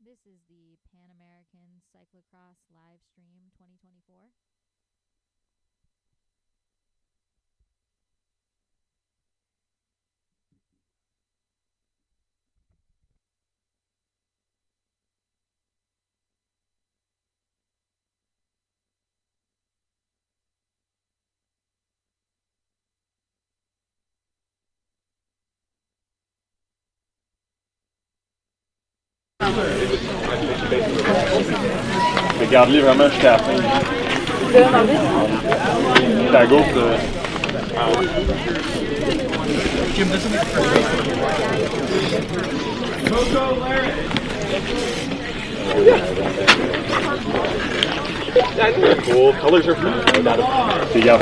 This is the Pan American Cyclocross live stream 2024. Mais garde-les vraiment jusqu'à la fin. Ta gauche. Cool. Colors are fun. C'est gars.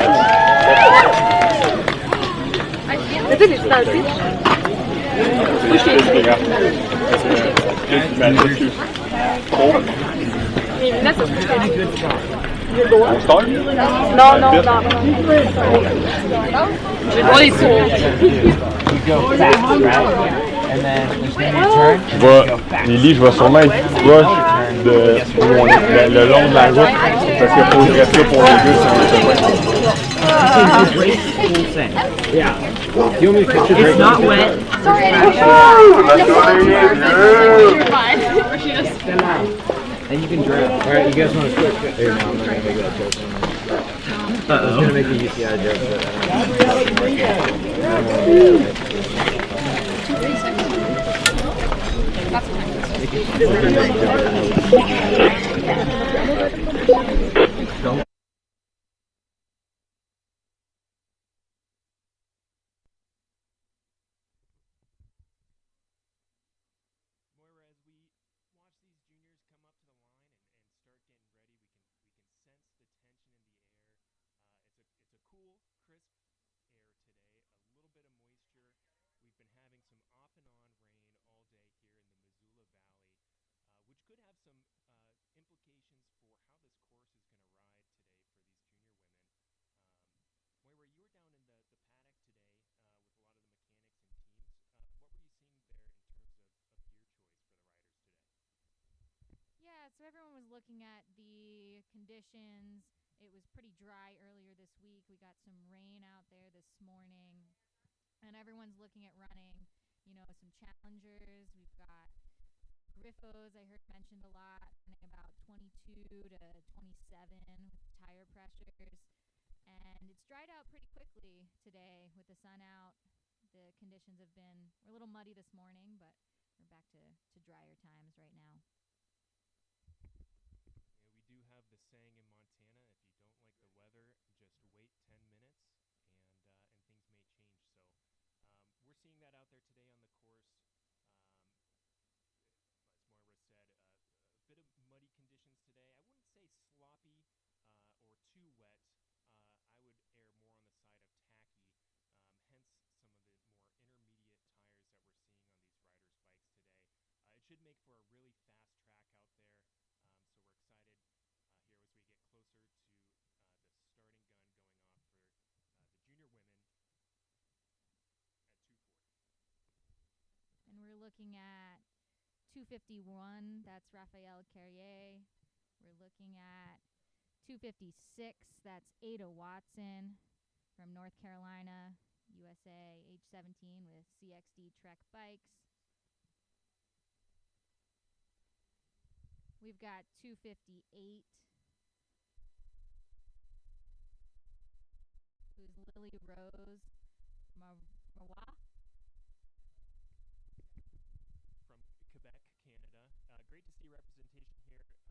On start? No. What is You go fast, right? And then when you turn, Lily, je vais sûrement être proche de le long de la route parce qu'il faut rester pour les deux it's not wet. And you can drill. Alright, you guys want to switch? Here, no, I'm not going to make that joke. I was going to make a UCI joke, but Yeah, so everyone was looking at the conditions. It was pretty dry earlier this week. We got some rain out there this morning. And everyone's looking at running, some challengers. We've got Griffos, I heard mentioned a lot, running about 22 to 27 with tire pressures. And it's dried out pretty quickly today with the sun out. The conditions we're a little muddy this morning, but we're back to drier times right now. We do have the saying in Montana, if you don't like the weather, just wait 10 minutes and things may change. So we're seeing that out there today on the course. As Moira said, a bit of muddy conditions today. I wouldn't say sloppy or too wet. I would err more on the side of tacky, hence some of the more intermediate tires that we're seeing on these riders' bikes today. It should make for a really fast track out there, so we're excited here as we get closer to the starting gun going off for the junior women at 240. And we're looking at 251, that's Raphael Carrier. We're looking at 256, that's Ada Watson from North Carolina, USA, age 17 with CXD Trek bikes. We've got 258, who's Lily Rose Marois. From Quebec, Canada. Great to see representation here from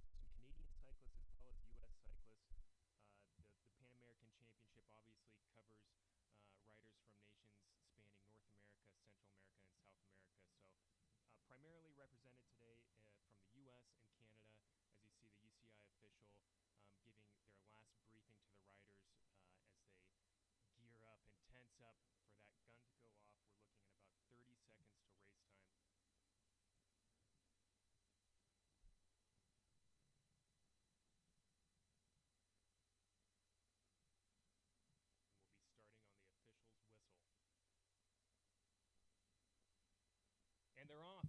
some Canadian cyclists as well as U.S. cyclists. The Pan American Championship obviously covers riders from nations spanning North America, Central America, and South America. So primarily represented today from the U.S. and Canada, as you see the UCI official giving their last briefing to the riders as they gear up and tense up for that gun to go off. We're looking at about 30 seconds to race time. And we'll be starting on the official's whistle. And they're off.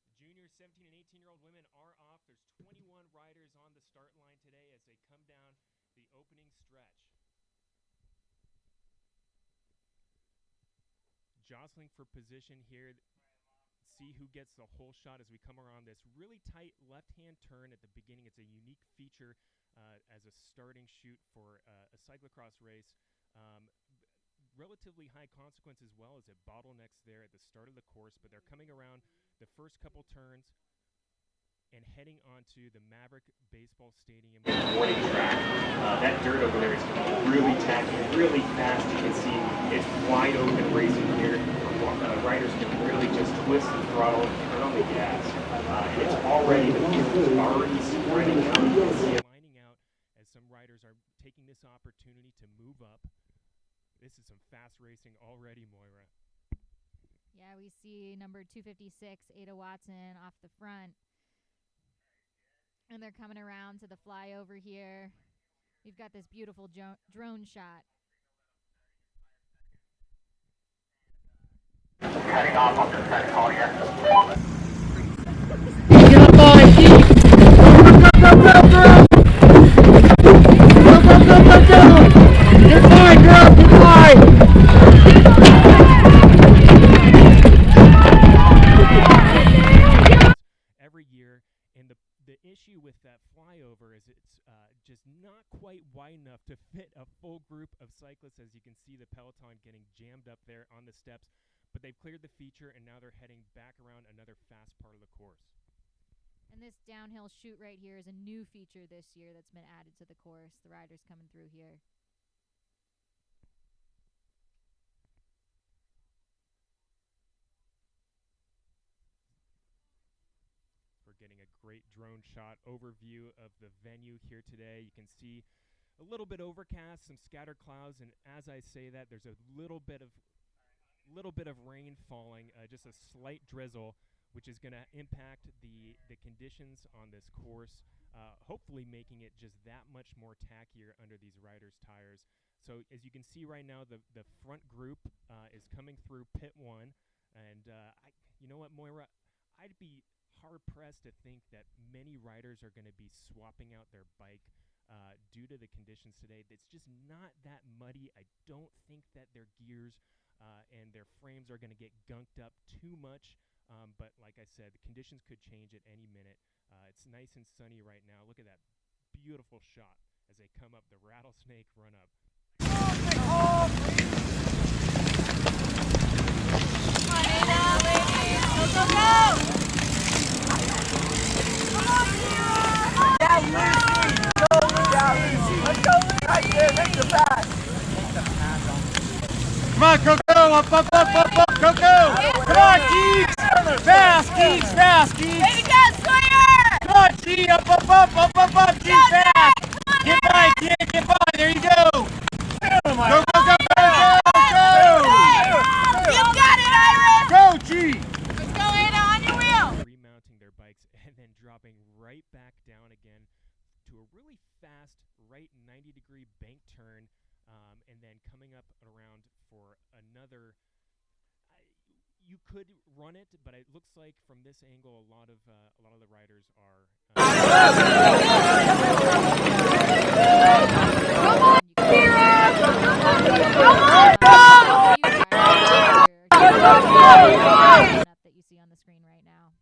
The juniors 17 and 18-year-old women are off. There's 21 riders on the start line today as they come down the opening stretch. Jostling for position here. See who gets the whole shot as we come around this really tight left-hand turn at the beginning. It's a unique feature as a starting chute for a cyclocross race. Relatively high consequence as well as it bottlenecks there at the start of the course, but they're coming around the first couple turns and heading onto the Maverick Baseball Stadium. Morning track. That dirt over there is really tacky, really fast. You can see it's wide open racing here. Riders can really just twist the throttle and turn on the gas. And it's already, the field is already spreading out. You can see it lining out as some riders are taking this opportunity to move up. This is some fast racing already, Moira. Yeah, we see number 256, Ada Watson, off the front. And they're coming around to the flyover here. We've got this beautiful drone shot. cutting off. I'm just trying to call you. Get up on it, Keith. Go. Get fine, girl. Get fine. Every year, and the issue with that flyover is it's just not quite wide enough to fit a full group of cyclists. As you can see, the peloton getting jammed up there on the steps, but they've cleared the feature, and now they're heading back around another fast part of the course. And this downhill chute right here is a new feature this year that's been added to the course. The riders coming through here. We're getting a great drone shot overview of the venue here today. You can see a little bit overcast, some scattered clouds, and as I say that, there's a little bit of rain falling, just a slight drizzle, which is going to impact the conditions on this course, hopefully making it just that much more tackier under these riders' tires. So as you can see right now, the front group is coming through pit 1, and you know what, Moira, I'd be hard-pressed to think that many riders are going to be swapping out their bike due to the conditions today. It's just not that muddy. I don't think that their gears and their frames are going to get gunked up too much. But like I said, the conditions could change at any minute. It's nice and sunny right now. Look at that beautiful shot as they come up the rattlesnake run up. Come on, Coco! Up, Coco! Come on, Keith! Fast, Keith! Fast, Keith! Way to go, Sawyer! Come on, Keith! Up, Keith! Fast! Get by, kid! Get by! There you go! Go! You got it, Iris! Go, Keith! Let's go, Ada, on your wheel! Remounting their bikes and then dropping right back down again to a really fast right 90-degree bank turn, and then coming up around for another. You could run it, but it looks like from this angle, a lot of the riders are. That you see on the screen right now.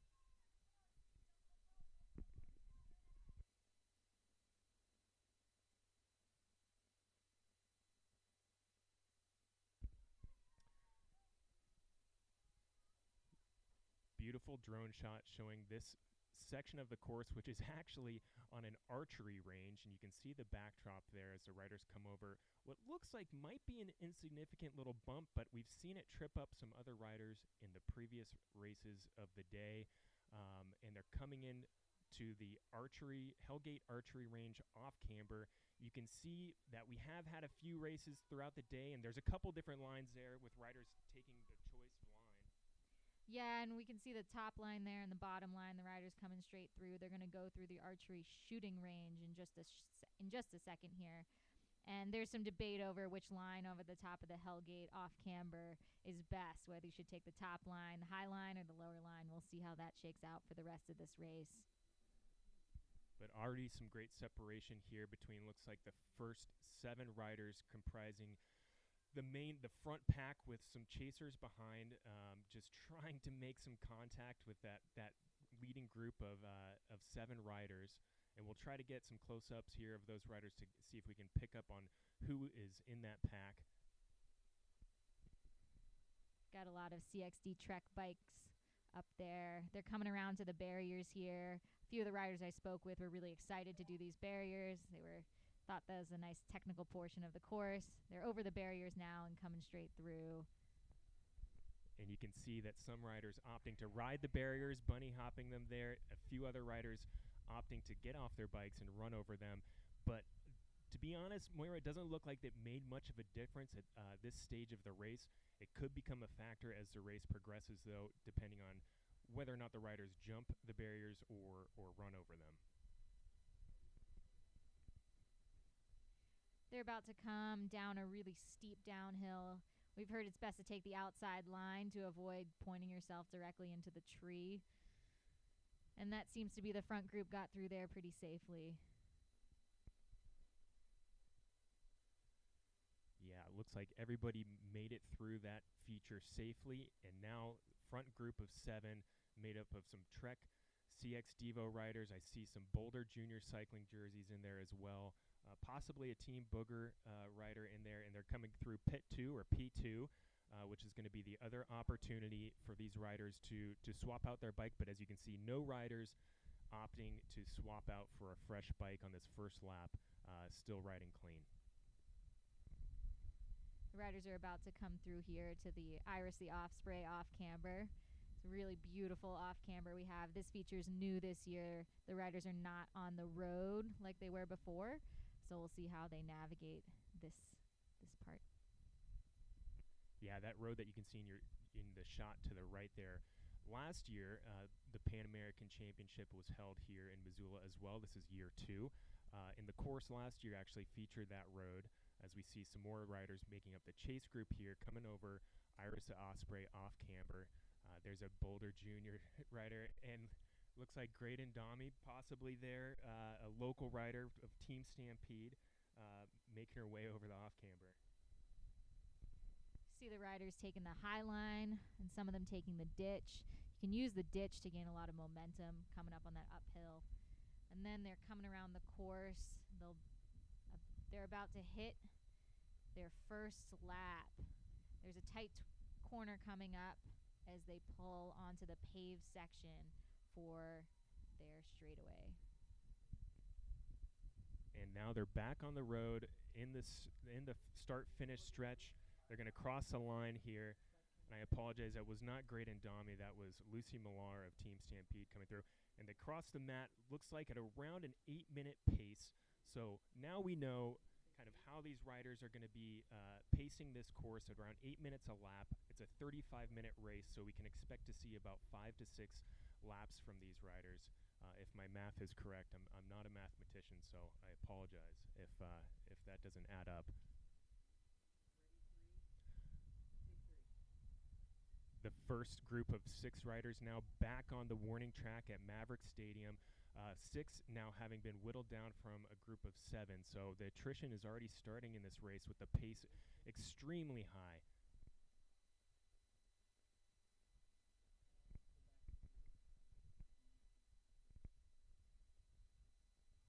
Beautiful drone shot showing this section of the course, which is actually on an archery range, and you can see the backdrop there as the riders come over what looks like might be an insignificant little bump, but we've seen it trip up some other riders in the previous races of the day, and they're coming in to the Hellgate archery range off Camber. You can see that we have had a few races throughout the day, and there's a couple different lines there with riders taking the choice of line. Yeah, and we can see the top line there and the bottom line. The riders coming straight through. They're going to go through the archery shooting range in just a second here. And there's some debate over which line over the top of the Hellgate off camber is best, whether you should take the top line, the high line, or the lower line. We'll see how that shakes out for the rest of this race. But already some great separation here between, looks like the first 7 riders, comprising the front pack with some chasers behind, just trying to make some contact with that leading group of 7 riders. And we'll try to get some close-ups here of those riders to see if we can pick up on who is in that pack. Got a lot of CXD Trek bikes up there. They're coming around to the barriers here. A few of the riders I spoke with were really excited to do these barriers. They thought that was a nice technical portion of the course. They're over the barriers now and coming straight through. And you can see that some riders opting to ride the barriers, bunny hopping them there. A few other riders opting to get off their bikes and run over them. But to be honest, Moira, it doesn't look like it made much of a difference at this stage of the race. It could become a factor as the race progresses, though, depending on whether or not the riders jump the barriers or run over them. They're about to come down a really steep downhill. We've heard it's best to take the outside line to avoid pointing yourself directly into the tree. And that seems to be the front group got through there pretty safely. Yeah, it looks like everybody made it through that feature safely. And now front group of 7 made up of some Trek CX Devo riders. I see some Boulder Junior cycling jerseys in there as well. Possibly a Team Booger rider in there. And they're coming through Pit 2 or P2. Which is going to be the other opportunity for these riders to swap out their bike. But as you can see, no riders opting to swap out for a fresh bike on this first lap, still riding clean. The riders are about to come through here to the Iris the Offspray off camber. It's a really beautiful off camber we have. This feature is new this year. The riders are not on the road like they were before, so we'll see how they navigate this part. Yeah, that road that you can see in the shot to the right there. Last year, the Pan American Championship was held here in Missoula as well. This is year 2. And the course last year actually featured that road, as we see some more riders making up the chase group here, coming over Iris Osprey off camber. There's a Boulder Junior rider, and looks like Graydon Domi possibly there, a local rider of Team Stampede, making her way over the off camber. See the riders taking the high line and some of them taking the ditch. You can use the ditch to gain a lot of momentum coming up on that uphill. And then they're coming around the course. They're about to hit their first lap. There's a tight corner coming up as they pull onto the paved section for their straightaway. And now they're back on the road in the start-finish stretch. They're going to cross the line here. And I apologize, that was not Graydon Domi. That was Lucy Millar of Team Stampede coming through. And they crossed the mat, looks like at around an 8-minute pace. So now we know kind of how these riders are going to be pacing this course at around 8 minutes a lap. It's a 35-minute race, so we can expect to see about 5 to 6 laps from these riders. If my math is correct, I'm not a mathematician, so I apologize if that doesn't add up. The first group of 6 riders now back on the warning track at Maverick Stadium. 6 now having been whittled down from a group of 7. So the attrition is already starting in this race with the pace extremely high.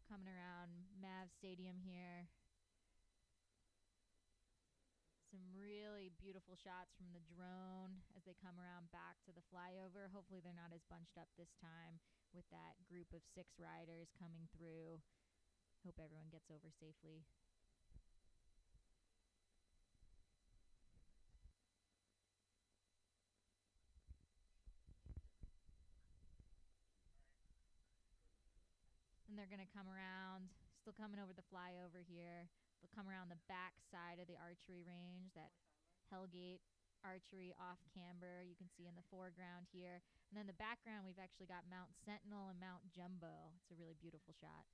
Coming around Mav Stadium here. Some really beautiful shots from the drone as they come around back to the flyover. Hopefully they're not as bunched up this time with that group of 6 riders coming through. Hope everyone gets over safely. And they're going to come around, still coming over the flyover here. They'll come around the back side of the archery range, that Hellgate archery off camber you can see in the foreground here. And then the background, we've actually got Mount Sentinel and Mount Jumbo. It's a really beautiful shot.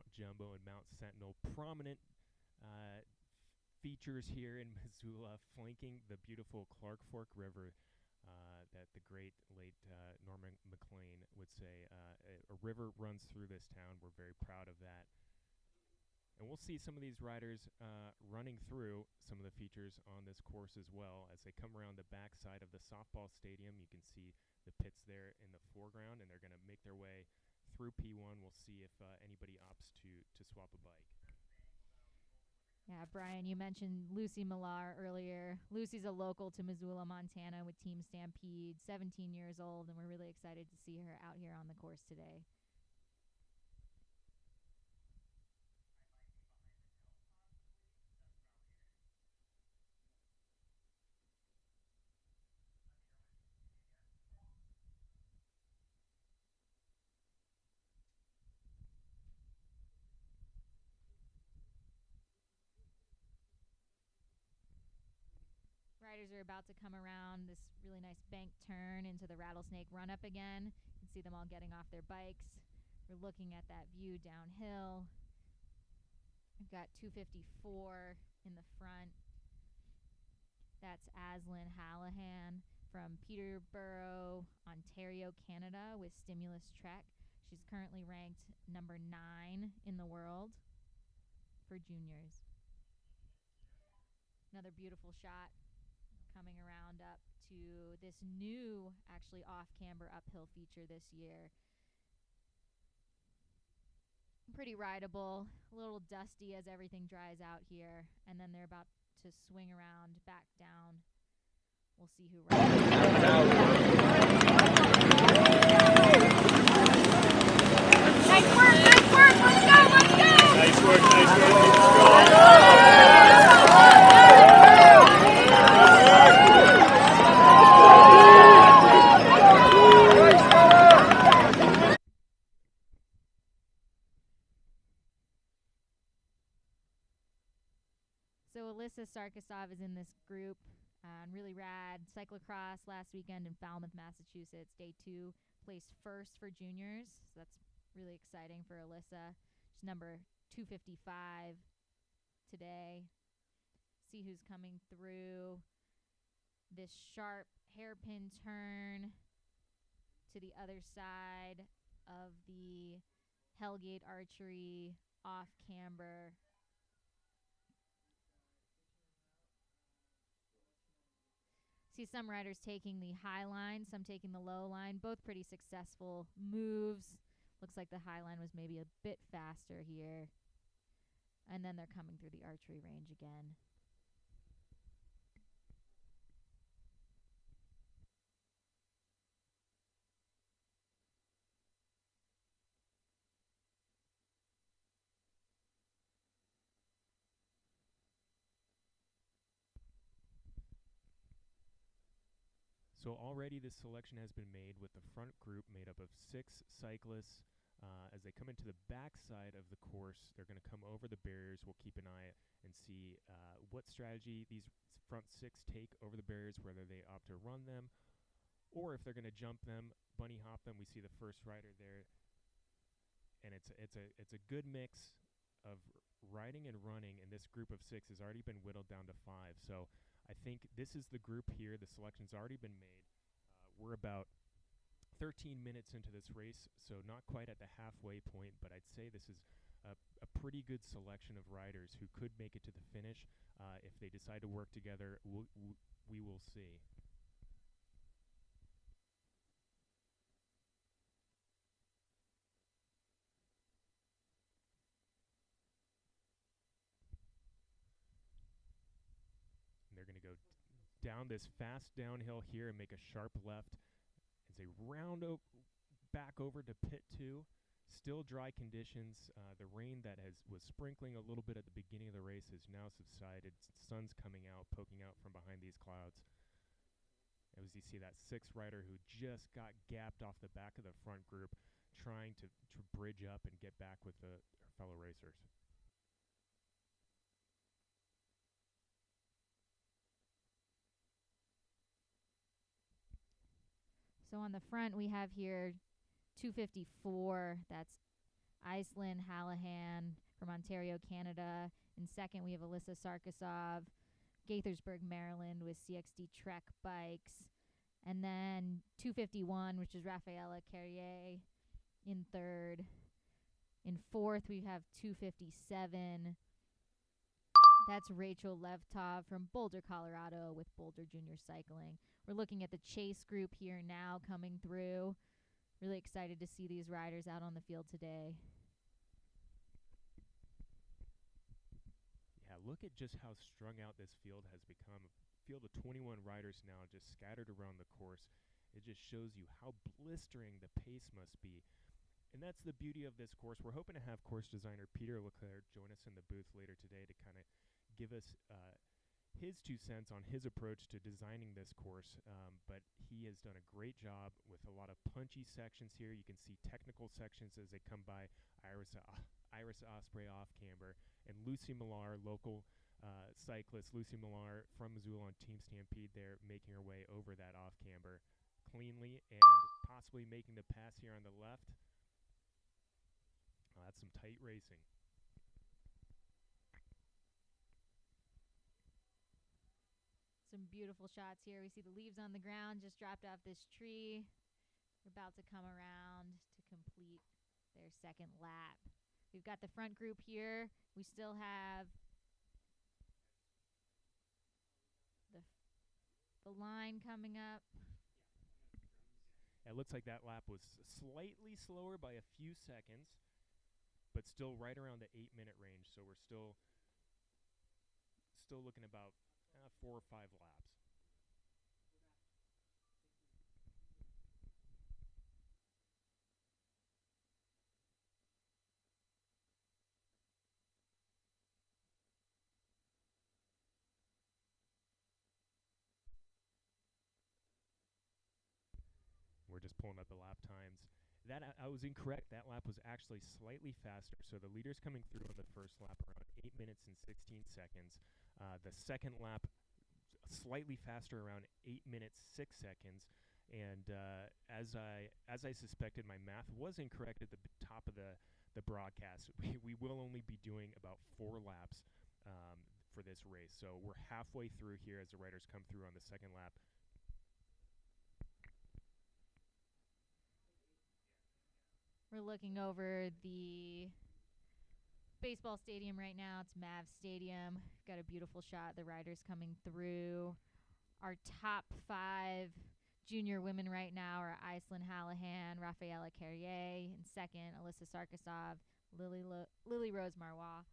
Mount Jumbo and Mount Sentinel, prominent features here in Missoula, flanking the beautiful Clark Fork River that the great late Norman McLean would say. A river runs through this town. We're very proud of that. And we'll see some of these riders running through some of the features on this course as well. As they come around the back side of the softball stadium, you can see the pits there in the foreground, and they're going to make their way through P1. We'll see if anybody opts to swap a bike. Yeah, Brian, you mentioned Lucy Millar earlier. Lucy's a local to Missoula, Montana with Team Stampede, 17 years old, and we're really excited to see her out here on the course today. Riders are about to come around this really nice bank turn into the Rattlesnake run up again. You can see them all getting off their bikes. We're looking at that view downhill. We've got 254 in the front. That's Aslan Hallahan from Peterborough, Ontario, Canada with Stimulus Trek. She's currently ranked number 9 in the world for juniors. Another beautiful shot coming around up to this new, actually off-camber uphill feature this year. Pretty rideable, a little dusty as everything dries out here, and then they're about to swing around back down. We'll see who rides. Nice work, let's go, let's go! Nice work, let's go. So Alyssa Sarkisov is in this group, and really rad. Cyclocross last weekend in Falmouth, Massachusetts, day 2, placed first for juniors. So that's really exciting for Alyssa. She's number 255 today. See who's coming through this sharp hairpin turn to the other side of the Hellgate Archery off-camber. See some riders taking the high line, some taking the low line, both pretty successful moves. Looks like the high line was maybe a bit faster here. And then they're coming through the archery range again. So already this selection has been made with the front group made up of 6 cyclists. As they come into the back side of the course, they're going to come over the barriers. We'll keep an eye and see what strategy these front 6 take over the barriers, whether they opt to run them or if they're going to jump them, bunny hop them. We see the first rider there, and it's a good mix of riding and running, and this group of 6 has already been whittled down to 5. So I think this is the group here. The selection's already been made. We're about 13 minutes into this race, so not quite at the halfway point, but I'd say this is a pretty good selection of riders who could make it to the finish. If they decide to work together, we will see. They're going to go down this fast downhill here and make a sharp left as they round back over to pit 2. Still dry conditions. The rain that was sprinkling a little bit at the beginning of the race has now subsided. Sun's coming out, poking out from behind these clouds. As you see that 6th rider who just got gapped off the back of the front group, trying to bridge up and get back with her fellow racers. So on the front, we have here 254. That's Iceland Hallahan from Ontario, Canada. In second, we have Alyssa Sarkisov, Gaithersburg, Maryland, with CXD Trek bikes. And then 251, which is Rafaela Carrier, in third. In fourth, we have 257. That's Rachel Levtov from Boulder, Colorado, with Boulder Junior Cycling. We're looking at the Chase group here now coming through. Really excited to see these riders out on the field today. Yeah, look at just how strung out this field has become. A field of 21 riders now just scattered around the course. It just shows you how blistering the pace must be. And that's the beauty of this course. We're hoping to have course designer Peter Leclerc join us in the booth later today to kind of give us his 2 cents on his approach to designing this course. But he has done a great job with a lot of punchy sections here. You can see technical sections as they come by. Iris Osprey off camber, and Lucy Millar, local cyclist Lucy Millar from Missoula on Team Stampede there, making her way over that off camber cleanly and possibly making the pass here on the left. Oh, that's some tight racing. Some beautiful shots here. We see the leaves on the ground just dropped off this tree. They're about to come around to complete their second lap. We've got the front group here. We still have the line coming up. It looks like that lap was slightly slower by a few seconds, but still right around the 8-minute range. So we're still looking about 4 or 5 laps. We're just pulling up the lap times. That I was incorrect. That lap was actually slightly faster. So the leader's coming through on the first lap around 8 minutes and 16 seconds. The second lap slightly faster, around 8 minutes 6 seconds. And as I suspected, my math was incorrect at the top of the broadcast. We will only be doing about 4 laps for this race. So we're halfway through here as the riders come through on the second lap. We're looking over the baseball stadium right now. It's Mavs Stadium. Got a beautiful shot. The riders coming through. Our top 5 junior women right now are Iceland Hallahan, Rafaela Carrier. In second, Alyssa Sarkisov, Lily Rose Marois,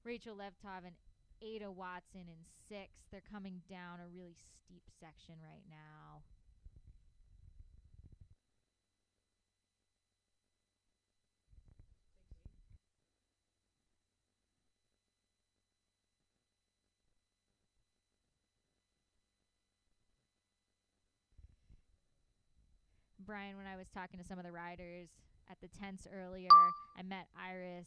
Rachel Levtov, and Ada Watson in 6th. They're coming down a really steep section right now. Brian, when I was talking to some of the riders at the tents earlier, I met Iris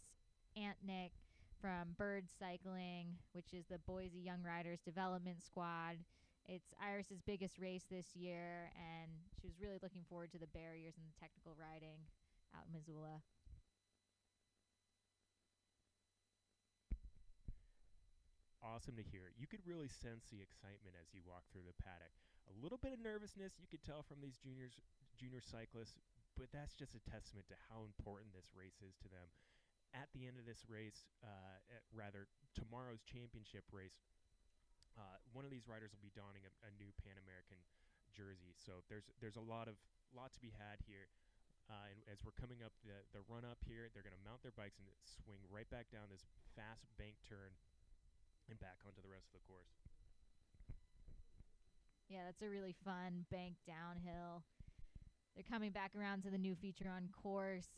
Antnick from Bird Cycling, which is the Boise Young Riders Development Squad. It's Iris's biggest race this year, and she was really looking forward to the barriers and the technical riding out in Missoula. Awesome to hear. You could really sense the excitement as you walk through the paddock. A little bit of nervousness you could tell from these junior cyclists, but that's just a testament to how important this race is to them. At the end of this race, tomorrow's championship race, one of these riders will be donning a new Pan American jersey. So there's a lot to be had here. And as we're coming up the run up here, they're going to mount their bikes and swing right back down this fast bank turn and back onto the rest of the course. Yeah, that's a really fun bank downhill. They're coming back around to the new feature on course,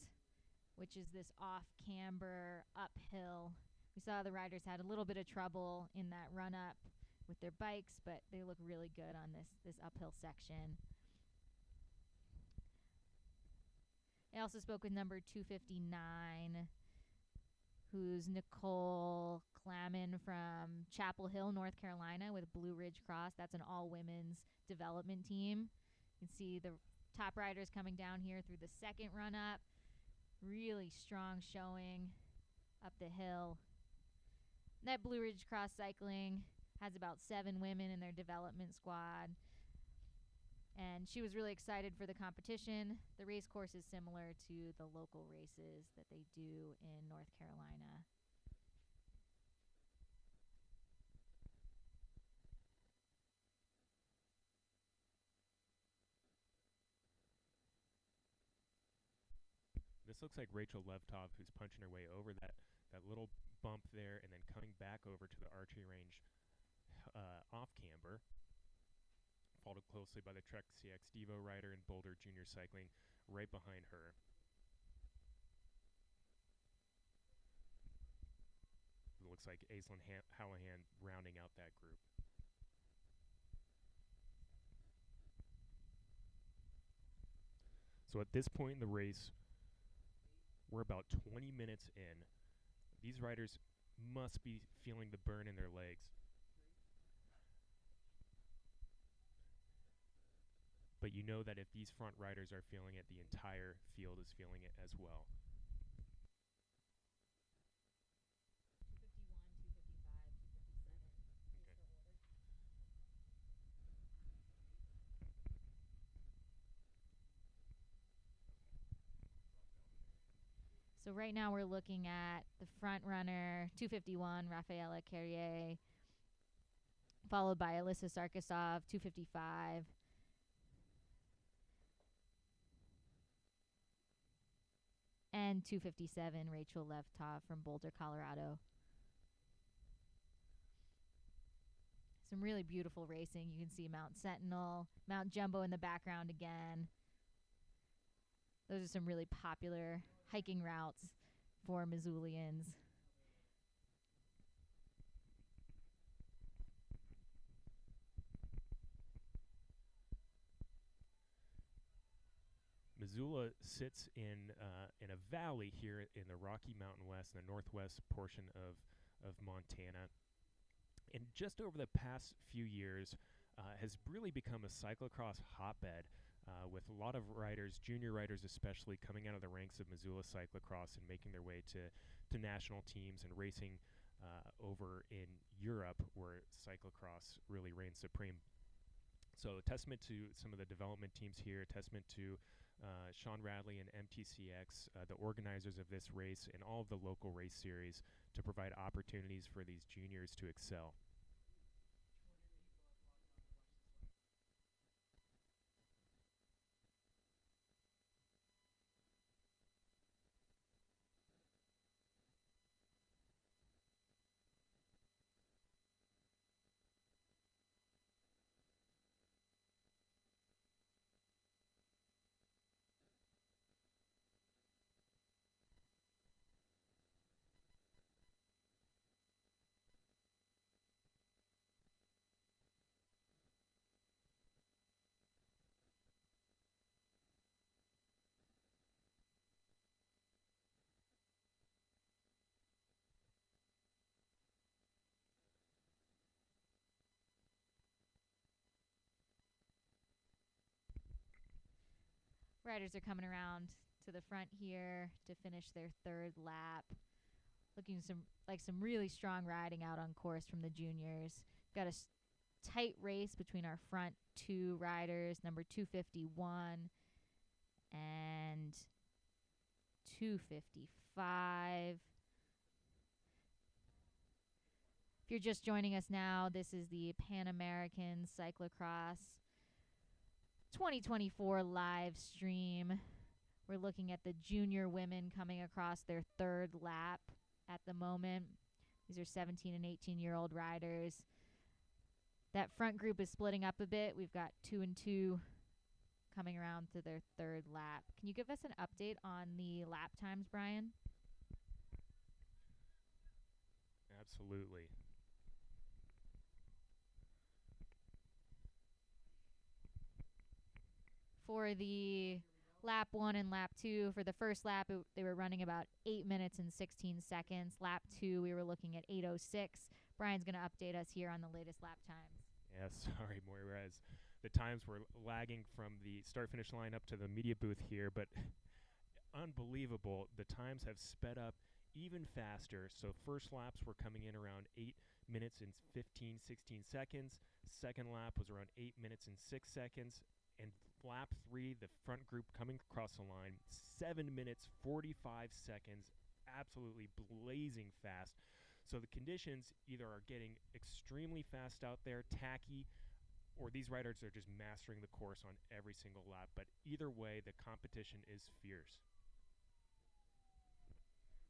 which is this off-camber uphill. We saw the riders had a little bit of trouble in that run-up with their bikes, but they look really good on this uphill section. I also spoke with number 259, who's Nicole Clammin from Chapel Hill, North Carolina, with Blue Ridge Cross. That's an all-women's development team. You can see the top riders coming down here through the second run-up. Really strong showing up the hill. That Blue Ridge Cross Cycling has about 7 women in their development squad. And she was really excited for the competition. The race course is similar to the local races that they do in North Carolina. This looks like Rachel Levtov, who's punching her way over that little bump there and then coming back over to the archery range off camber. Followed closely by the Trek CX Devo rider and Boulder Junior Cycling right behind her. It looks like Aislinn Hallahan rounding out that group. So at this point in the race, we're about 20 minutes in. These riders must be feeling the burn in their legs. But you know that if these front riders are feeling it, the entire field is feeling it as well. 255, 257. So right now we're looking at the front runner, 251, Rafaela Carrier, followed by Alyssa Sarkisov, 255. And 257, Rachel Levtov from Boulder, Colorado. Some really beautiful racing. You can see Mount Sentinel, Mount Jumbo in the background again. Those are some really popular hiking routes for Missoulians. Missoula sits in a valley here in the Rocky Mountain West, in the northwest portion of Montana. And just over the past few years, has really become a cyclocross hotbed with a lot of riders, junior riders especially, coming out of the ranks of Missoula cyclocross and making their way to national teams and racing over in Europe, where cyclocross really reigns supreme. So a testament to some of the development teams here, a testament to Sean Radley and MTCX, the organizers of this race and all of the local race series, to provide opportunities for these juniors to excel. Riders are coming around to the front here to finish their third lap. Looking like some really strong riding out on course from the juniors. Got a tight race between our front 2 riders, number 251 and 255. If you're just joining us now, this is the Pan American Cyclocross 2024 live stream. We're looking at the junior women coming across their third lap at the moment. These are 17 and 18-year-old riders. That front group is splitting up a bit. We've got 2 and 2 coming around to their third lap. Can you give us an update on the lap times, Brian? Absolutely. For the lap 1 and lap 2, for the first lap, they were running about 8 minutes and 16 seconds. Lap 2, we were looking at 8:06. Brian's going to update us here on the latest lap times. Yeah, sorry, Moira, as the times were lagging from the start-finish line up to the media booth here, but unbelievable. The times have sped up even faster. So first laps were coming in around 8 minutes and 15, 16 seconds. Second lap was around 8 minutes and 6 seconds. And lap 3, the front group coming across the line, 7 minutes, 45 seconds, absolutely blazing fast. So the conditions either are getting extremely fast out there, tacky, or these riders are just mastering the course on every single lap. But either way, the competition is fierce.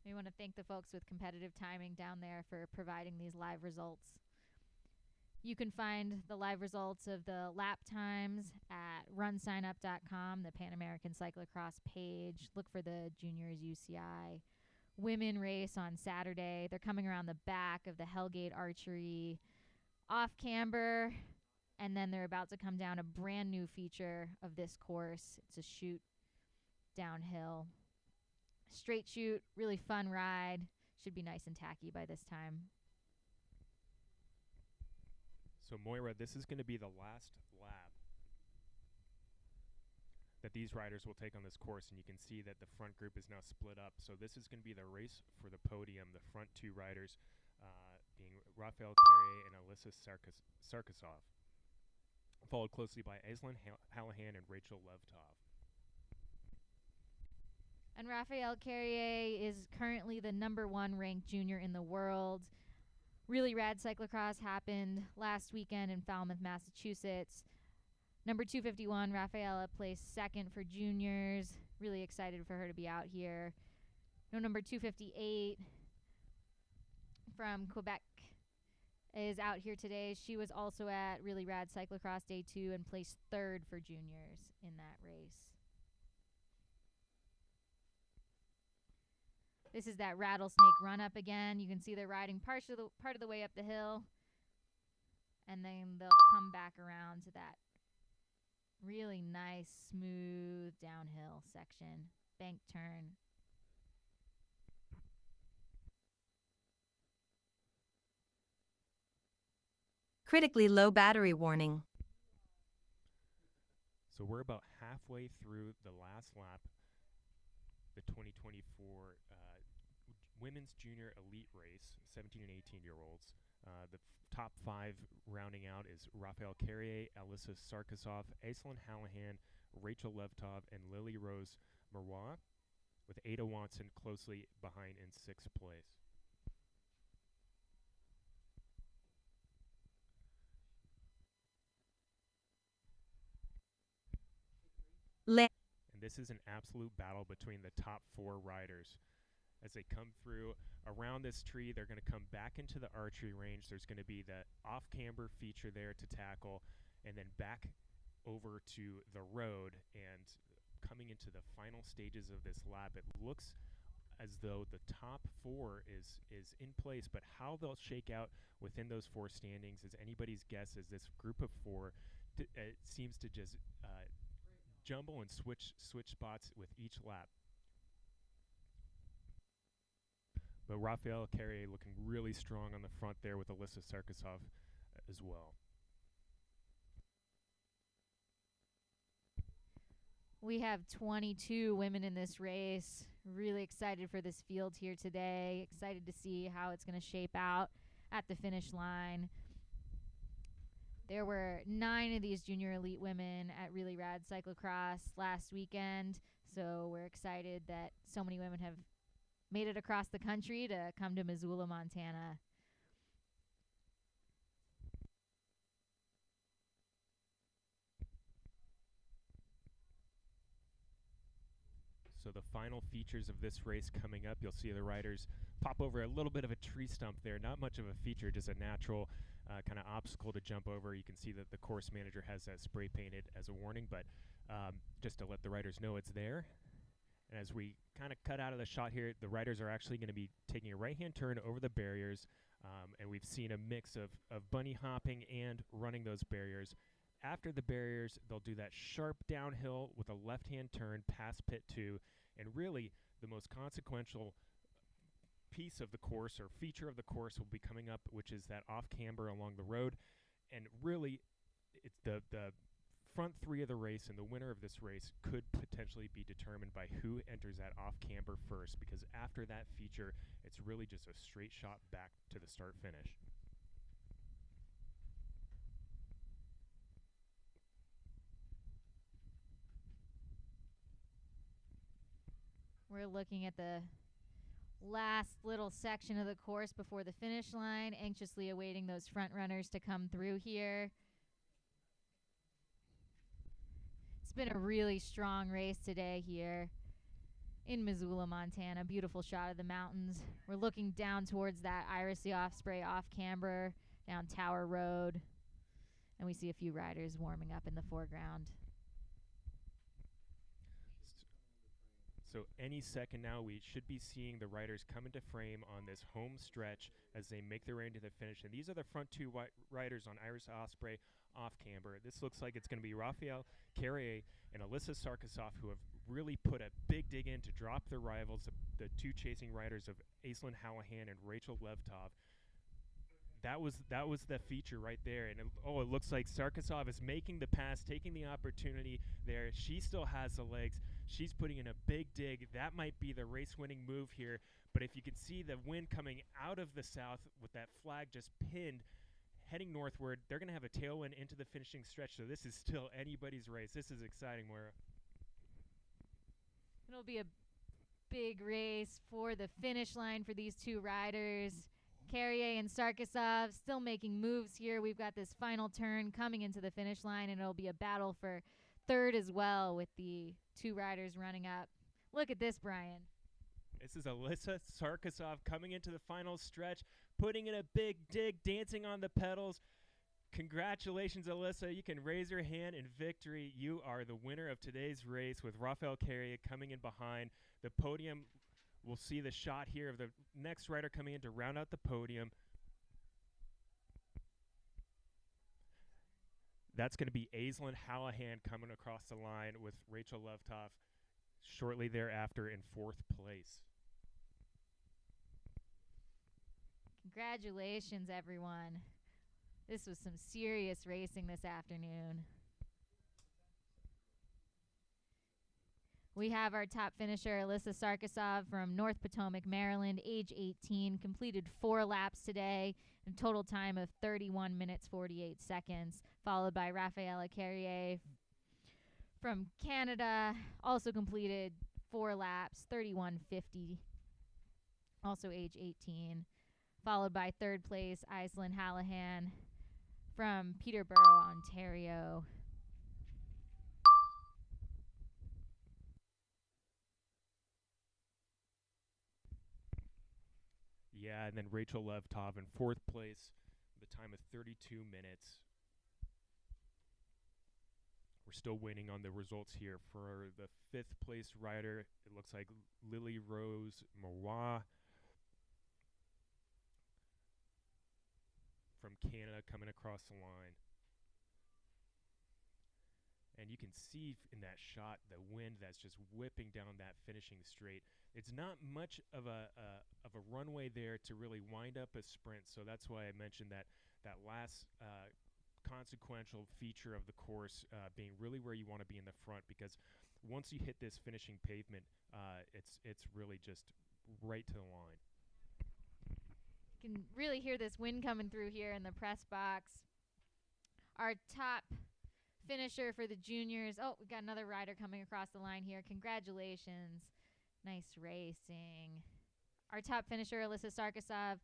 We want to thank the folks with competitive timing down there for providing these live results. You can find the live results of the lap times at runsignup.com, the Pan American Cyclocross page. Look for the Juniors UCI Women race on Saturday. They're coming around the back of the Hellgate Archery off camber, and then they're about to come down a brand new feature of this course. It's a shoot downhill. Straight shoot, really fun ride. Should be nice and tacky by this time. So Moira, this is going to be the last lap that these riders will take on this course, and you can see that the front group is now split up. So this is going to be the race for the podium. The front two riders being Raphael Carrier and Alyssa Sarkisov, followed closely by Aislinn Hallahan and Rachel Levtov. And Raphael Carrier is currently the #1 ranked junior in the world. Really rad cyclocross happened last weekend in Falmouth, Massachusetts. Number 251, Rafaela placed second for juniors. Really excited for her to be out here. Number 258 from Quebec is out here today. She was also at Really Rad Cyclocross Day 2 and placed third for juniors in that race. This is that rattlesnake run up again. You can see they're riding part of the way up the hill, and then they'll come back around to that really nice, smooth downhill section, bank turn. Critically low battery warning. So we're about halfway through the last lap, the 2024 Women's Junior Elite Race, 17 and 18-year-olds. The top 5 rounding out is Raphael Carrier, Alyssa Sarkisov, Aislinn Hallahan, Rachel Levtov, and Lily Rose Marois, with Ada Watson closely behind in 6th place. And this is an absolute battle between the top 4 riders. As they come through around this tree, they're going to come back into the archery range. There's going to be the off-camber feature there to tackle, and then back over to the road. And coming into the final stages of this lap, it looks as though the top 4 is in place, but how they'll shake out within those 4 standings is anybody's guess, as this group of 4 seems to just jumble and switch spots with each lap. But Raphael Carrier looking really strong on the front there with Alyssa Sarkisov as well. We have 22 women in this race. Really excited for this field here today. Excited to see how it's going to shape out at the finish line. There were 9 of these junior elite women at Really Rad Cyclocross last weekend. So we're excited that so many women have made it across the country to come to Missoula, Montana. So the final features of this race coming up, you'll see the riders pop over a little bit of a tree stump there. Not much of a feature, just a natural kind of obstacle to jump over. You can see that the course manager has that spray painted as a warning, but just to let the riders know it's there. And as we kind of cut out of the shot here, the riders are actually going to be taking a right-hand turn over the barriers, and we've seen a mix of bunny hopping and running those barriers. After the barriers, they'll do that sharp downhill with a left-hand turn past pit 2, and really the most consequential piece of the course or feature of the course will be coming up, which is that off camber along the road. And really, it's the front three of the race, and the winner of this race could potentially be determined by who enters that off-camber first, because after that feature, it's really just a straight shot back to the start-finish. We're looking at the last little section of the course before the finish line, anxiously awaiting those front runners to come through here. It's been a really strong race today here in Missoula, Montana. Beautiful shot of the mountains. We're looking down towards that Iris the Osprey off camber down Tower Road, and we see a few riders warming up in the foreground. So any second now, we should be seeing the riders come into frame on this home stretch as they make their way into the finish. And these are the front two riders on Iris Osprey off camber. This looks like it's going to be Raphael Carrier and Alyssa Sarkisov, who have really put a big dig in to drop their rivals, the two chasing riders of Aislinn Hallahan and Rachel Levtov. That was the feature right there. And it looks like Sarkisov is making the pass, taking the opportunity there. She still has the legs. She's putting in a big dig. That might be the race-winning move here. But if you can see the wind coming out of the south with that flag just pinned, heading northward, they're going to have a tailwind into the finishing stretch. So this is still anybody's race. This is exciting, Moira. It'll be a big race for the finish line for these two riders. Carrier and Sarkisov still making moves here. We've got this final turn coming into the finish line, and it'll be a battle for third as well with the two riders running up. Look at this, Brian. This is Alyssa Sarkisov coming into the final stretch, putting in a big dig, dancing on the pedals. Congratulations, Alyssa. You can raise your hand in victory. You are the winner of today's race with Raphael Carrier coming in behind. The podium, we'll see the shot here of the next rider coming in to round out the podium. That's going to be Aislinn Hallahan coming across the line with Rachel Levtov shortly thereafter in fourth place. Congratulations, everyone. This was some serious racing this afternoon. We have our top finisher, Alyssa Sarkisov from North Potomac, Maryland, age 18, completed 4 laps today, a total time of 31 minutes, 48 seconds, followed by Raphaela Carrier from Canada, also completed 4 laps, 31:50, also age 18, followed by third place, Aislinn Hallahan from Peterborough, Ontario. Yeah, and then Rachel Levtov in fourth place with a time of 32 minutes. We're still waiting on the results here. For the fifth place rider, it looks like Lily Rose Marois from Canada coming across the line. And you can see in that shot the wind that's just whipping down that finishing straight. It's not much of a runway there to really wind up a sprint, so that's why I mentioned that last consequential feature of the course being really where you want to be in the front, because once you hit this finishing pavement, it's really just right to the line. You can really hear this wind coming through here in the press box. Our top finisher for the juniors. Oh, we got another rider coming across the line here. Congratulations. Nice racing. Our top finisher, Alyssa Sarkisov,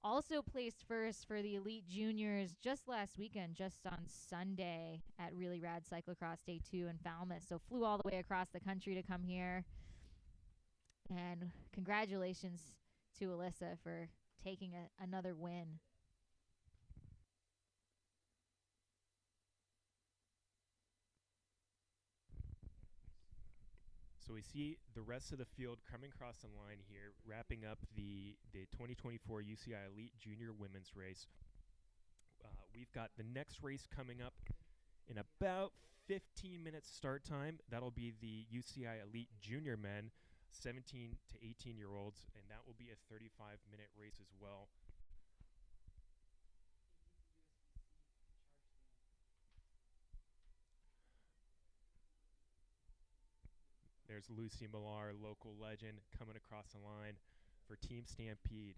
also placed first for the Elite Juniors just last weekend, just on Sunday at Really Rad Cyclocross Day 2 in Falmouth. So flew all the way across the country to come here. And congratulations to Alyssa for taking another win. So we see the rest of the field coming across the line here, wrapping up the 2024 UCI Elite Junior Women's Race. We've got the next race coming up in about 15 minutes start time. That'll be the UCI Elite Junior Men, 17 to 18-year-olds, and that will be a 35-minute race as well. there's Lucy Millar, local legend, coming across the line for Team Stampede.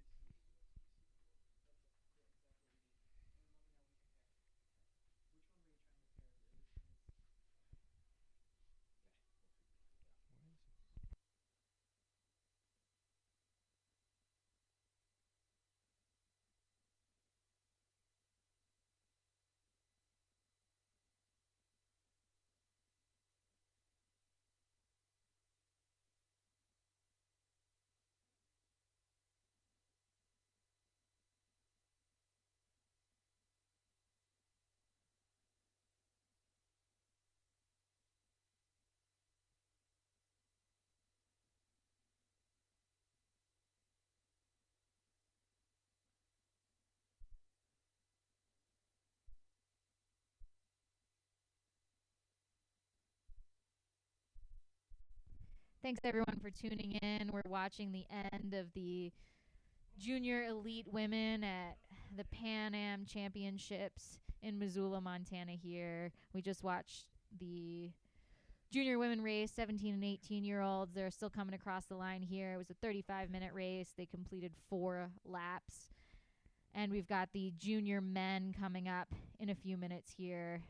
Thanks everyone for tuning in. We're watching the end of the Junior Elite Women at the Pan Am Championships in Missoula, Montana here. We just watched the junior women race, 17 and 18-year-olds. They're still coming across the line here. It was a 35-minute race. They completed 4 laps. And we've got the junior men coming up in a few minutes here.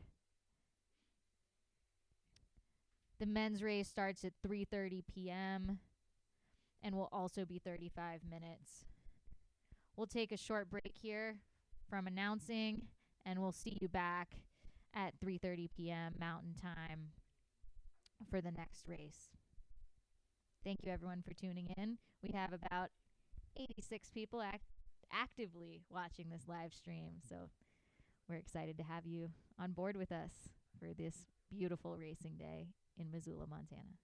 The men's race starts at 3:30 p.m. and will also be 35 minutes. We'll take a short break here from announcing, and we'll see you back at 3:30 p.m. Mountain Time for the next race. Thank you, everyone, for tuning in. We have about 86 people actively watching this live stream, so we're excited to have you on board with us for this beautiful racing day in Missoula, Montana.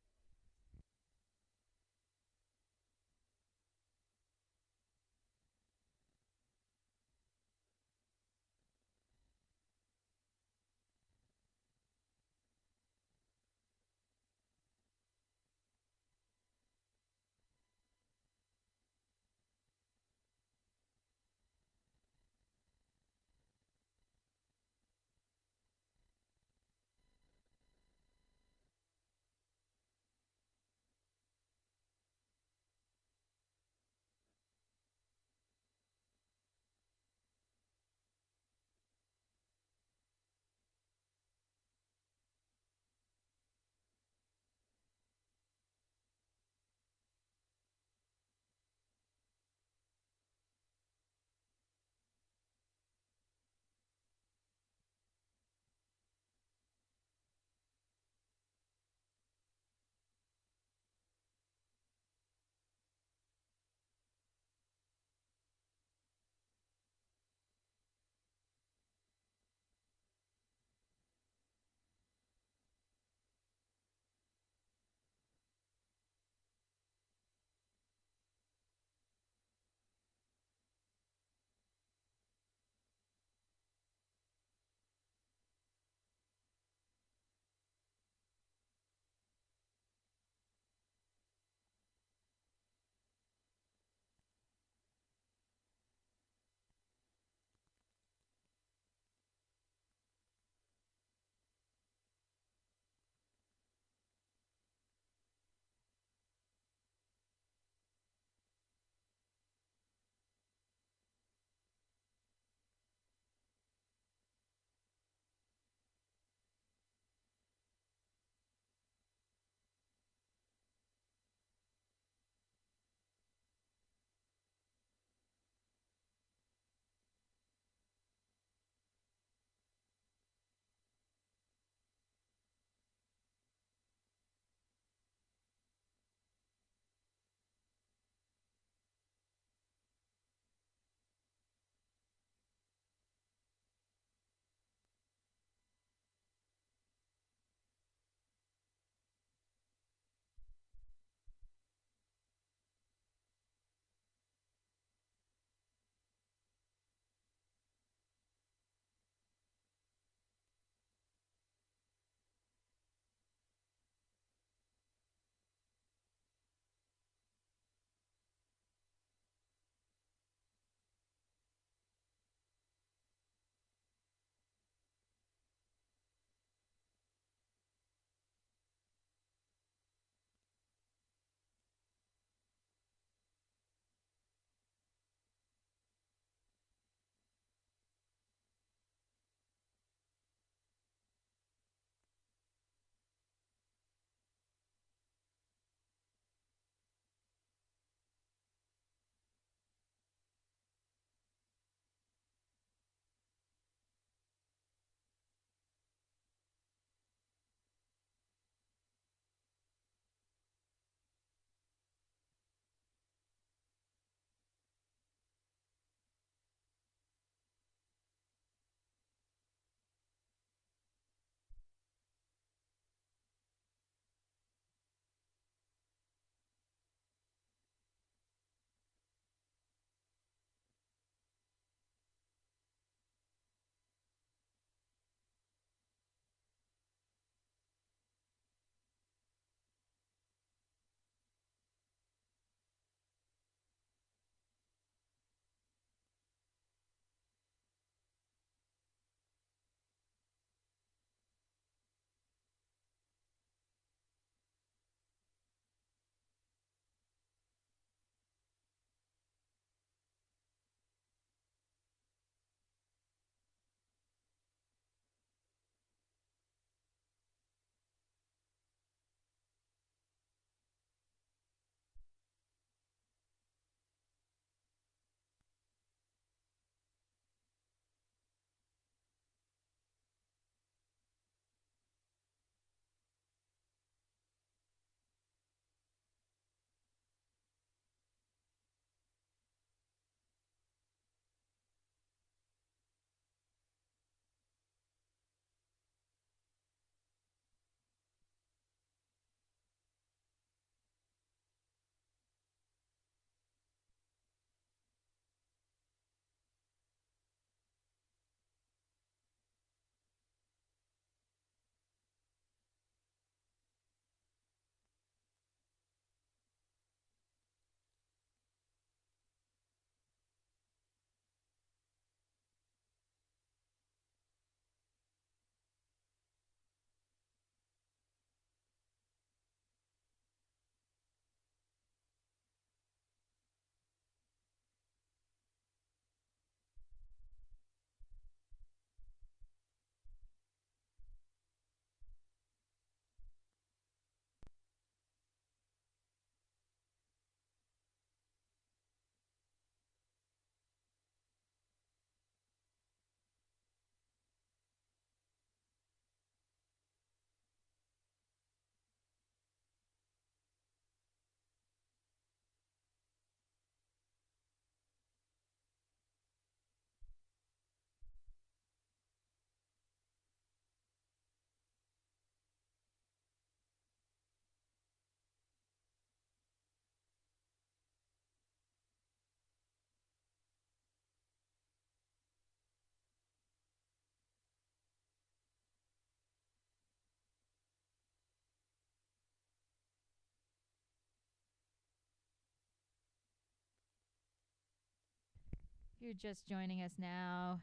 you're just joining us now,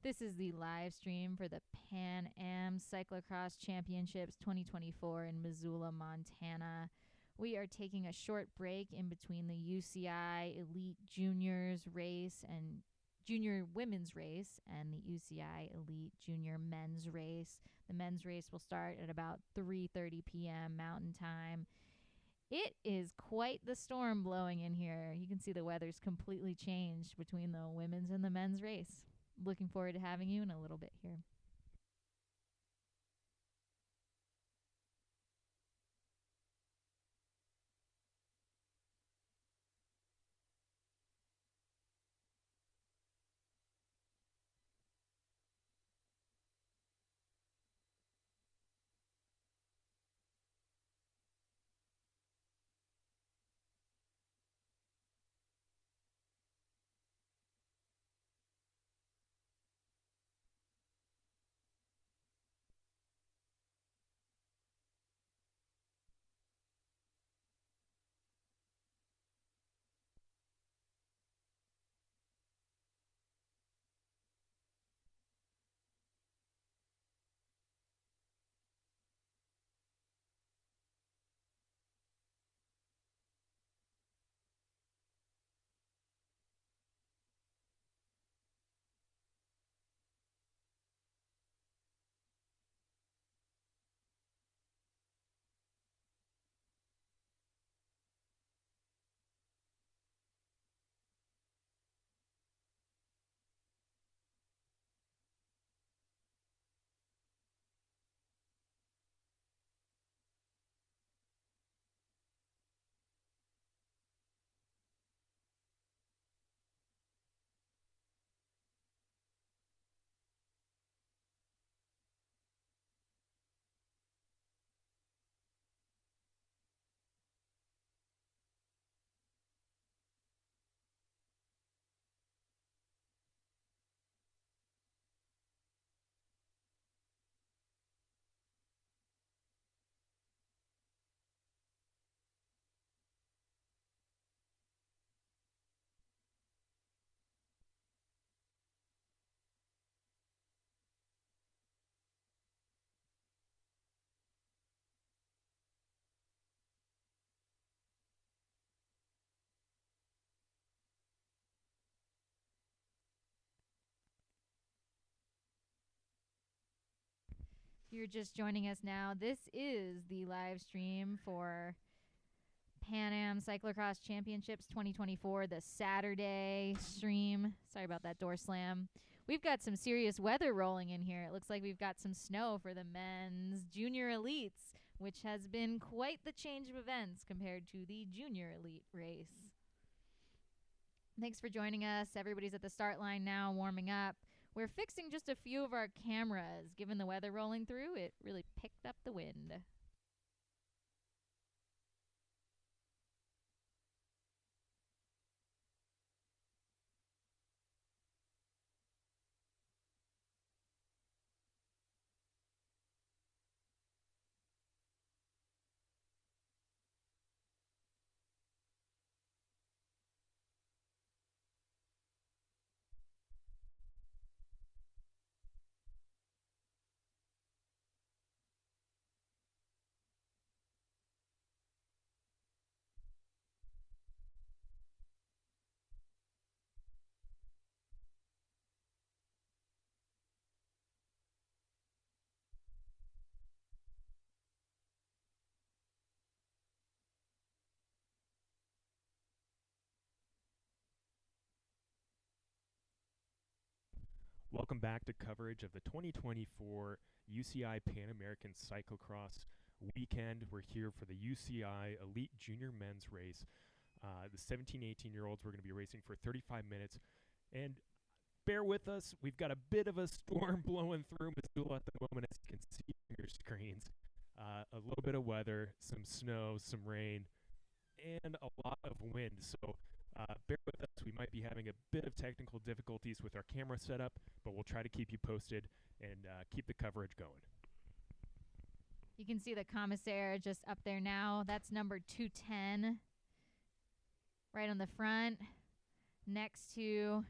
this is the live stream for the Pan Am Cyclocross Championships 2024 in Missoula, Montana. We are taking a short break in between the UCI Elite Juniors race and Junior Women's race and the UCI Elite Junior Men's race. The men's race will start at about 3:30 p.m. Mountain Time. It is quite the storm blowing in here. You can see the weather's completely changed between the women's and the men's race. Looking forward to having you in a little bit here. You're just joining us now. This is the live stream for Pan Am Cyclocross Championships 2024, the Saturday stream. Sorry about that door slam. We've got some serious weather rolling in here. It looks like we've got some snow for the men's junior elites, which has been quite the change of events compared to the junior elite race. Thanks for joining us. Everybody's at the start line now, warming up. We're fixing just a few of our cameras. Given the weather rolling through, it really picked up the wind. Welcome back to coverage of the 2024 UCI Pan American Cyclocross weekend. We're here for the UCI Elite Junior Men's race. The 17-18-year-olds, we're going to be racing for 35 minutes. And bear with us, we've got a bit of a storm blowing through Missoula at the moment, as you can see on your screens. A little bit of weather, some snow, some rain, and a lot of wind. So bear with us. We might be having a bit of technical difficulties with our camera setup, but we'll try to keep you posted and keep the coverage going. You can see the commissaire just up there now. That's number 210 right on the front next to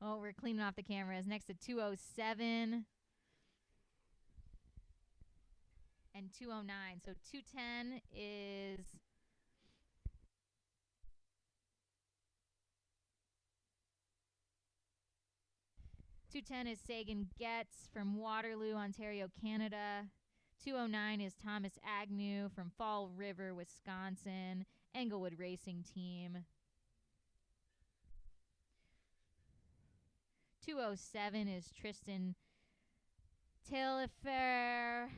Oh, we're cleaning off the cameras. Next to 207 and 209. So 210 is Sagan Getz from Waterloo, Ontario, Canada. 209 is Thomas Agnew from Fall River, Wisconsin, Englewood Racing Team. 207 is Tristan Taillefer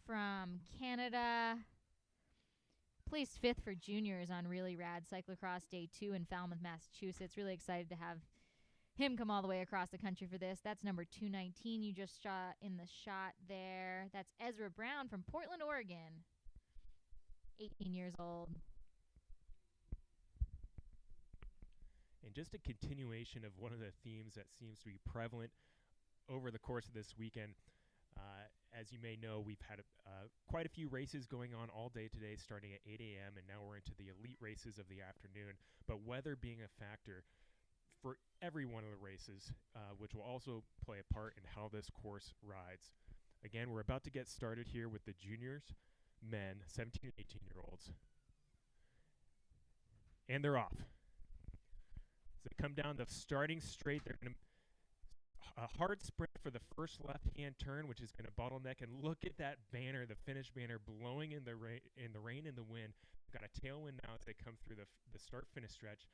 from Canada. Placed 5th for juniors on Really Rad Cyclocross Day 2 in Falmouth, Massachusetts. Really excited to have him come all the way across the country for this. That's number 219 you just shot in the shot there. That's Ezra Brown from Portland, Oregon. 18 years old. And just a continuation of one of the themes that seems to be prevalent over the course of this weekend. As you may know, we've had quite a few races going on all day today, starting at 8 a.m., and now we're into the elite races of the afternoon. But weather being a factor for every one of the races, which will also play a part in how this course rides. Again, we're about to get started here with the juniors, men, 17 and 18-year-olds. And they're off. As they come down the starting straight, they're going to a hard sprint for the first left-hand turn, which is going to bottleneck. And look at that banner, the finish banner, blowing in the rain and the wind. We've got a tailwind now as they come through the start-finish stretch.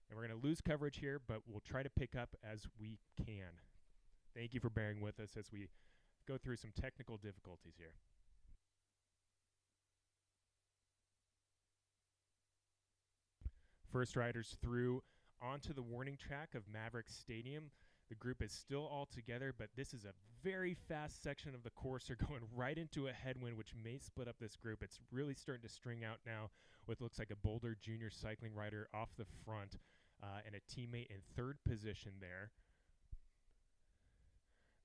And we're going to lose coverage here, but we'll try to pick up as we can. Thank you for bearing with us as we go through some technical difficulties here. First riders through onto the warning track of Maverick Stadium. The group is still all together, but this is a very fast section of the course. They're going right into a headwind, which may split up this group. It's really starting to string out now with looks like a Boulder junior cycling rider off the front and a teammate in third position there.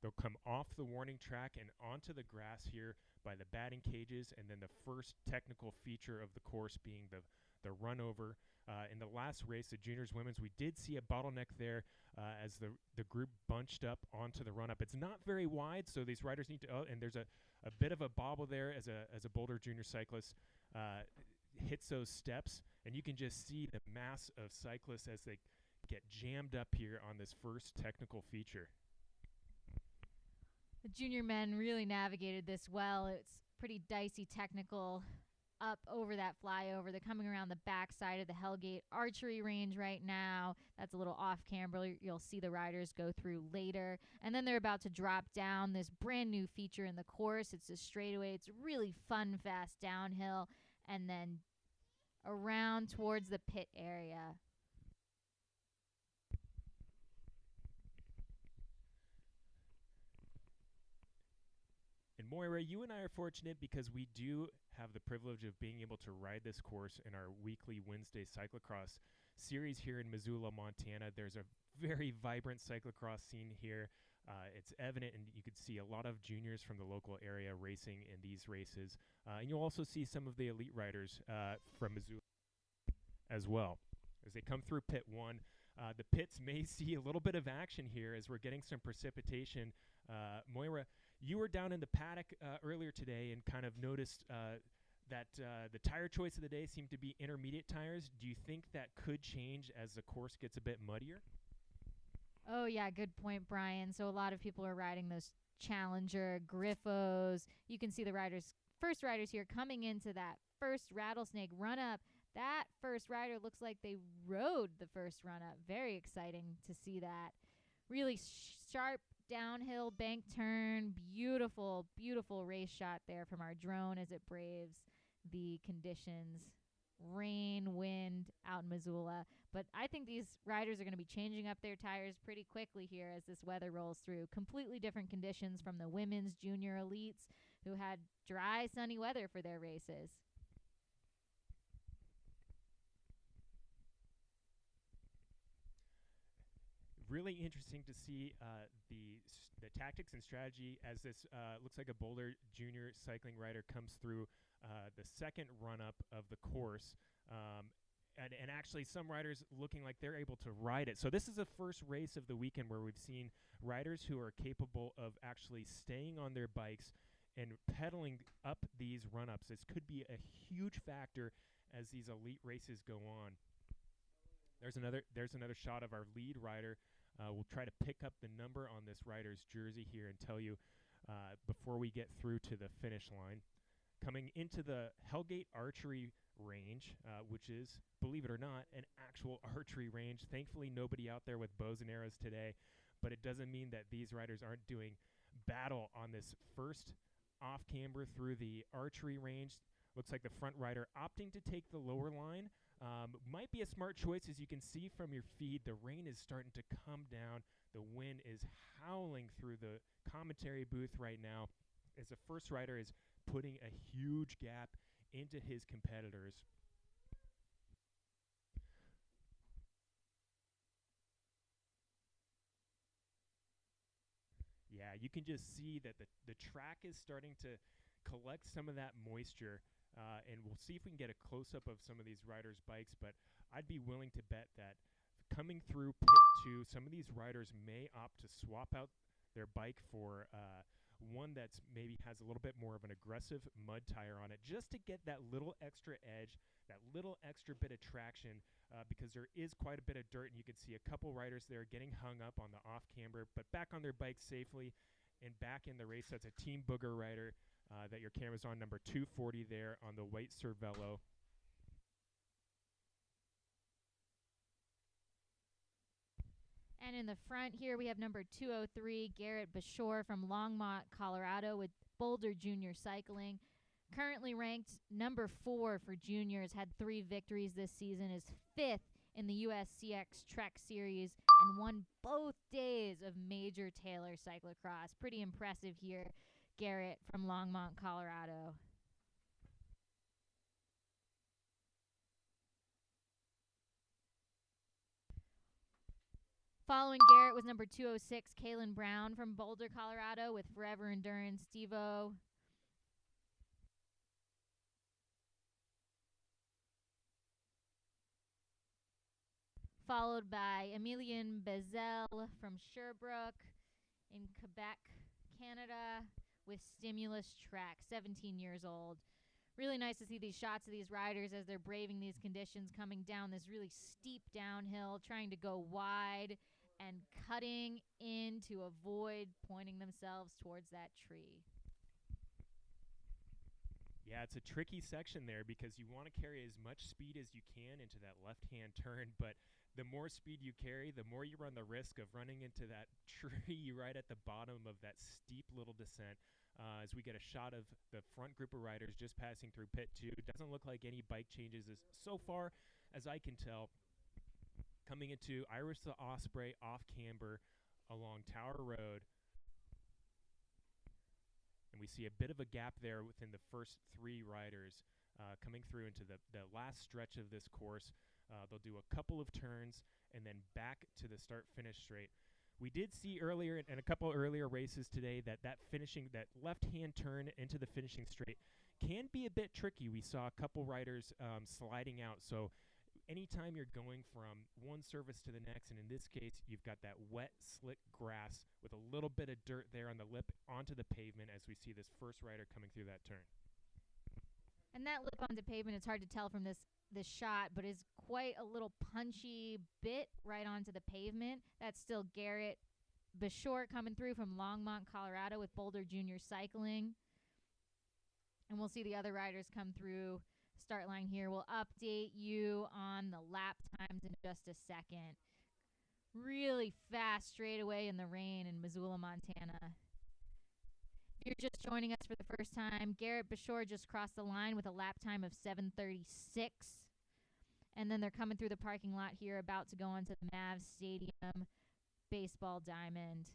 They'll come off the warning track and onto the grass here by the batting cages, and then the first technical feature of the course being the run over. In the last race, the juniors women's, we did see a bottleneck there as the group bunched up onto the run-up. It's not very wide, so these riders need to, and there's a bit of a bobble there as a Boulder junior cyclist hits those steps, and you can just see the mass of cyclists as they get jammed up here on this first technical feature. The junior men really navigated this well. It's pretty dicey technical up over that flyover. They're coming around the back side of the Hellgate archery range right now. That's a little off camera. You'll see the riders go through later. And then they're about to drop down this brand new feature in the course. It's a straightaway. It's really fun, fast downhill. And then around towards the pit area. And Moira, you and I are fortunate because we do have the privilege of being able to ride this course in our weekly Wednesday cyclocross series here in Missoula, Montana. There's a very vibrant cyclocross scene here. It's evident, and you could see a lot of juniors from the local area racing in these races. And you'll also see some of the elite riders from Missoula as well. As they come through pit one, the pits may see a little bit of action here as we're getting some precipitation. Moira, you were down in the paddock earlier today and kind of noticed that the tire choice of the day seemed to be intermediate tires. Do you think that could change as the course gets a bit muddier? Oh, yeah, good point, Brian. So a lot of people are riding those Challenger, Griffos. You can see the first riders here coming into that first rattlesnake run-up. That first rider looks like they rode the first run-up. Very exciting to see that. Really sharp downhill bank turn. Beautiful, beautiful race shot there from our drone as it braves the conditions. Rain, wind out in Missoula. But I think these riders are going to be changing up their tires pretty quickly here as this weather rolls through. Completely different conditions from the women's junior elites who had dry, sunny weather for their races. Really interesting to see the tactics and strategy as this looks like a Boulder junior cycling rider comes through the second run-up of the course. and actually some riders looking like they're able to ride it. So this is the first race of the weekend where we've seen riders who are capable of actually staying on their bikes and pedaling up these run-ups. This could be a huge factor as these elite races go on. There's another shot of our lead rider. We'll try to pick up the number on this rider's jersey here and tell you before we get through to the finish line. Coming into the Hellgate Archery Range, which is, believe it or not, an actual archery range. Thankfully, nobody out there with bows and arrows today, but it doesn't mean that these riders aren't doing battle on this first off-camber through the archery range. Looks like the front rider opting to take the lower line. Might be a smart choice. As you can see from your feed, the rain is starting to come down. The wind is howling through the commentary booth right now as the first rider is putting a huge gap into his competitors. Yeah, you can just see that the track is starting to collect some of that moisture, and we'll see if we can get a close-up of some of these riders' bikes, but I'd be willing to bet that coming through pit 2, some of these riders may opt to swap out their bike for one that's maybe has a little bit more of an aggressive mud tire on it, just to get that little extra edge, that little extra bit of traction, because there is quite a bit of dirt, and you can see a couple riders there getting hung up on the off-camber, but back on their bikes safely and back in the race. That's a Team Booger rider that your camera's on, number 240 there on the white Cervelo. And in the front here, we have number 203, Garrett Bashore from Longmont, Colorado, with Boulder Junior Cycling. Currently ranked number 4 for juniors, had 3 victories this season, is 5th in the USCX Trek Series, and won both days of Major Taylor Cyclocross. Pretty impressive here, Garrett from Longmont, Colorado. Following Garrett was number 206, Kaylin Brown from Boulder, Colorado, with Forever Endurance Devo. Followed by Emilien Bezel from Sherbrooke in Quebec, Canada, with Stimulus Track, 17 years old. Really nice to see these shots of these riders as they're braving these conditions, coming down this really steep downhill, trying to go wide and cutting in to avoid pointing themselves towards that tree. Yeah, it's a tricky section there because you want to carry as much speed as you can into that left-hand turn, but the more speed you carry, the more you run the risk of running into that tree right at the bottom of that steep little descent. As we get a shot of the front group of riders just passing through pit 2. Doesn't look like any bike changes so far as I can tell. Coming into Iris the Osprey off camber along Tower Road. And we see a bit of a gap there within the first 3 riders coming through into the last stretch of this course. They'll do a couple of turns and then back to the start-finish straight. We did see earlier in a couple earlier races today that that left-hand turn into the finishing straight can be a bit tricky. We saw a couple riders sliding out. So anytime you're going from one surface to the next, and in this case, you've got that wet, slick grass with a little bit of dirt there on the lip onto the pavement as we see this first rider coming through that turn. And that lip onto pavement, it's hard to tell from this shot, but is quite a little punchy bit right onto the pavement. That's still Garrett Bashore coming through from Longmont, Colorado, with Boulder Junior Cycling. And we'll see the other riders come through start line here. We'll update you on the lap times in just a second. Really fast straightaway in the rain in Missoula, Montana. If you're just joining us for the first time, Garrett Bashore just crossed the line with a lap time of 7:36. And then they're coming through the parking lot here, about to go onto the Mavs Stadium baseball diamond.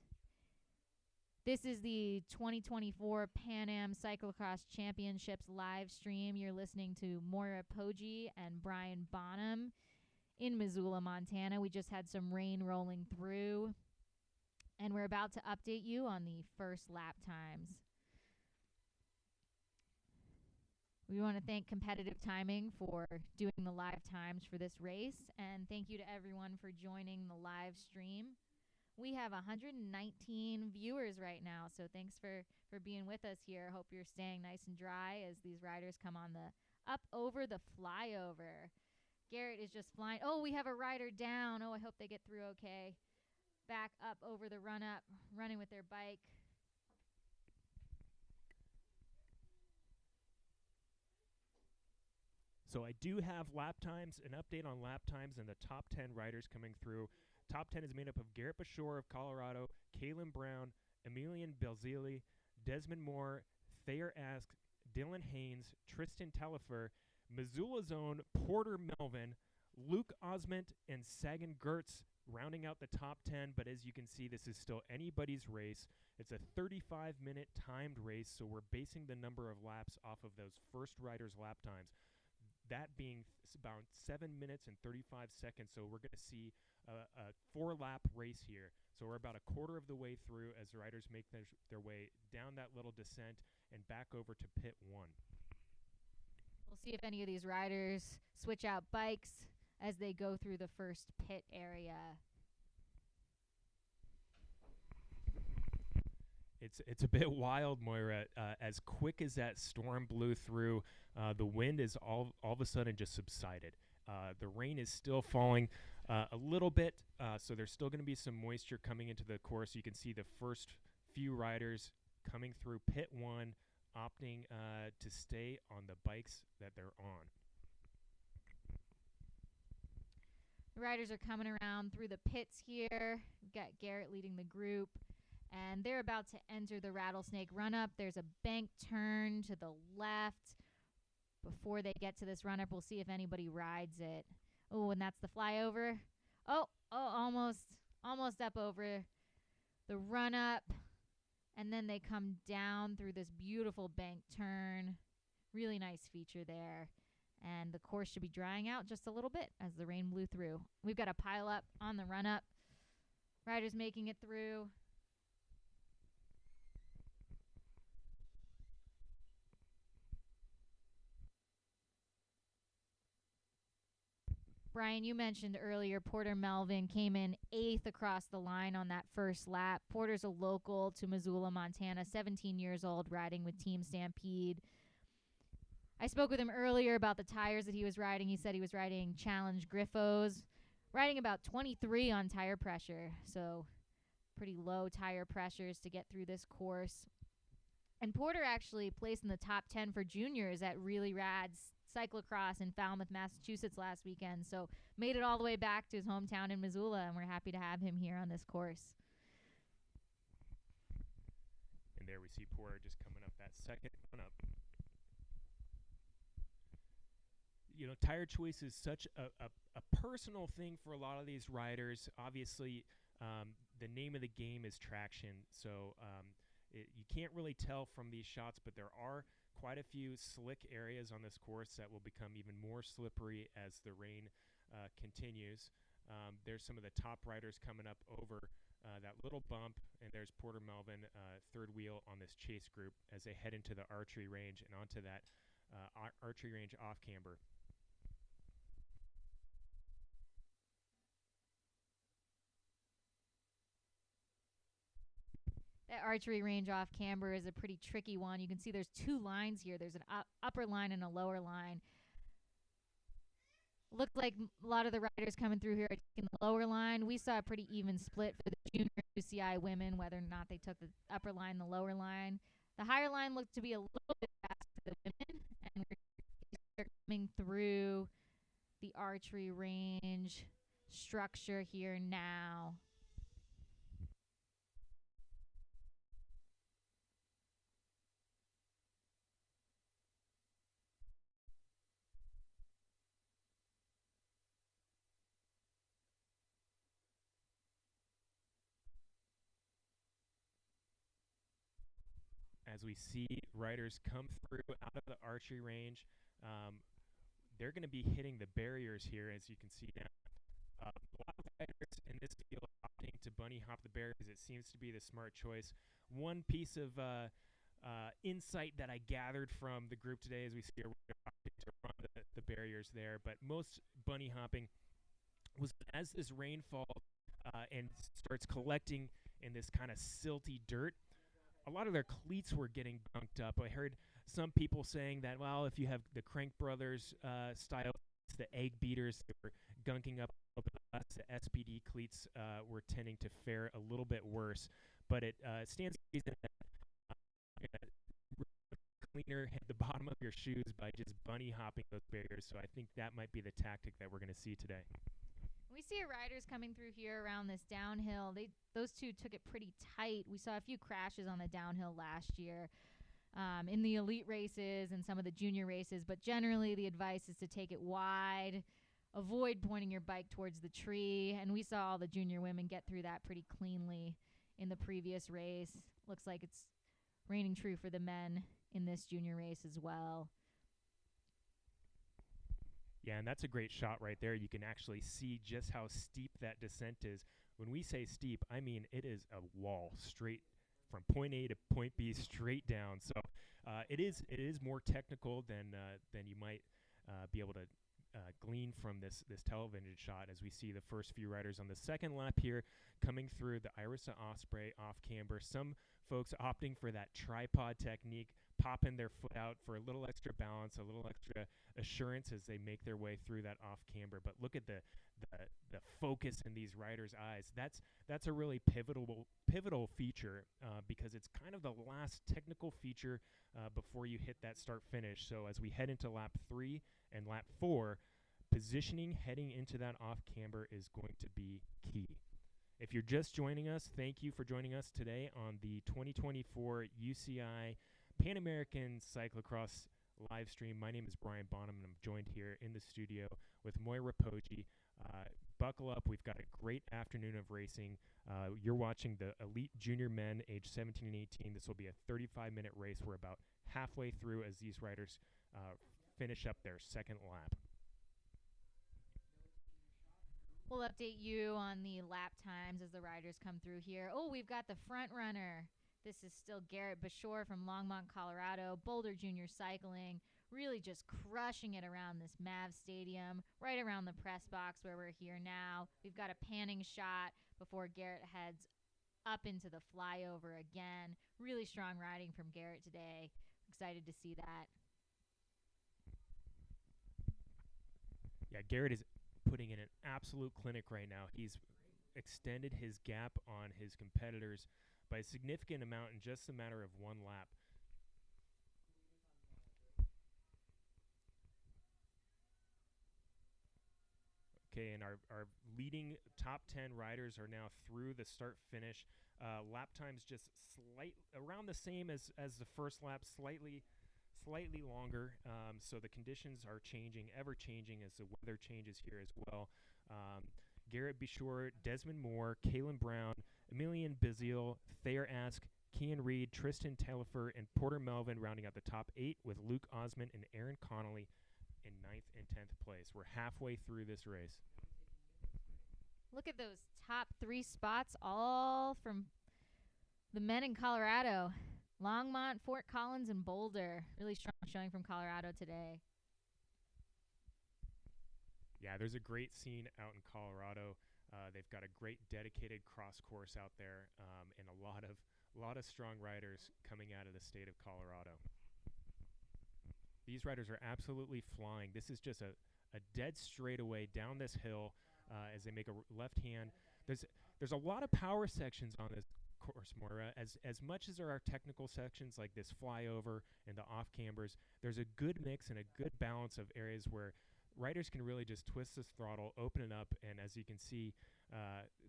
This is the 2024 Pan Am Cyclocross Championships live stream. You're listening to Moira Poggi and Brian Bonham in Missoula, Montana. We just had some rain rolling through, and we're about to update you on the first lap times. We want to thank Competitive Timing for doing the live times for this race, and thank you to everyone for joining the live stream. We have 119 viewers right now, so thanks for being with us here. Hope you're staying nice and dry as these riders come on the up over the flyover. Garrett is just flying. Oh, we have a rider down. Oh, I hope they get through okay. Back up over the run-up, running with their bike. So I do have lap times, an update on lap times and the top 10 riders coming through. Top 10 is made up of Garrett Bashore of Colorado, Kaylin Brown, Emilian Belzili, Desmond Moore, Thayer Ask, Dylan Haynes, Tristan Tellifer, Missoula's own Porter Melvin, Luke Osment, and Sagan Gertz rounding out the top 10. But as you can see, this is still anybody's race. It's a 35-minute timed race, so we're basing the number of laps off of those first riders' lap times. That being about 7 minutes and 35 seconds, so we're going to see a 4-lap race here. So we're about a quarter of the way through as the riders make their way down that little descent and back over to pit 1. We'll see if any of these riders switch out bikes as they go through the first pit area. It's a bit wild, Moira. As quick as that storm blew through, the wind is all of a sudden just subsided. The rain is still falling a little bit, so there's still going to be some moisture coming into the course. You can see the first few riders coming through pit 1, opting to stay on the bikes that they're on. The riders are coming around through the pits here. We've got Garrett leading the group, and they're about to enter the Rattlesnake run-up. There's a bank turn to the left. Before they get to this run-up, we'll see if anybody rides it. Oh, and that's the flyover. Oh, almost up over the run-up. And then they come down through this beautiful bank turn. Really nice feature there. And the course should be drying out just a little bit as the rain blew through. We've got a pile up on the run-up. Riders making it through. Brian, you mentioned earlier Porter Melvin came in 8th across the line on that first lap. Porter's a local to Missoula, Montana, 17 years old, riding with Team Stampede. I spoke with him earlier about the tires that he was riding. He said he was riding Challenge Griffos, riding about 23 on tire pressure, so pretty low tire pressures to get through this course. And Porter actually placed in the top 10 for juniors at Really Rad Cyclocross in Falmouth, Massachusetts last weekend. So made it all the way back to his hometown in Missoula, and we're happy to have him here on this course. And there we see Porter just coming up that second run up. You know, tire choice is such a personal thing for a lot of these riders. Obviously, the name of the game is traction, so you can't really tell from these shots, but there are quite a few slick areas on this course that will become even more slippery as the rain continues. There's some of the top riders coming up over that little bump, and there's Porter Melvin, third wheel on this chase group as they head into the archery range and onto that archery range off camber. That archery range off camber is a pretty tricky one. You can see there's 2 lines here. There's an upper line and a lower line. Looked like a lot of the riders coming through here are taking the lower line. We saw a pretty even split for the junior UCI women, whether or not they took the upper line, the lower line. The higher line looked to be a little bit faster for the women, and we're coming through the archery range structure here now. As we see riders come through out of the archery range, they're going to be hitting the barriers here, as you can see now. A lot of riders in this field opting to bunny hop the barriers. It seems to be the smart choice. One piece of insight that I gathered from the group today as we see a rider opting to run the barriers there. But most bunny hopping was as this rain falls and starts collecting in this kind of silty dirt, a lot of their cleats were getting gunked up. I heard some people saying that, well, if you have the Crank Brothers style, the egg beaters that were gunking up a little bit less, the SPD cleats were tending to fare a little bit worse. But it stands to reason that cleaner at the bottom of your shoes by just bunny hopping those barriers. So I think that might be the tactic that we're going to see today. We see riders coming through here around this downhill. Those two took it pretty tight. We saw a few crashes on the downhill last year in the elite races and some of the junior races, but generally the advice is to take it wide, avoid pointing your bike towards the tree, and we saw all the junior women get through that pretty cleanly in the previous race. Looks like it's reigning true for the men in this junior race as well. Yeah, and that's a great shot right there. You can actually see just how steep that descent is. When we say steep, I mean it is a wall straight from point A to point B straight down. So it is more technical than you might be able to glean from this television shot as we see the first few riders on the second lap here coming through the Irisa Osprey off camber. Some folks opting for that tripod technique, popping their foot out for a little extra balance, a little extra assurance as they make their way through that off camber. But look at the focus in these riders' eyes. That's a really pivotal feature because it's kind of the last technical feature before you hit that start finish. So as we head into lap 3 and lap 4, positioning heading into that off camber is going to be key. If you're just joining us, thank you for joining us today on the 2024 UCI Pan American Cyclocross live stream. My name is Brian Bonham, and I'm joined here in the studio with Moira Poggi. Buckle up. We've got a great afternoon of racing. You're watching the Elite Junior Men, age 17 and 18. This will be a 35-minute race. We're about halfway through as these riders finish up their second lap. We'll update you on the lap times as the riders come through here. Oh, we've got the front runner. This is still Garrett Bashore from Longmont, Colorado. Boulder Junior Cycling, really just crushing it around this MAV Stadium, right around the press box where we're here now. We've got a panning shot before Garrett heads up into the flyover again. Really strong riding from Garrett today. Excited to see that. Yeah, Garrett is putting in an absolute clinic right now. He's extended his gap on his competitors by a significant amount in just a matter of one lap. Okay, and our leading top 10 riders are now through the start-finish. Lap times just around the same as the first lap, slightly longer. So the conditions are changing, ever-changing as the weather changes here as well. Garrett Bashore, Desmond Moore, Kalen Brown, Emilian Bizil, Thayer Ask, Kian Reed, Tristan Telfer, and Porter Melvin rounding out the top 8 with Luke Osmond and Aaron Connolly in 9th and 10th place. We're halfway through this race. Look at those top 3 spots, all from the men in Colorado. Longmont, Fort Collins, and Boulder. Really strong showing from Colorado today. Yeah, there's a great scene out in Colorado. They've got a great dedicated cross course out there, and a lot of strong riders coming out of the state of Colorado. These riders are absolutely flying. This is just a dead straightaway down this hill as they make a left hand. There's a lot of power sections on this course, Moira. As much as there are technical sections like this flyover and the off cambers, there's a good mix and a good balance of areas where riders can really just twist this throttle, open it up, and as you can see,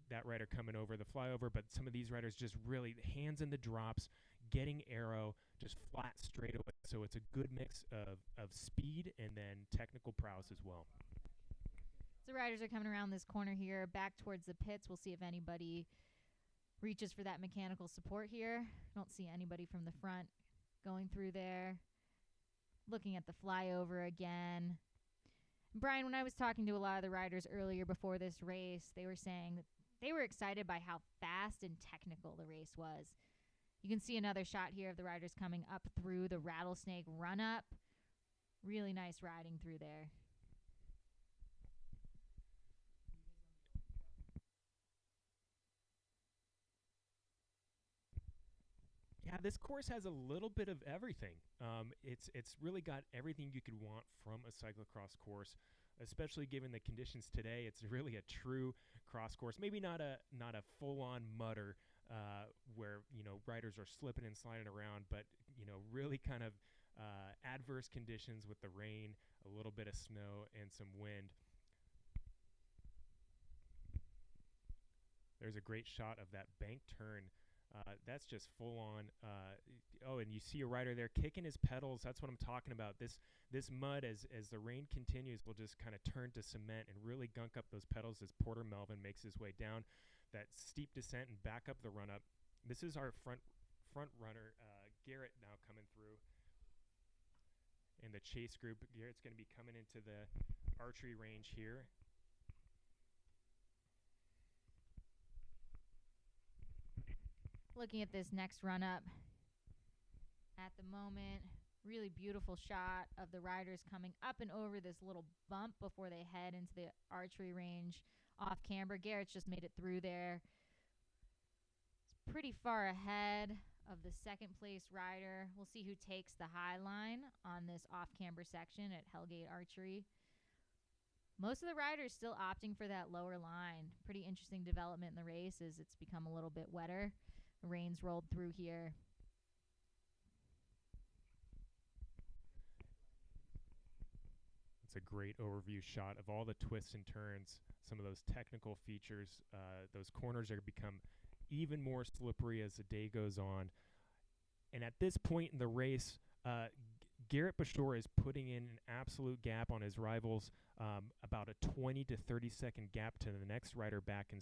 that rider coming over the flyover, but some of these riders just really hands in the drops, getting aero, just flat straight away. So it's a good mix of speed and then technical prowess as well. So riders are coming around this corner here, back towards the pits. We'll see if anybody reaches for that mechanical support here. I don't see anybody from the front going through there. Looking at the flyover again. Brian, when I was talking to a lot of the riders earlier before this race, they were saying that they were excited by how fast and technical the race was. You can see another shot here of the riders coming up through the rattlesnake run-up. Really nice riding through there. Yeah, this course has a little bit of everything. It's really got everything you could want from a cyclocross course, especially given the conditions today. It's really a true cross course. Maybe not a full-on mudder where riders are slipping and sliding around, but really kind of adverse conditions with the rain, a little bit of snow, and some wind. There's a great shot of that bank turn. That's just full on. Oh, and you see a rider there kicking his pedals. That's what I'm talking about. This mud, as the rain continues, will just kind of turn to cement and really gunk up those pedals as Porter Melvin makes his way down that steep descent and back up the run up. This is our front runner, Garrett, now coming through in the chase group. Garrett's going to be coming into the archery range here. Looking at this next run-up at the moment, really beautiful shot of the riders coming up and over this little bump before they head into the archery range off camber. Garrett's just made it through there. It's pretty far ahead of the second place rider. We'll see who takes the high line on this off-camber section at Hellgate Archery. Most of the riders still opting for that lower line. Pretty interesting development in the race as it's become a little bit wetter. The rain's rolled through here. It's a great overview shot of all the twists and turns, some of those technical features. Those corners are become even more slippery as the day goes on. And at this point in the race, Garrett Bashore is putting in an absolute gap on his rivals, about a 20 to 30 second gap to the next rider back in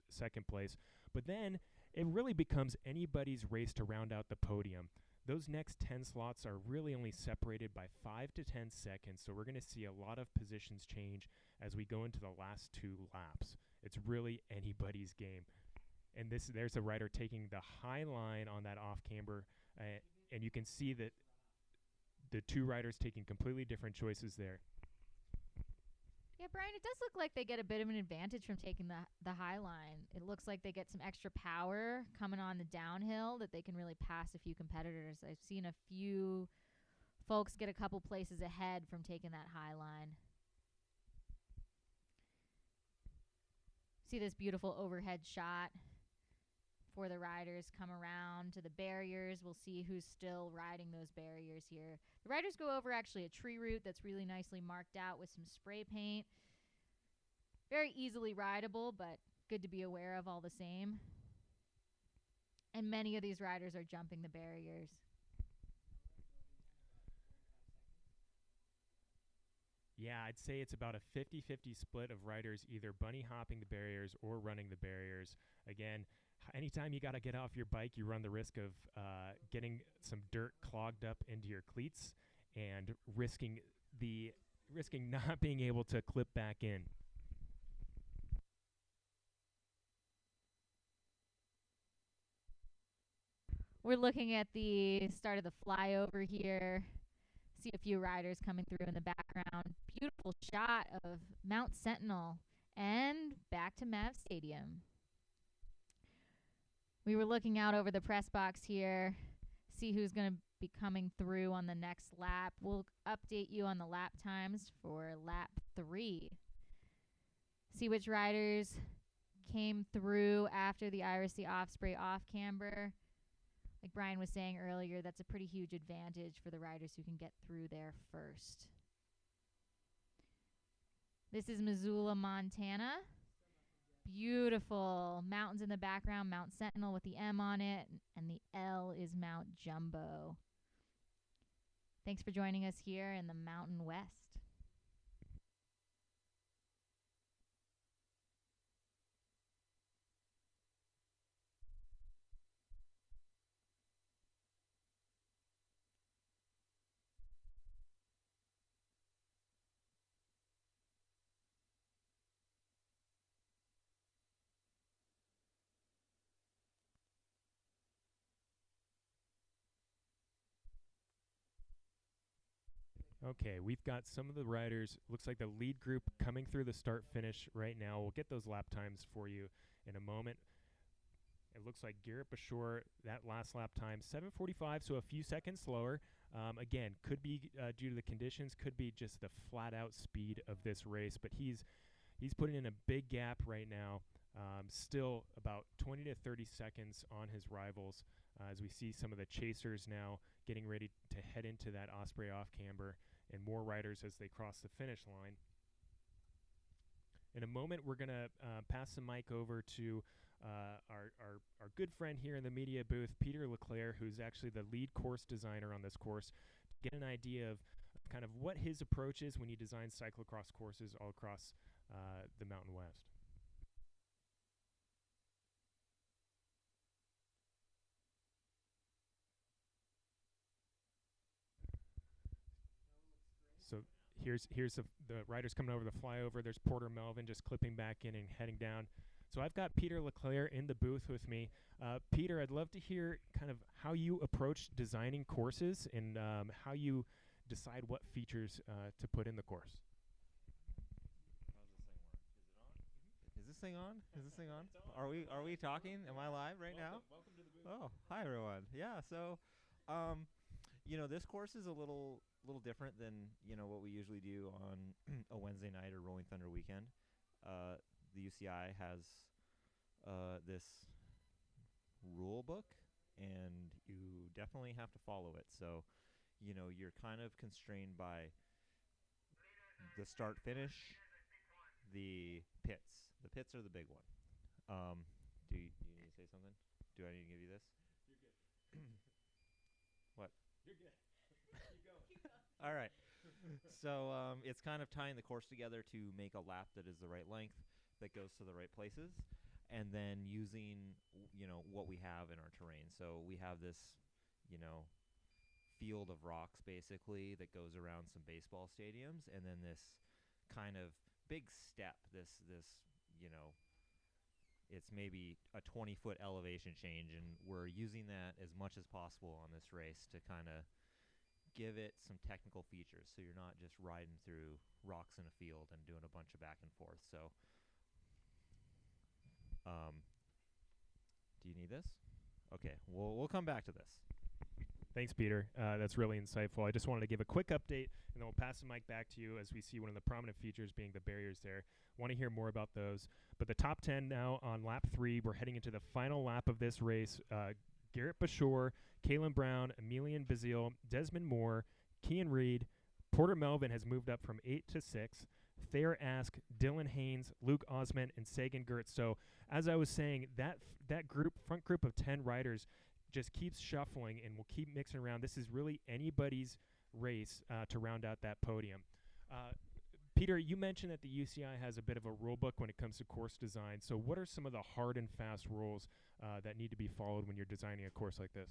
second place. But then it really becomes anybody's race to round out the podium. Those next 10 slots are really only separated by 5 to 10 seconds, so we're going to see a lot of positions change as we go into the last 2 laps. It's really anybody's game. And there's a rider taking the high line on that off-camber, and you can see that the 2 riders taking completely different choices there. Yeah, Brian, it does look like they get a bit of an advantage from taking the high line. It looks like they get some extra power coming on the downhill that they can really pass a few competitors. I've seen a few folks get a couple places ahead from taking that high line. See this beautiful overhead shot for the riders come around to the barriers. We'll see who's still riding those barriers here. The riders go over actually a tree root that's really nicely marked out with some spray paint. Very easily rideable, but good to be aware of all the same. And many of these riders are jumping the barriers. Yeah, I'd say it's about a 50-50 split of riders either bunny hopping the barriers or running the barriers. Again, anytime you got to get off your bike, you run the risk of getting some dirt clogged up into your cleats and risking not being able to clip back in. We're looking at the start of the flyover here. See a few riders coming through in the background. Beautiful shot of Mount Sentinel and back to Mav Stadium. We were looking out over the press box here, see who's going to be coming through on the next lap. We'll update you on the lap times for lap 3. See which riders came through after the Iris the Offspray off camber. Like Brian was saying earlier, that's a pretty huge advantage for the riders who can get through there first. This is Missoula, Montana. Beautiful mountains in the background, Mount Sentinel with the M on it, and the L is Mount Jumbo. Thanks for joining us here in the Mountain West. Okay, we've got some of the riders. Looks like the lead group coming through the start finish right now. We'll get those lap times for you in a moment. It looks like Garrett Bashore, that last lap time, 7:45, so a few seconds slower. Again, could be due to the conditions, could be just the flat-out speed of this race, but he's putting in a big gap right now. Still about 20 to 30 seconds on his rivals as we see some of the chasers now getting ready to head into that Osprey off-camber and more riders as they cross the finish line. In a moment, we're going to pass the mic over to our good friend here in the media booth, Peter Leclerc, who's actually the lead course designer on this course, to get an idea of kind of what his approach is when he designs cyclocross courses all across the Mountain West. So here's the riders coming over the flyover. There's Porter Melvin just clipping back in and heading down. So I've got Peter Leclerc in the booth with me. Peter, I'd love to hear kind of how you approach designing courses and how you decide what features to put in the course. Is this thing on? Is this thing on? Are we talking? Am I live right now? Welcome to the booth. Oh, hi everyone. Yeah, so this course is a little different than, what we usually do on a Wednesday night or Rolling Thunder weekend. The UCI has this rule book, and you definitely have to follow it. So, you're kind of constrained by the start finish, the pits. The pits are the big one. Do you need to say something? Do I need to give you this? You're good. What? You're good. Keep going. All right. So it's kind of tying the course together to make a lap that is the right length, that goes to the right places, and then using, what we have in our terrain. So we have this, field of rocks, basically, that goes around some baseball stadiums, and then this kind of big step, this it's maybe a 20-foot elevation change, and we're using that as much as possible on this race to kind of give it some technical features, so you're not just riding through rocks in a field and doing a bunch of back and forth. So do you need this? Okay, we'll come back to this. Thanks, Peter. That's really insightful. I just wanted to give a quick update, and then we'll pass the mic back to you as we see one of the prominent features being the barriers there. Want to hear more about those. But the top 10 now on lap 3. We're heading into the final lap of this race. Garrett Bashore, Kalen Brown, Emilian Bazile, Desmond Moore, Kean Reed, Porter Melvin has moved up from 8 to 6. Thayer Ask, Dylan Haynes, Luke Osment, and Sagan Gertz. So as I was saying, that front group of 10 riders just keeps shuffling and will keep mixing around. This is really anybody's race to round out that podium. Peter, you mentioned that the UCI has a bit of a rule book when it comes to course design. So what are some of the hard and fast rules that need to be followed when you're designing a course like this?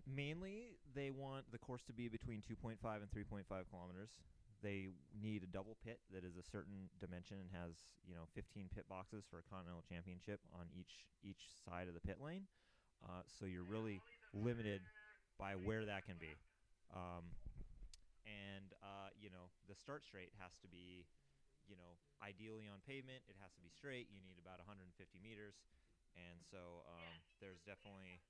Mainly, they want the course to be between 2.5 and 3.5 kilometers. They need a double pit that is a certain dimension and has 15 pit boxes for a Continental Championship on each side of the pit lane. So you're really limited by where that can be. The start straight has to be, ideally on pavement. It has to be straight. You need about 150 meters. And so there's definitely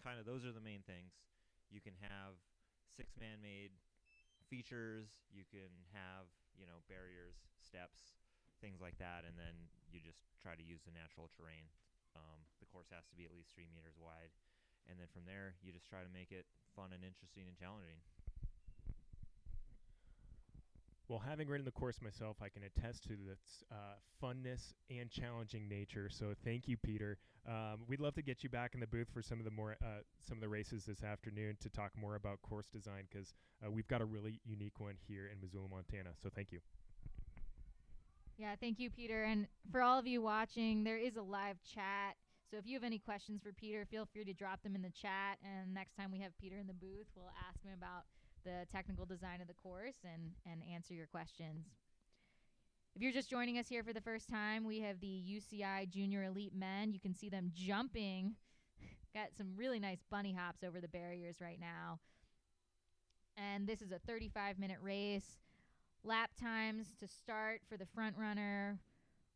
kind of those are the main things. You can have 6 man-made features. You can have, barriers, steps, things like that. And then you just try to use the natural terrain. The course has to be at least 3 meters wide. And then from there, you just try to make it fun and interesting and challenging. Well, having ridden the course myself, I can attest to its funness and challenging nature. So thank you, Peter. We'd love to get you back in the booth for some of the races this afternoon to talk more about course design, because we've got a really unique one here in Missoula, Montana. So thank you. Yeah, thank you, Peter. And for all of you watching, there is a live chat. So if you have any questions for Peter, feel free to drop them in the chat. And next time we have Peter in the booth, we'll ask him about the technical design of the course and answer your questions. If you're just joining us here for the first time, we have the UCI Junior Elite Men. You can see them jumping Got some really nice bunny hops over the barriers right now. And this is a 35-minute race. Lap times to start for the front runner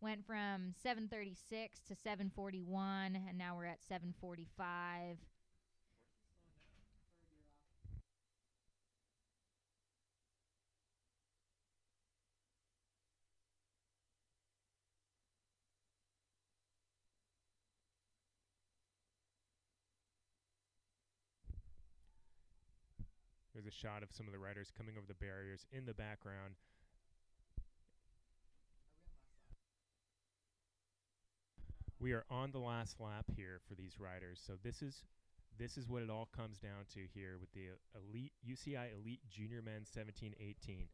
went from 7:36 to 7:41, and now we're at 7:45. There's a shot of some of the riders coming over the barriers in the background. We are on the last lap here for these riders. So this is what it all comes down to here with the Elite UCI Elite Junior Men 17-18.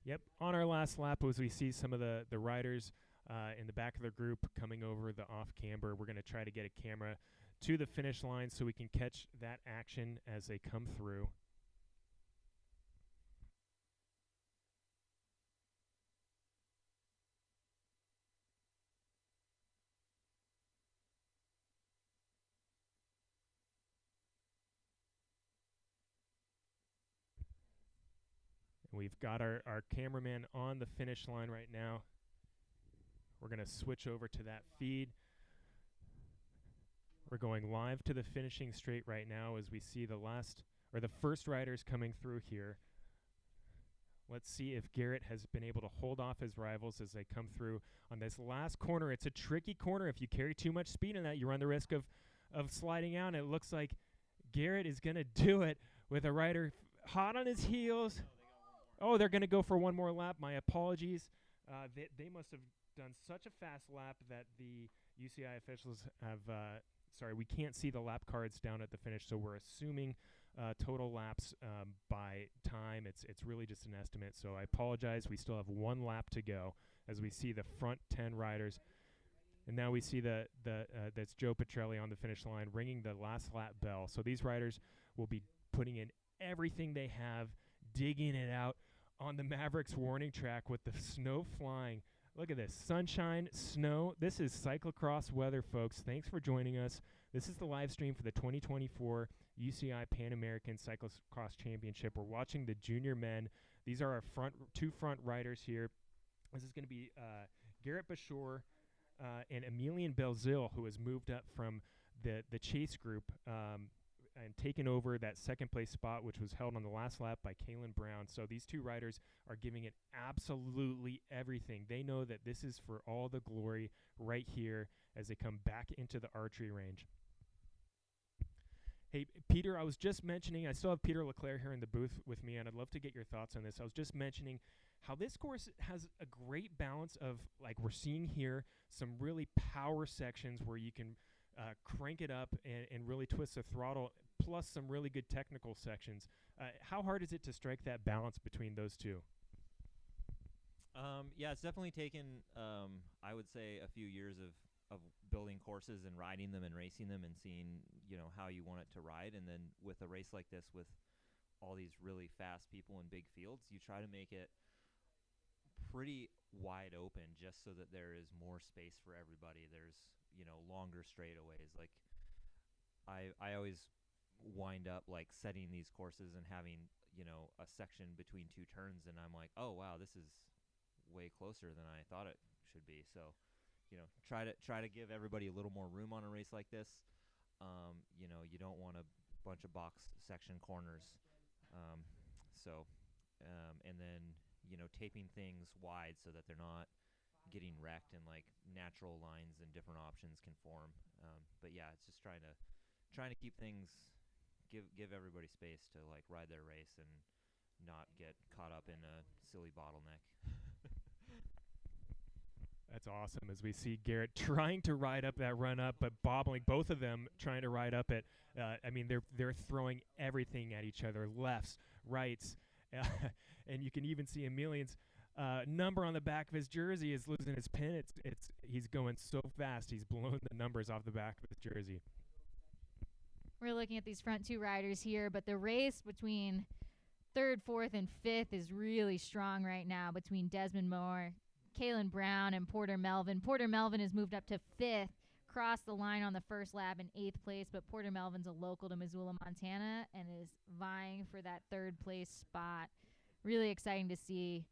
Yep, on our last lap, as we see some of the riders in the back of their group coming over the off camber, we're going to try to get a camera to the finish line so we can catch that action as they come through. We've got our cameraman on the finish line right now. We're going to switch over to that feed. We're going live to the finishing straight right now as we see the first riders coming through here. Let's see if Garrett has been able to hold off his rivals as they come through on this last corner. It's a tricky corner. If you carry too much speed in that, you run the risk of sliding out. And it looks like Garrett is going to do it with a rider hot on his heels. Oh, they're going to go for one more lap. My apologies. They must have done such a fast lap that the UCI officials have sorry, we can't see the lap cards down at the finish, so we're assuming total laps by time. It's really just an estimate, so I apologize. We still have one lap to go as we see the front 10 riders. And now we see that's Joe Petrelli on the finish line ringing the last lap bell. So these riders will be putting in everything they have, digging it out on the Mavericks warning track with the snow flying. Look at this, sunshine, snow. This is cyclocross weather, folks. Thanks for joining us. This is the live stream for the 2024 UCI Pan American Cyclocross Championship. We're watching the junior men. These are our two front riders here. This is going to be Garrett Bashore and Emilian Belzil, who has moved up from the chase group and taken over that second place spot, which was held on the last lap by Kalen Brown. So these two riders are giving it absolutely everything. They know that this is for all the glory right here as they come back into the archery range. Hey, Peter, I was just mentioning, I still have Peter Leclerc here in the booth with me, and I'd love to get your thoughts on this. I was just mentioning how this course has a great balance of, like we're seeing here, some really power sections where you can crank it up and really twist the throttle, plus some really good technical sections. How hard is it to strike that balance between those two? Yeah, it's definitely taken, I would say, a few years of building courses and riding them and racing them and seeing, how you want it to ride. And then with a race like this with all these really fast people in big fields, you try to make it pretty wide open just so that there is more space for everybody. There's, longer straightaways. Like I always wind up like setting these courses and having, a section between two turns, and I'm like, oh wow, this is way closer than I thought it should be. So, try to give everybody a little more room on a race like this. You don't want a bunch of box section corners. And then, taping things wide so that they're not getting wrecked and like natural lines and different options can form. But yeah, it's just trying to keep things, give everybody space to like ride their race and not get caught up in a silly bottleneck. That's awesome as we see Garrett trying to ride up that run up, but bobbling, both of them trying to ride up it. I mean, they're throwing everything at each other, lefts, rights, and you can even see Emilian's number on the back of his jersey is losing his pin. He's going so fast, he's blowing the numbers off the back of his jersey. We're looking at these front two riders here, but the race between third, fourth, and fifth is really strong right now between Desmond Moore, Kalen Brown, and Porter Melvin. Porter Melvin has moved up to fifth, crossed the line on the first lap in eighth place, but Porter Melvin's a local to Missoula, Montana, and is vying for that third place spot. Really exciting to see.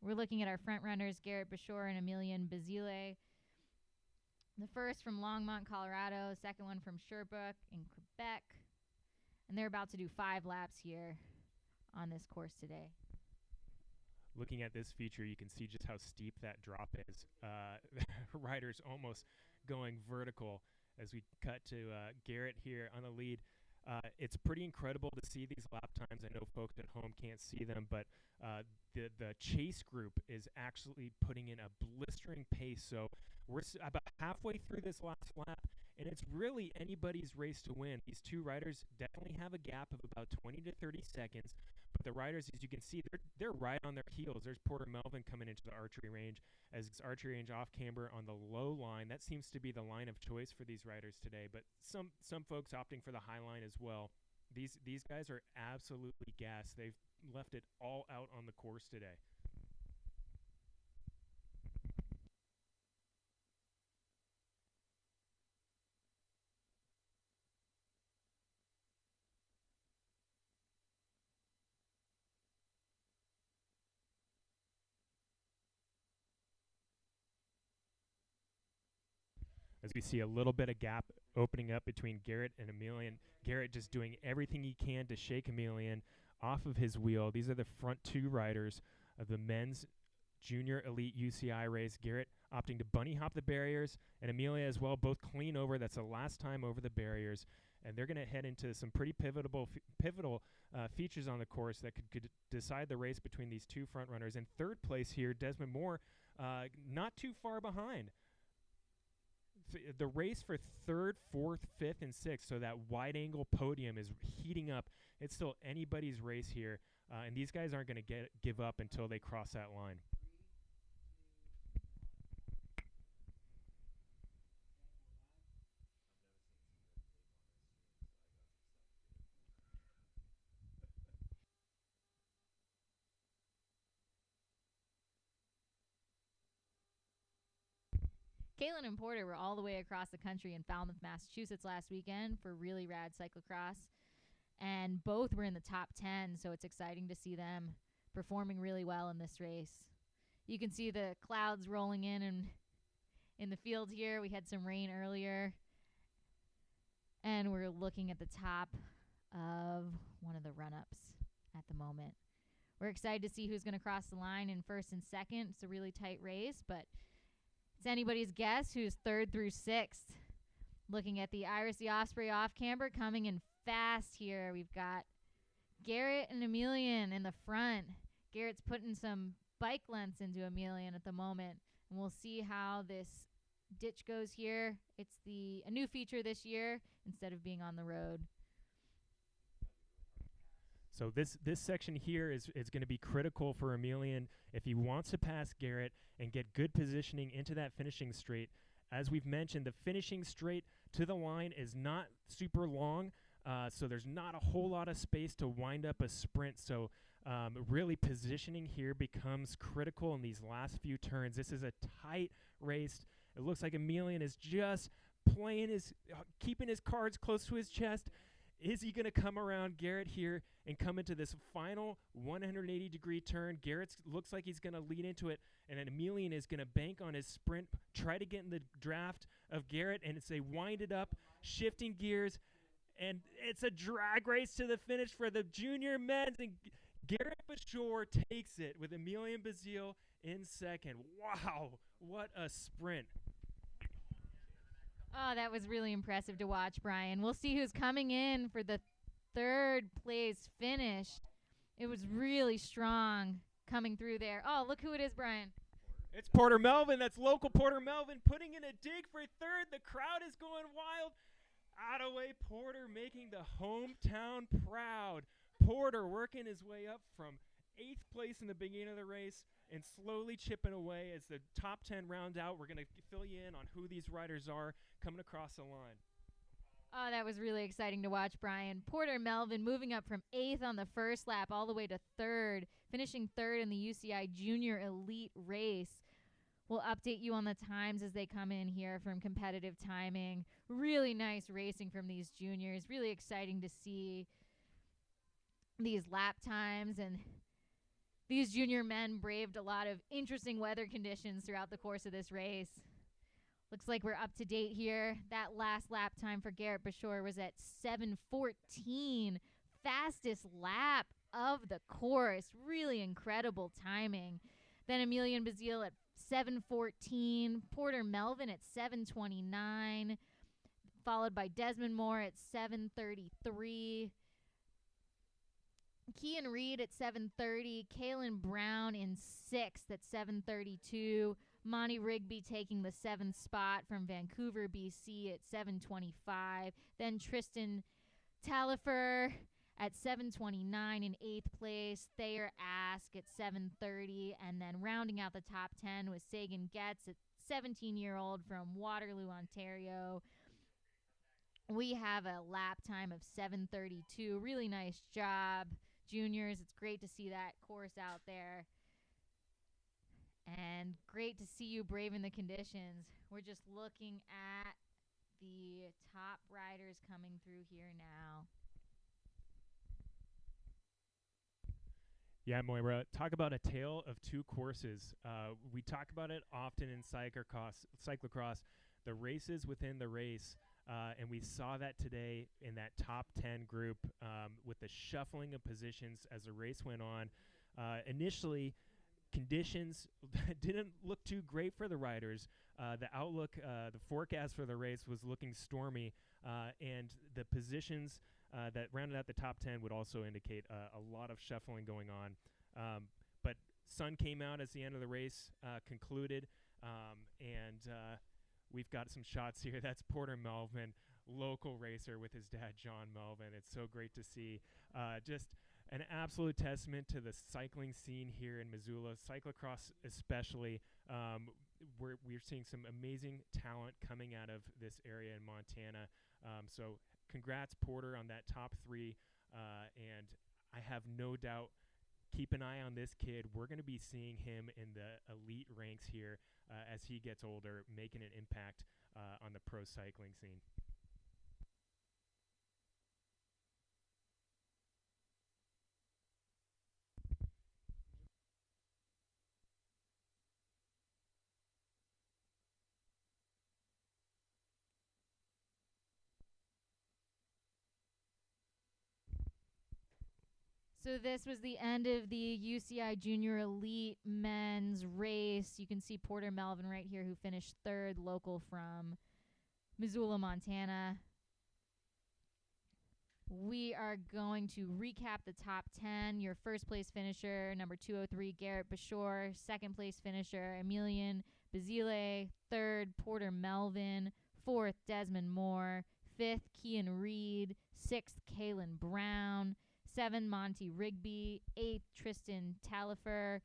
We're looking at our front runners, Garrett Bashore and Emilian Bazile. The first from Longmont, Colorado, second one from Sherbrooke in Quebec. And they're about to do 5 laps here on this course today. Looking at this feature, you can see just how steep that drop is. Riders almost going vertical as we cut to Garrett here on the lead. It's pretty incredible to see these lap times. I know folks at home can't see them, but the chase group is actually putting in a blistering pace. So we're about halfway through this last lap, and it's really anybody's race to win. These two riders definitely have a gap of about 20 to 30 seconds, but the riders, as you can see, they're right on their heels. There's Porter Melvin coming into the archery range as it's archery range off camber on the low line. That seems to be the line of choice for these riders today, but some folks opting for the high line as well. These guys are absolutely gassed. They've left it all out on the course today. As we see a little bit of gap opening up between Garrett and Emilian. Garrett just doing everything he can to shake Emilian off of his wheel. These are the front two riders of the men's junior elite UCI race. Garrett opting to bunny hop the barriers, and Amelia as well, both clean over. That's the last time over the barriers. And they're going to head into some pretty pivotal features on the course that could decide the race between these two front runners. In third place here, Desmond Moore, not too far behind. The race for third, fourth, fifth, and sixth, so that wide-angle podium is heating up. It's still anybody's race here, and these guys aren't going to give up until they cross that line. Kalen and Porter were all the way across the country in Falmouth, Massachusetts last weekend for really rad cyclocross, and both were in the top 10, so it's exciting to see them performing really well in this race. You can see the clouds rolling in the field here. We had some rain earlier, and we're looking at the top of one of the run-ups at the moment. We're excited to see who's going to cross the line in first and second. It's a really tight race, but it's anybody's guess who's third through sixth. Looking at the Iris the Osprey off camber coming in fast here. We've got Garrett and Emilian in the front. Garrett's putting some bike lengths into Emilian at the moment, and we'll see how this ditch goes here. It's a new feature this year instead of being on the road. So this section here is going to be critical for Emilian if he wants to pass Garrett and get good positioning into that finishing straight. As we've mentioned, the finishing straight to the line is not super long, so there's not a whole lot of space to wind up a sprint. So really positioning here becomes critical in these last few turns. This is a tight race. It looks like Emilian is just keeping his cards close to his chest. Is he going to come around Garrett here and come into this final 180-degree turn? Garrett looks like he's going to lead into it, and then Emilian is going to bank on his sprint, try to get in the draft of Garrett, and it's a wind it up, shifting gears, and it's a drag race to the finish for the junior men's, and Garrett Bashore takes it with Emilian Bazile in second. Wow, what a sprint. Oh, that was really impressive to watch, Brian. We'll see who's coming in for the third place finish. It was really strong coming through there. Oh, look who it is, Brian. It's Porter Melvin. That's local Porter Melvin putting in a dig for third. The crowd is going wild. Out of way, Porter making the hometown proud. Porter working his way up from 8th place in the beginning of the race and slowly chipping away as the top 10 round out. We're going to fill you in on who these riders are coming across the line. Oh, that was really exciting to watch, Brian. Porter Melvin moving up from 8th on the first lap all the way to 3rd, finishing 3rd in the UCI Junior Elite race. We'll update you on the times as they come in here from competitive timing. Really nice racing from these juniors. Really exciting to see these lap times. And these junior men braved a lot of interesting weather conditions throughout the course of this race. Looks like we're up to date here. That last lap time for Garrett Bashore was at 7:14. Fastest lap of the course. Really incredible timing. Then Emilian Bazile at 7:14. Porter Melvin at 7:29. Followed by Desmond Moore at 7:33. Kean Reed at 7:30. Kaylin Brown in 6th at 7:32. Monty Rigby taking the 7th spot from Vancouver, BC at 7:25. Then Tristan Talifer at 7:29 in 8th place. Thayer Ask at 7:30. And then rounding out the top 10 was Sagan Getz, a 17-year-old from Waterloo, Ontario. We have a lap time of 7:32. Really nice job, juniors. It's great to see that course out there. And great to see you braving the conditions. We're just looking at the top riders coming through here now. Yeah, Moira, talk about a tale of two courses. We talk about it often in cyclocross, the races within the race. And we saw that today in that top 10 group with the shuffling of positions as the race went on. Initially, conditions didn't look too great for the riders. The outlook, the forecast for the race was looking stormy, and the positions that rounded out the top 10 would also indicate a lot of shuffling going on. But sun came out as the end of the race concluded, and we've got some shots here. That's Porter Melvin, local racer with his dad, John Melvin. It's so great to see. Just an absolute testament to the cycling scene here in Missoula, cyclocross especially. We're seeing some amazing talent coming out of this area in Montana. So congrats, Porter, on that top 3. And I have no doubt, keep an eye on this kid. We're going to be seeing him in the elite ranks here as he gets older, making an impact on the pro cycling scene. So this was the end of the UCI Junior Elite Men's race. You can see Porter Melvin right here, who finished 3rd, local from Missoula, Montana. We are going to recap the top 10. Your first place finisher, number 203, Garrett Bashore. Second place finisher, Emilian Bazile. 3rd, Porter Melvin. 4th, Desmond Moore. 5th, Kean Reed. 6th, Kaylin Brown. 7, Monty Rigby. 8th, Tristan Talifer.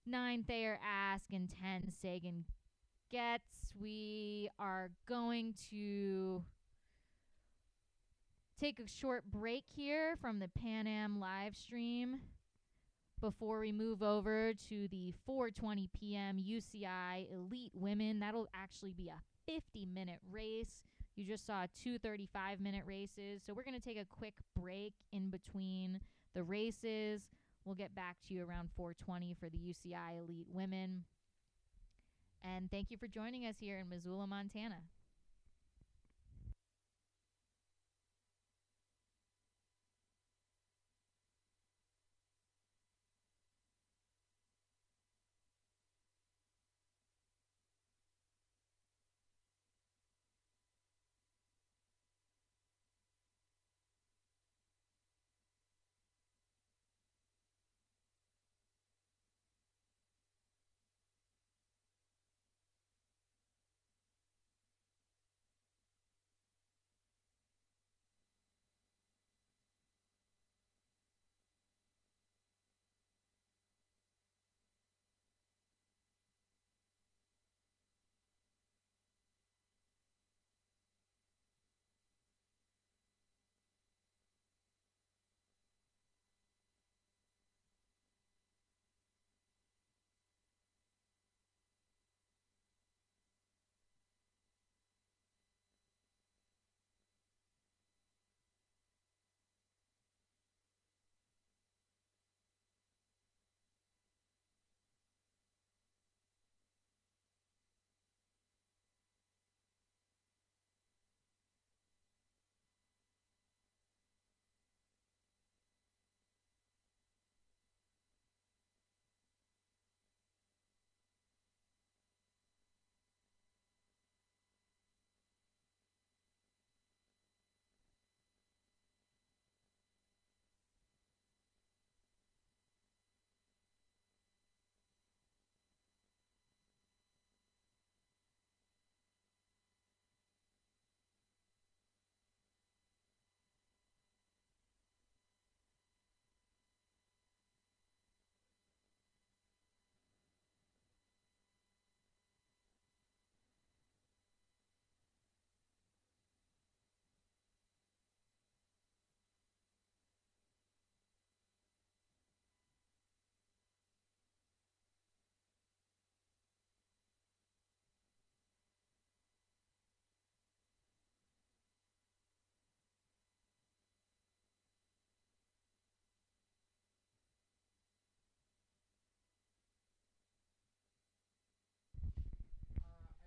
9, Thayer Ask. And 10, Sagan Getz. We are going to take a short break here from the Pan Am live stream before we move over to the 4:20 p.m. UCI Elite Women. That'll actually be a 50-minute race. You just saw 2 35-minute races. So we're going to take a quick break in between the races. We'll get back to you around 4:20 for the UCI Elite Women. And thank you for joining us here in Missoula, Montana.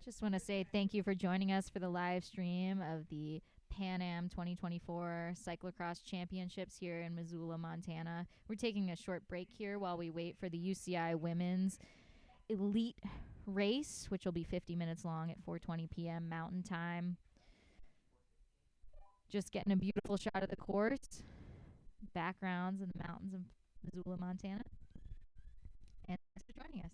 Just want to say thank you for joining us for the live stream of the Pan Am 2024 Cyclocross Championships here in Missoula, Montana. We're taking a short break here while we wait for the UCI Women's Elite race, which will be 50 minutes long at 4:20 p.m. Mountain Time. Just getting a beautiful shot of the course, backgrounds in the mountains of Missoula, Montana. And thanks for joining us.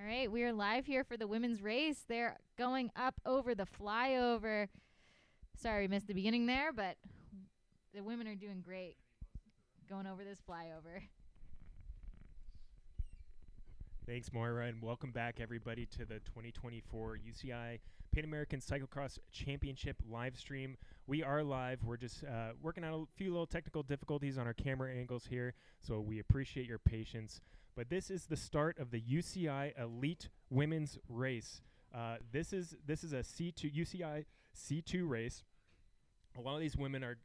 All right, we are live here for the women's race. They're going up over the flyover. Sorry, we missed the beginning there, but the women are doing great going over this flyover. Thanks, Moira, and welcome back, everybody, to the 2024 UCI Pan American Cyclocross Championship live stream. We are live. We're just working out a few little technical difficulties on our camera angles here, so we appreciate your patience. But this is the start of the UCI Elite Women's Race. This is a C2 UCI C2 race. A lot of these women are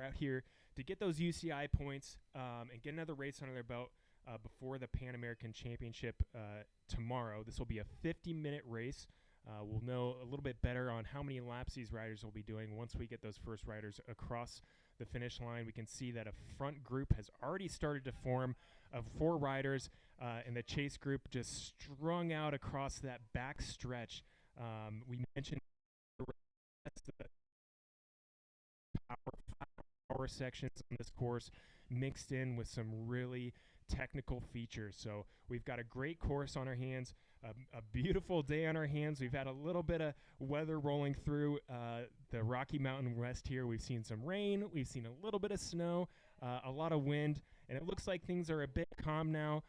out here to get those UCI points and get another race under their belt before the Pan American Championship tomorrow. This will be a 50-minute race. We'll know a little bit better on how many laps these riders will be doing once we get those first riders across the finish line. We can see that a front group has already started to form of 4 riders, and the chase group just strung out across that back stretch. We mentioned the power sections on this course mixed in with some really technical features. So we've got a great course on our hands, a beautiful day on our hands. We've had a little bit of weather rolling through the Rocky Mountain West here. We've seen some rain, we've seen a little bit of snow, a lot of wind, and it looks like things are a bit calm now.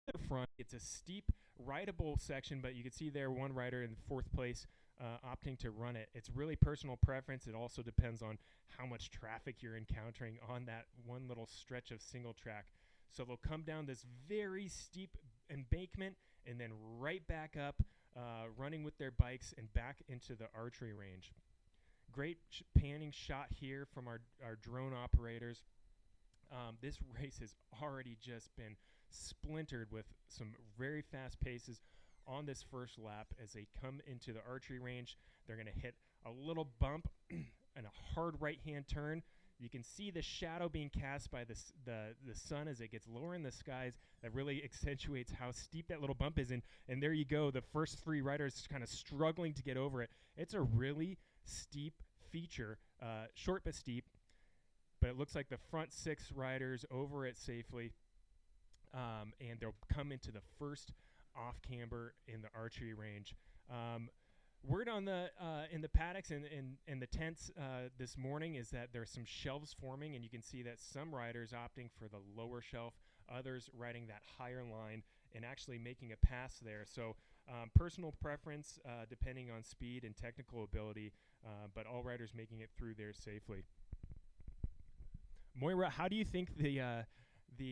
The front, it's a steep rideable section, but you can see there one rider in 4th place opting to run it. It's really personal preference. It also depends on how much traffic you're encountering on that one little stretch of single track. So they'll come down this very steep embankment and then right back up, running with their bikes and back into the archery range. Great panning shot here from our drone operators. This race has already just been splintered with some very fast paces on this first lap. As they come into the archery range, they're going to hit a little bump and a hard right-hand turn. You can see the shadow being cast by the sun as it gets lower in the skies. That really accentuates how steep that little bump is. And there you go, the first 3 riders kind of struggling to get over it. It's a really steep feature, short but steep. But it looks like the front 6 riders over it safely. And they'll come into the first off camber in the archery range. Word on the in the paddocks and the tents this morning is that there's some shelves forming, and you can see that some riders opting for the lower shelf, others riding that higher line and actually making a pass there. So personal preference depending on speed and technical ability, but all riders making it through there safely. Moira, how do you think the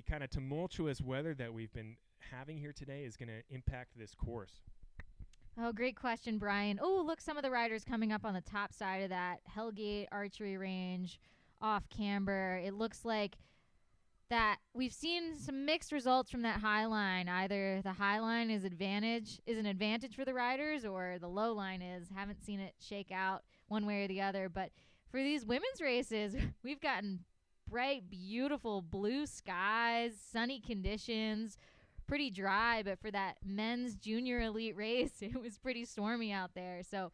kind of tumultuous weather that we've been having here today is going to impact this course? Oh, great question, Brian. Oh, look, some of the riders coming up on the top side of that Hellgate archery range off camber. It looks like that we've seen some mixed results from that high line. Either the high line is an advantage for the riders, or the low line is. Haven't seen it shake out one way or the other. But for these women's races, we've gotten bright, beautiful blue skies, sunny conditions, pretty dry. But for that men's junior elite race, it was pretty stormy out there. So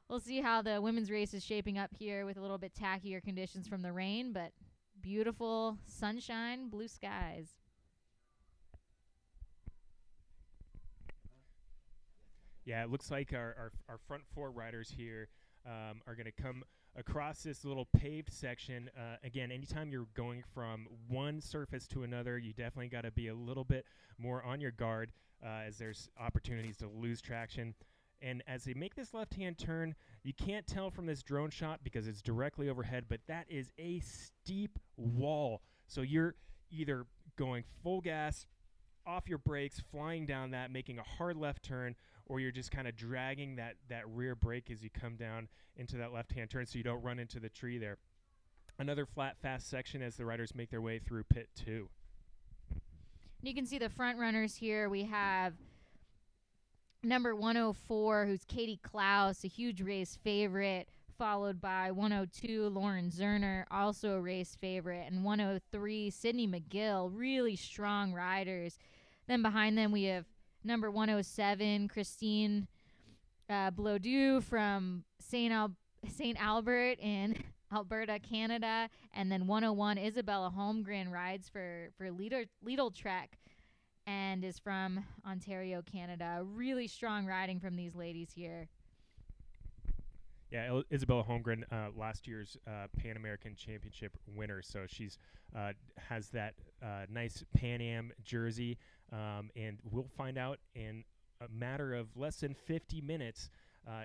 we'll see how the women's race is shaping up here with a little bit tackier conditions from the rain, but beautiful sunshine, blue skies. Yeah, it looks like our front 4 riders here are going to come across this little paved section. Again, anytime you're going from one surface to another, you definitely got to be a little bit more on your guard as there's opportunities to lose traction. And as they make this left-hand turn, you can't tell from this drone shot because it's directly overhead, but that is a steep wall. So you're either going full gas, off your brakes, flying down that, making a hard left turn, or you're just kind of dragging that rear brake as you come down into that left-hand turn so you don't run into the tree there. Another flat, fast section as the riders make their way through pit 2. You can see the front runners here. We have number 104, who's Katie Klaus, a huge race favorite, followed by 102, Lauren Zerner, also a race favorite, and 103, Sydney McGill, really strong riders. Then behind them we have number 107, Christine Blodeau from St. Albert in Alberta, Canada, and then 101, Isabella Holmgren rides for Lindborg-Cregg end is from Ontario, Canada. Really strong riding from these ladies here. Yeah, Isabella Holmgren, last year's Pan American Championship winner. So she's has that nice Pan Am jersey, and we'll find out in a matter of less than 50 minutes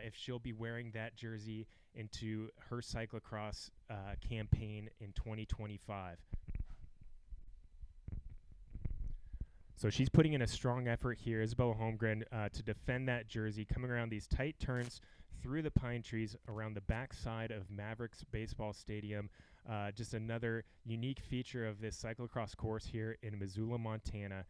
if she'll be wearing that jersey into her cyclocross campaign in 2025. So she's putting in a strong effort here, Isabella Holmgren, to defend that jersey, coming around these tight turns through the pine trees around the backside of Mavericks Baseball Stadium. Just another unique feature of this cyclocross course here in Missoula, Montana.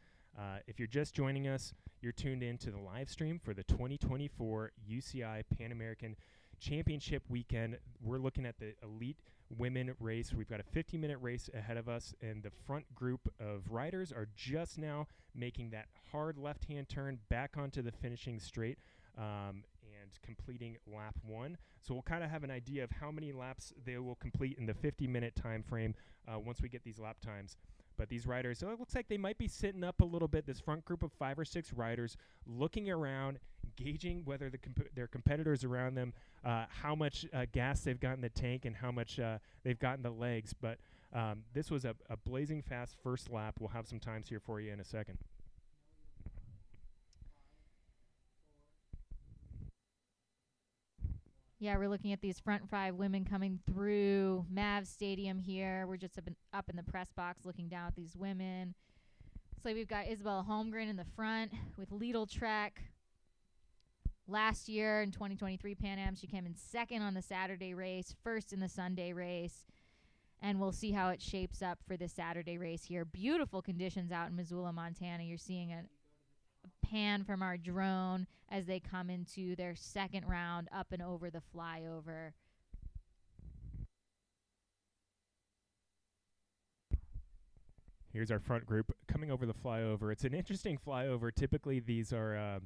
If you're just joining us, you're tuned in to the live stream for the 2024 UCI Pan American Championship weekend. We're looking at the Elite Women race. We've got a 50-minute race ahead of us, and the front group of riders are just now making that hard left-hand turn back onto the finishing straight and completing lap 1. So we'll kind of have an idea of how many laps they will complete in the 50-minute time frame once we get these lap times. But these riders, so it looks like they might be sitting up a little bit, this front group of 5 or 6 riders, looking around, gauging whether their competitors around them, how much gas they've got in the tank and how much they've got in the legs. But this was a blazing fast first lap. We'll have some times here for you in a second. Yeah, we're looking at these front 5 women coming through Mav Stadium here. We're just up in the press box looking down at these women. So we've got Isabella Holmgren in the front with Lindborg-Cregg. Last year in 2023 Pan Am, she came in second on the Saturday race, first in the Sunday race. And we'll see how it shapes up for this Saturday race here. Beautiful conditions out in Missoula, Montana. You're seeing a pan from our drone as they come into their second round up and over the flyover. Here's our front group coming over the flyover. It's an interesting flyover. Typically, these are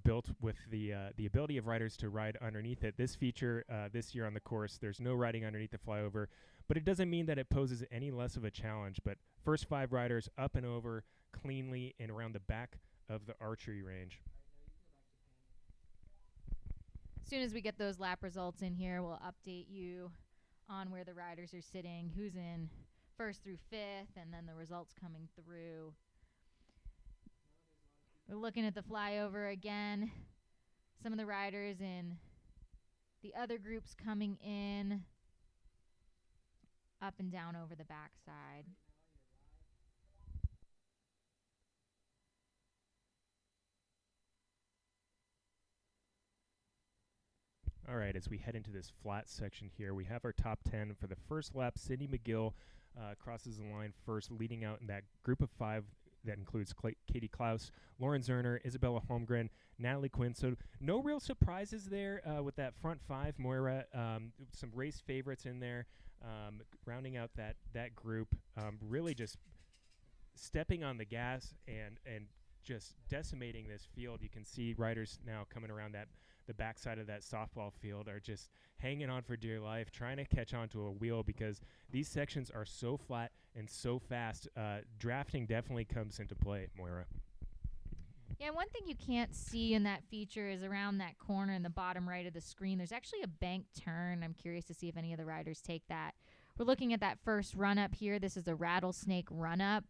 built with the ability of riders to ride underneath it. This feature this year on the course, there's no riding underneath the flyover, but it doesn't mean that it poses any less of a challenge. But first 5 riders up and over cleanly and around the back of the archery range. As soon as we get those lap results in here, we'll update you on where the riders are sitting, who's in first through 5th, and then the results coming through. We're looking at the flyover again. Some of the riders in the other groups coming in up and down over the backside. All right, as we head into this flat section here, we have our top 10 for the first lap. Sydney McGill crosses the line first, leading out in that group of 5 that includes Katie Klaus, Lauren Zerner, Isabella Holmgren, Natalie Quinn. So no real surprises there with that front 5. Moira, some race favorites in there, rounding out that group. Really just stepping on the gas and just decimating this field. You can see riders now coming around the backside of that softball field are just hanging on for dear life, trying to catch onto a wheel because these sections are so flat and so fast. Drafting definitely comes into play, Moira. Yeah, one thing you can't see in that feature is around that corner in the bottom right of the screen. There's actually a bank turn. I'm curious to see if any of the riders take that. We're looking at that first run up here. This is a rattlesnake run up.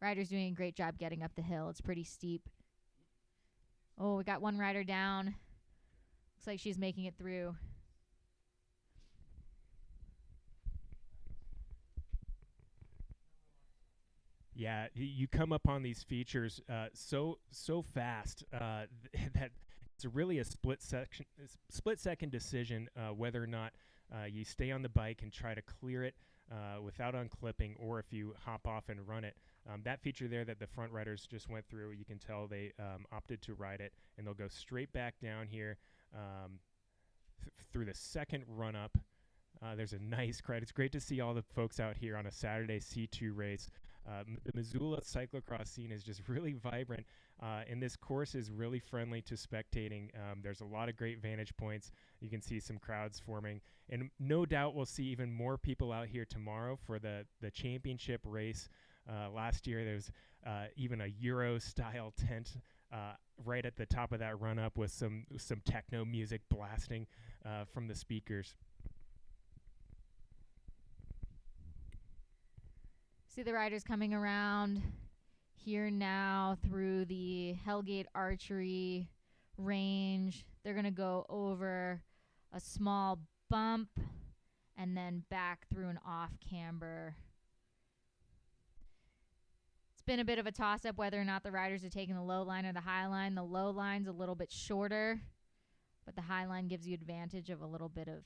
Riders doing a great job getting up the hill. It's pretty steep. Oh, we got one rider down. Looks like she's making it through. Yeah, you come up on these features so fast that it's really a split second decision whether or not you stay on the bike and try to clear it without unclipping, or if you hop off and run it. That feature there that the front riders just went through, you can tell they opted to ride it, and they'll go straight back down here through the second run-up. There's a nice crowd. It's great to see all the folks out here on a Saturday C2 race. The Missoula cyclocross scene is just really vibrant, and this course is really friendly to spectating. There's a lot of great vantage points. You can see some crowds forming, and no doubt we'll see even more people out here tomorrow for the championship race. Last year there was even a Euro-style tent right at the top of that run-up with some techno music blasting from the speakers. See the riders coming around here now through the Hellgate Archery range. They're going to go over a small bump and then back through an off camber. It's been a bit of a toss-up whether or not the riders are taking the low line or the high line. The low line's a little bit shorter, but the high line gives you advantage of a little bit of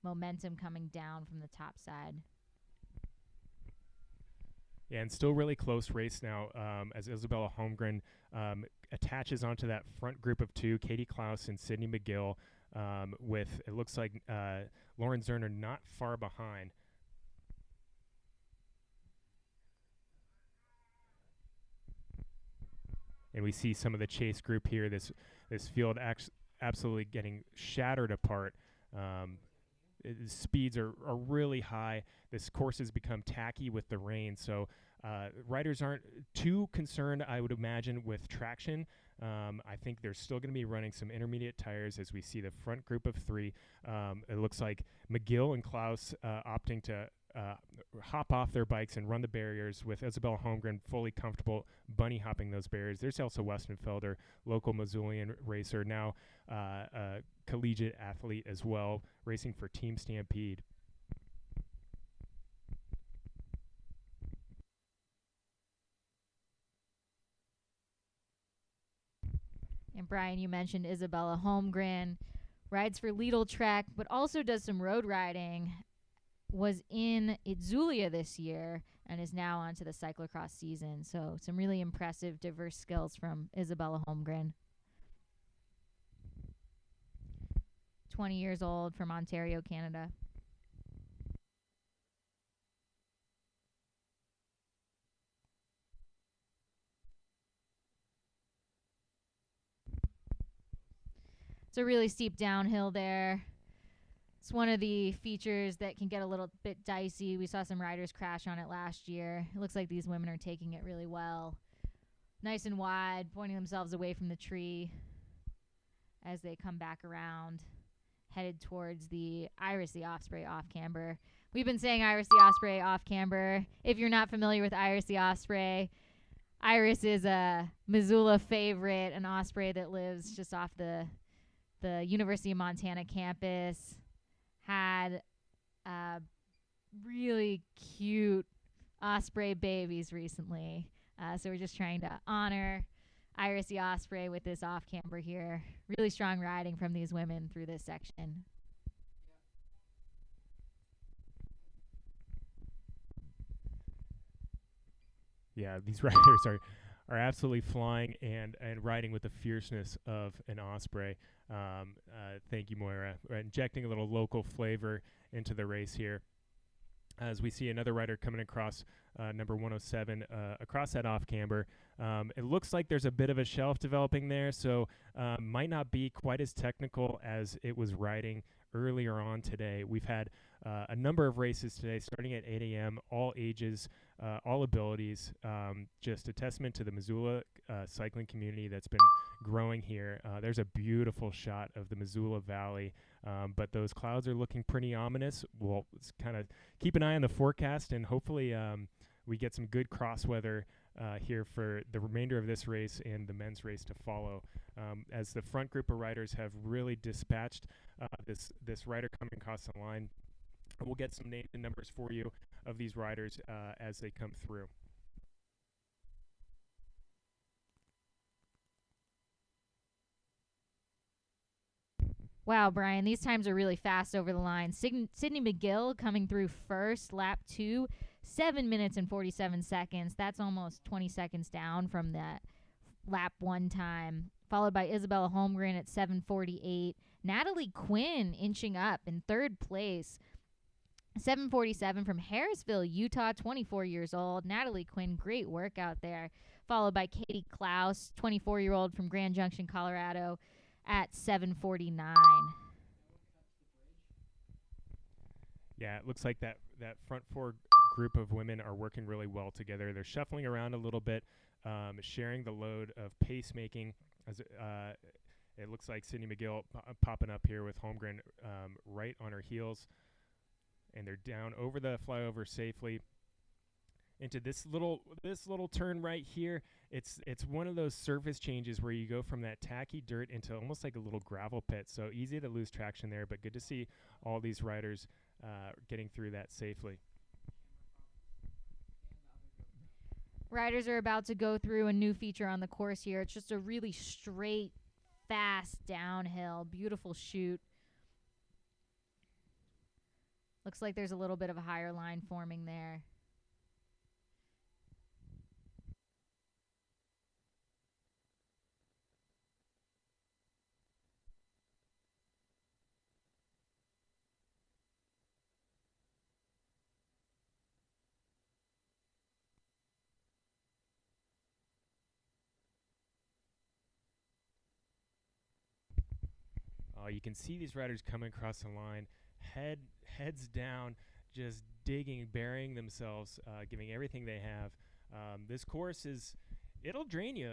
momentum coming down from the top side. Yeah, and still really close race now as Isabella Holmgren attaches onto that front group of two, Katie Klaus and Sydney McGill, with, it looks like, Lauren Zerner not far behind. And we see some of the chase group here, this field absolutely getting shattered apart. Speeds are really high. This course has become tacky with the rain, so riders aren't too concerned, I would imagine, with traction. I think they're still going to be running some intermediate tires as we see the front group of three. It looks like McGill and Klaus opting to hop off their bikes and run the barriers, with Isabella Holmgren fully comfortable bunny hopping those barriers. There's also Westenfelder, local Missoulian racer, now a collegiate athlete as well, racing for Team Stampede. And Brian, you mentioned Isabella Holmgren, rides for Lindborg-Cregg, but also does some road riding. Was in Itzulia this year and is now onto the cyclocross season. So some really impressive, diverse skills from Isabella Holmgren. 20 years old, from Ontario, Canada. It's a really steep downhill there. It's one of the features that can get a little bit dicey. We saw some riders crash on it last year. It looks like these women are taking it really well. Nice and wide, pointing themselves away from the tree as they come back around, headed towards the Iris the Osprey off camber. We've been saying Iris the Osprey off camber. If you're not familiar with Iris the Osprey, Iris is a Missoula favorite, an osprey that lives just off the University of Montana campus. Had really cute osprey babies recently. So we're just trying to honor Iris the Osprey with this off camber here. Really strong riding from these women through this section. Yeah, these riders are absolutely flying and riding with the fierceness of an osprey. Thank you, Moira. We're injecting a little local flavor into the race here, as we see another rider coming across number 107 across that off camber. It looks like there's a bit of a shelf developing there, so might not be quite as technical as it was riding earlier on today. We've had a number of races today starting at 8 a.m., all ages, all abilities. Just a testament to the Missoula cycling community that's been growing here. There's a beautiful shot of the Missoula Valley, but those clouds are looking pretty ominous. We'll kind of keep an eye on the forecast, and hopefully we get some good cross weather here for the remainder of this race and the men's race to follow, as the front group of riders have really dispatched this rider coming across the line. We'll get some names and numbers for you of these riders as they come through. Wow, Brian, these times are really fast over the line. Sydney McGill coming through first, lap 2, 7 minutes and 47 seconds. That's almost 20 seconds down from that lap 1 time, followed by Isabella Holmgren at 7:48. Natalie Quinn inching up in third place. 7:47 from Harrisville, Utah, 24 years old. Natalie Quinn, great work out there. Followed by Katie Klaus, 24-year-old from Grand Junction, Colorado, at 7:49. Yeah, it looks like that front four group of women are working really well together. They're shuffling around a little bit, sharing the load of pacemaking. As it looks like Sydney McGill popping up here with Holmgren right on her heels, and they're down over the flyover safely into this little turn right here. It's one of those surface changes where you go from that tacky dirt into almost like a little gravel pit. So easy to lose traction there, but good to see all these riders getting through that safely. Riders are about to go through a new feature on the course here. It's just a really straight, fast downhill, beautiful chute. Looks like there's a little bit of a higher line forming there. You can see these riders coming across the line, heads down, just digging, burying themselves, giving everything they have. This course it'll drain you.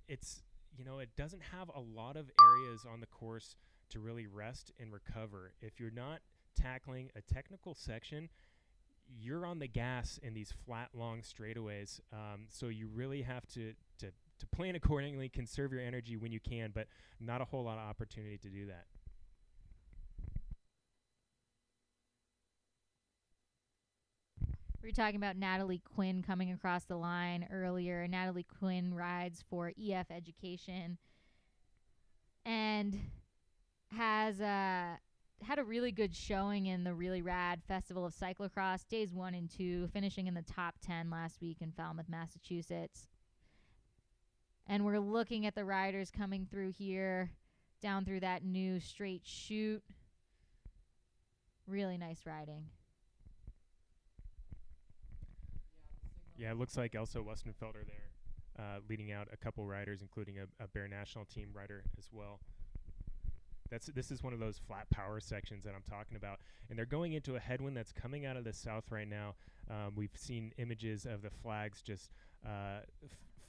It doesn't have a lot of areas on the course to really rest and recover. If you're not tackling a technical section, you're on the gas in these flat, long straightaways. So you really have to plan accordingly, conserve your energy when you can, but not a whole lot of opportunity to do that. We were talking about Natalie Quinn coming across the line earlier. Natalie Quinn rides for EF Education and has had a really good showing in the really rad Festival of Cyclocross, days 1 and 2, finishing in the top 10 last week in Falmouth, Massachusetts. And we're looking at the riders coming through here, down through that new straight chute. Really nice riding. Yeah, it looks like Elsa Westenfelder there, leading out a couple riders, including a Bear National Team rider as well. This is one of those flat power sections that I'm talking about, and they're going into a headwind that's coming out of the south right now. We've seen images of the flags just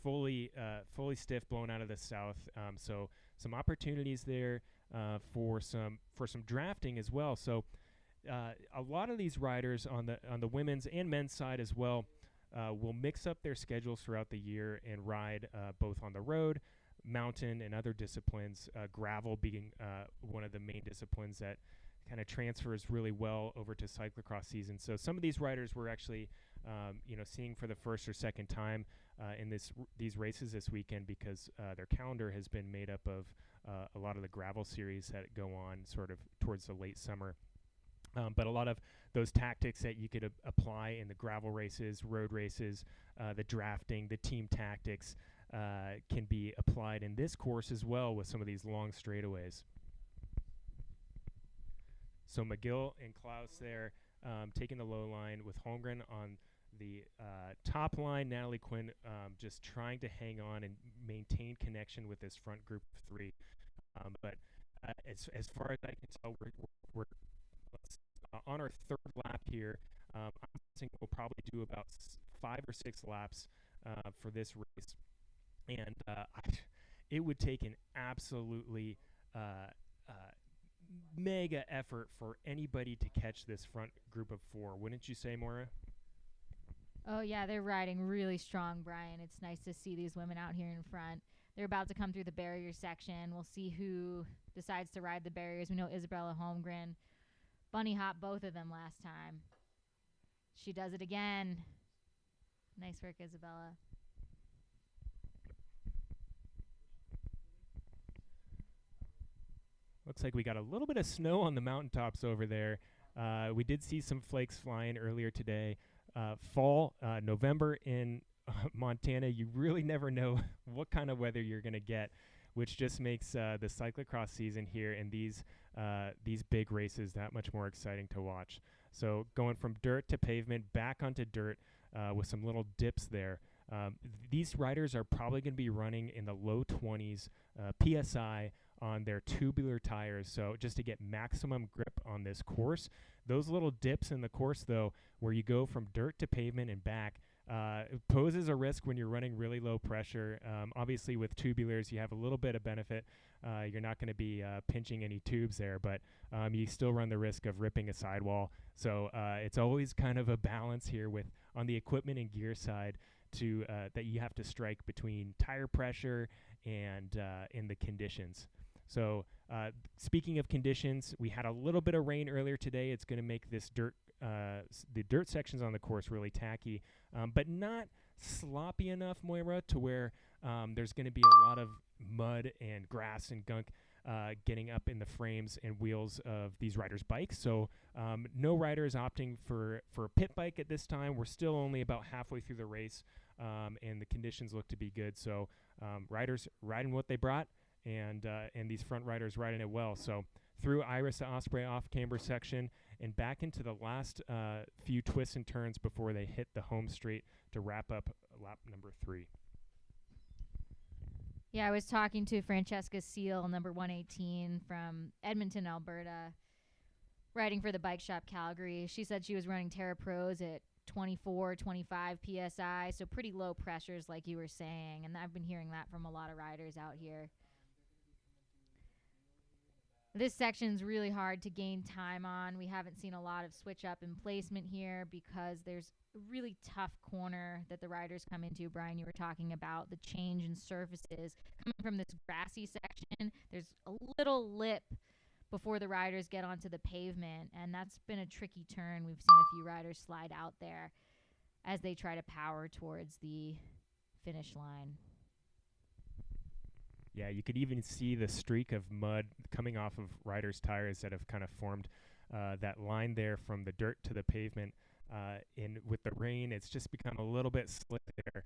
fully stiff, blown out of the south. So some opportunities there for some drafting as well. So a lot of these riders on the women's and men's side as well will mix up their schedules throughout the year and ride both on the road, mountain, and other disciplines, gravel being one of the main disciplines that kind of transfers really well over to cyclocross season. So some of these riders we're actually seeing for the first or second time in these races this weekend, because their calendar has been made up of a lot of the gravel series that go on sort of towards the late summer. But a lot of those tactics that you could apply in the gravel races, road races, the drafting, the team tactics can be applied in this course as well with some of these long straightaways. So McGill and Klaus there taking the low line with Holmgren on the top line. Natalie Quinn just trying to hang on and maintain connection with this front group of three. But as far as I can tell, we're on our third lap here. I'm guessing we'll probably do about 5 or 6 laps for this race. And it would take an absolutely mega effort for anybody to catch this front group of 4. Wouldn't you say, Maura? Oh, yeah, they're riding really strong, Brian. It's nice to see these women out here in front. They're about to come through the barrier section. We'll see who decides to ride the barriers. We know Isabella Holmgren bunny hop both of them last time. She does it again. Nice work, Isabella. Looks like we got a little bit of snow on the mountaintops over there. We did see some flakes flying earlier today. Fall, November in Montana, you really never know what kind of weather you're going to get, which just makes the cyclocross season here and these big races that much more exciting to watch. So going from dirt to pavement, back onto dirt with some little dips there. These riders are probably going to be running in the low 20s PSI on their tubular tires, so just to get maximum grip on this course. Those little dips in the course, though, where you go from dirt to pavement and back, poses a risk when you're running really low pressure. Obviously, with tubulars, you have a little bit of benefit. You're not going to be pinching any tubes there, but you still run the risk of ripping a sidewall. So it's always kind of a balance here with on the equipment and gear side to that you have to strike between tire pressure and in the conditions. So speaking of conditions, we had a little bit of rain earlier today. It's going to make this the dirt sections on the course really tacky, but not sloppy enough, Moira, to where there's going to be a lot of mud and grass and gunk getting up in the frames and wheels of these riders' bikes. So no rider is opting for a pit bike at this time. We're still only about halfway through the race, and the conditions look to be good. So riders riding what they brought, and these front riders riding it well. So through Iris to Osprey off camber section and back into the last few twists and turns before they hit the home straight to wrap up lap number 3. Yeah, I was talking to Francesca Seal, number 118 from Edmonton, Alberta, riding for the Bike Shop Calgary. She said she was running Terra Pros at 24, 25 PSI, so pretty low pressures like you were saying, and I've been hearing that from a lot of riders out here. This section's really hard to gain time on. We haven't seen a lot of switch up in placement here because there's a really tough corner that the riders come into. Brian, you were talking about the change in surfaces. Coming from this grassy section, there's a little lip before the riders get onto the pavement, and that's been a tricky turn. We've seen a few riders slide out there as they try to power towards the finish line. Yeah, you could even see the streak of mud coming off of riders' tires that have kind of formed that line there from the dirt to the pavement. And with the rain, it's just become a little bit slick there.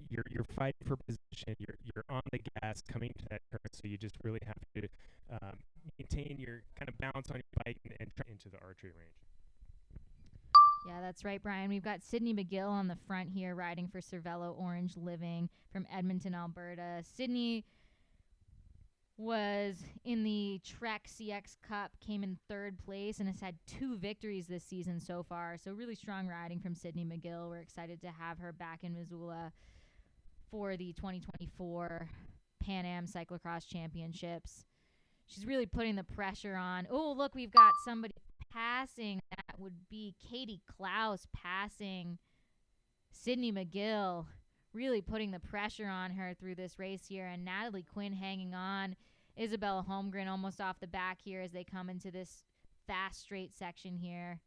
You're fighting for position. You're on the gas coming to that turn, so you just really have to maintain your kind of balance on your bike and try into the archery range. Yeah, that's right, Brian. We've got Sydney McGill on the front here riding for Cervelo Orange Living from Edmonton, Alberta. Sydney was in the Trek CX Cup, came in 3rd place, and has had 2 victories this season so far. So really strong riding from Sydney McGill. We're excited to have her back in Missoula for the 2024 Pan Am Cyclocross Championships. She's really putting the pressure on. Oh, look, we've got somebody passing. That would be Katie Klaus passing Sydney McGill, really putting the pressure on her through this race here. And Natalie Quinn hanging on. Isabella Holmgren almost off the back here as they come into this fast straight section here.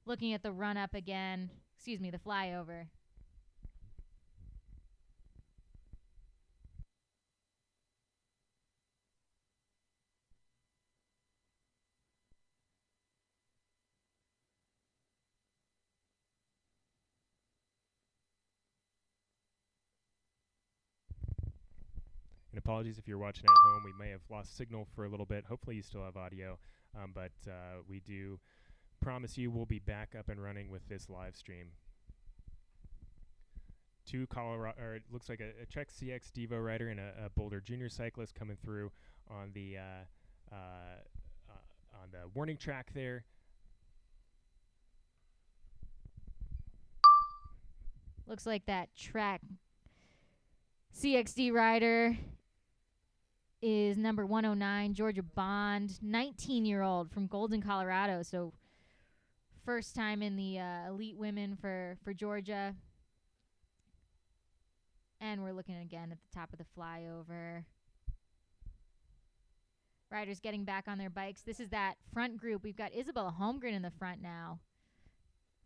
Looking at the run up again. The flyover. And apologies if you're watching at home. We may have lost signal for a little bit. Hopefully you still have audio. But we do promise you we'll be back up and running with this live stream. 2 Colorado, or it looks like a Trek CX Devo rider and a Boulder Junior cyclist coming through on the warning track there. Looks like that Trek CXD rider is number 109, Georgia Bond, 19-year-old from Golden, Colorado. So first time in the Elite Women for Georgia. And we're looking again at the top of the flyover. Riders getting back on their bikes. This is that front group. We've got Isabella Holmgren in the front now.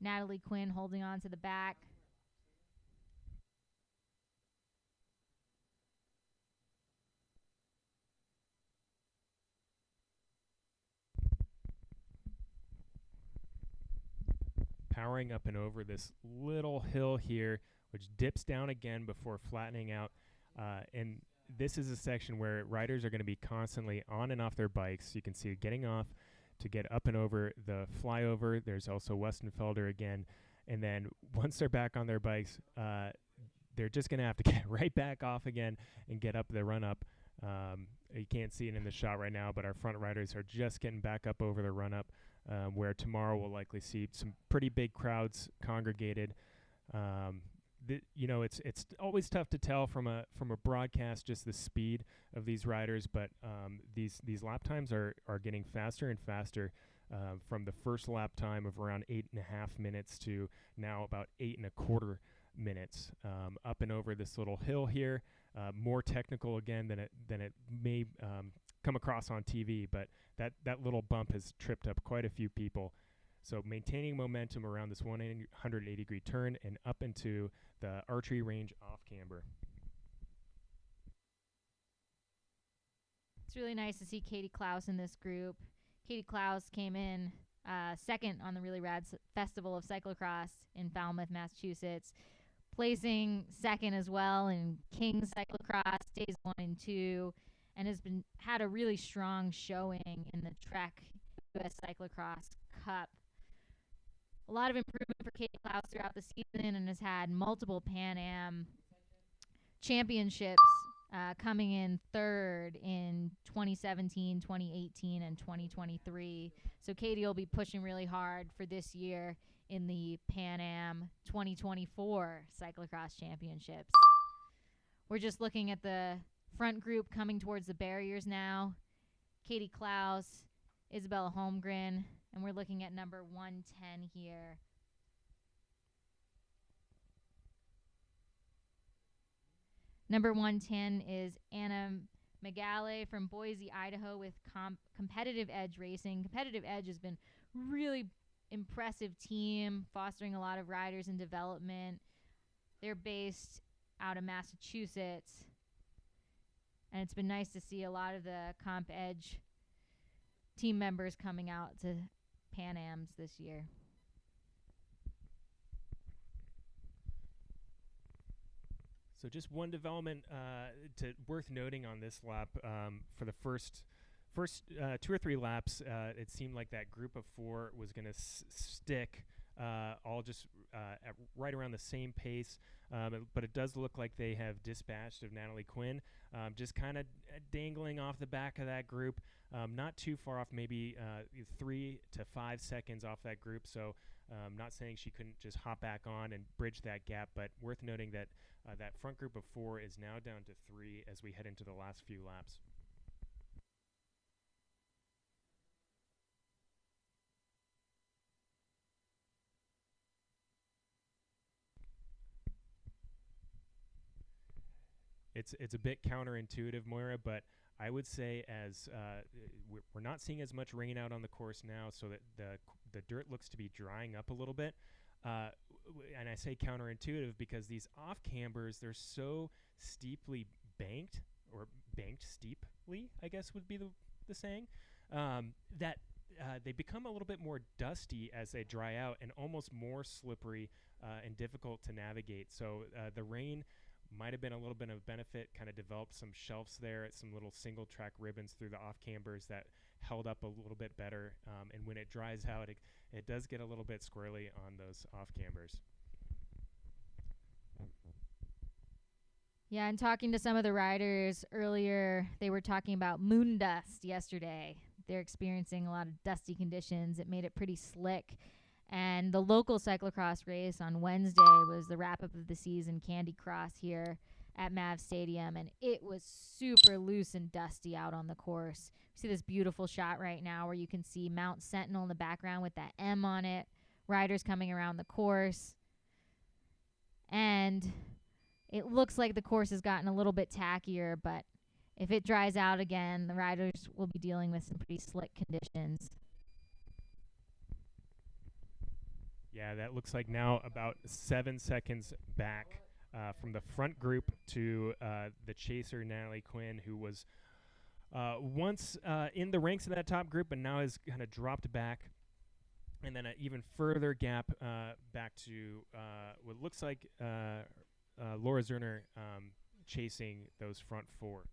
Natalie Quinn holding on to the back. Powering up and over this little hill here, which dips down again before flattening out. And this is a section where riders are going to be constantly on and off their bikes. You can see it getting off to get up and over the flyover. There's also Westenfelder again. And then once they're back on their bikes, they're just going to have to get right back off again and get up the run up You can't see it in the shot right now, but our front riders are just getting back up over the run-up, where tomorrow we'll likely see some pretty big crowds congregated. It's always tough to tell from a broadcast just the speed of these riders, but these lap times are getting faster and faster. From the first lap time of around 8.5 minutes to now about 8.25 minutes, up and over this little hill here. More technical again than it may come across on TV, but that little bump has tripped up quite a few people. So maintaining momentum around this 180-degree turn and up into the archery range off camber. It's really nice to see Katie Klaus in this group. Katie Klaus came in second on the Really Rad Festival of Cyclocross in Falmouth, Massachusetts, placing second as well in King's Cyclocross days 1 and 2, and has had a really strong showing in the Trek US Cyclocross Cup. A lot of improvement for Katie Klaus throughout the season, and has had multiple Pan Am championships, coming in third in 2017, 2018, and 2023. So Katie will be pushing really hard for this year in the Pan Am 2024 Cyclocross Championships. We're just looking at the front group coming towards the barriers now. Katie Klaus, Isabella Holmgren, and we're looking at number 110 here. Number 110 is Anna Megale from Boise, Idaho, with Competitive Edge Racing. Competitive Edge has been really impressive team, fostering a lot of riders in development. They're based out of Massachusetts, and it's been nice to see a lot of the Comp Edge team members coming out to Pan Ams this year. So just one development worth noting on this lap. For the first 2 or 3 laps, it seemed like that group of 4 was going to stick all just right around the same pace. But it does look like they have dispatched of Natalie Quinn, just kind of dangling off the back of that group, not too far off, maybe 3 to 5 seconds off that group. So not saying she couldn't just hop back on and bridge that gap, but worth noting that that front group of 4 is now down to 3 as we head into the last few laps. It's a bit counterintuitive, Moira, but I would say as we're not seeing as much rain out on the course now, so that the dirt looks to be drying up a little bit. And I say counterintuitive because these off cambers, they're so steeply banked, or banked steeply, I guess would be the saying, that they become a little bit more dusty as they dry out and almost more slippery and difficult to navigate. So the rain might have been a little bit of benefit, kind of developed some shelves there, some little single track ribbons through the off cambers that held up a little bit better. And when it dries out, it does get a little bit squirrely on those off cambers. Yeah, and talking to some of the riders earlier, they were talking about moon dust yesterday. They're experiencing a lot of dusty conditions. It made it pretty slick. And the local cyclocross race on Wednesday was the wrap-up of the season, Candy Cross, here at Mav Stadium, and it was super loose and dusty out on the course. You see this beautiful shot right now where you can see Mount Sentinel in the background with that M on it, riders coming around the course. And it looks like the course has gotten a little bit tackier, but if it dries out again, the riders will be dealing with some pretty slick conditions. Yeah, that looks like now about 7 seconds back from the front group to the chaser, Natalie Quinn, who was once in the ranks of that top group, but now has kind of dropped back. And then an even further gap back to what looks like Laura Zerner chasing those front 4.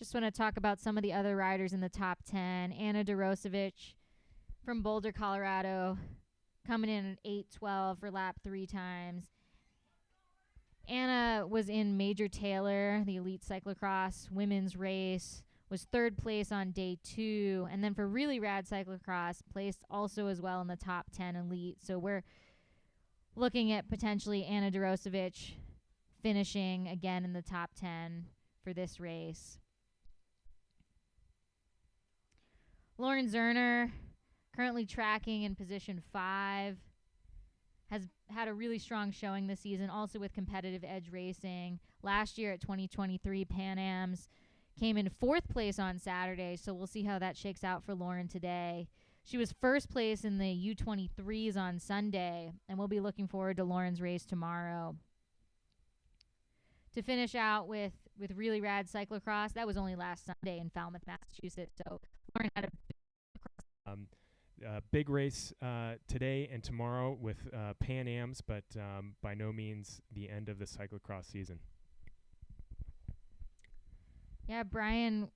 Just want to talk about some of the other riders in the top 10. Anna Dorosevich from Boulder, Colorado, coming in at 8:12 for lap 3 times. Anna was in Major Taylor, the elite cyclocross women's race, was 3rd place on day 2, and then for really rad cyclocross, placed also as well in the top 10 elite. So we're looking at potentially Anna Dorosevich finishing again in the top 10 for this race. Lauren Zerner, currently tracking in position 5, has had a really strong showing this season, also with competitive edge racing. Last year at 2023 Pan Ams, came in 4th place on Saturday, so we'll see how that shakes out for Lauren today. She was 1st place in the U23s on Sunday, and we'll be looking forward to Lauren's race tomorrow. To finish out with really rad cyclocross, that was only last Sunday in Falmouth, Massachusetts, so Lauren had a big race today and tomorrow with Pan Ams, but by no means the end of the cyclocross season. Yeah, Brian,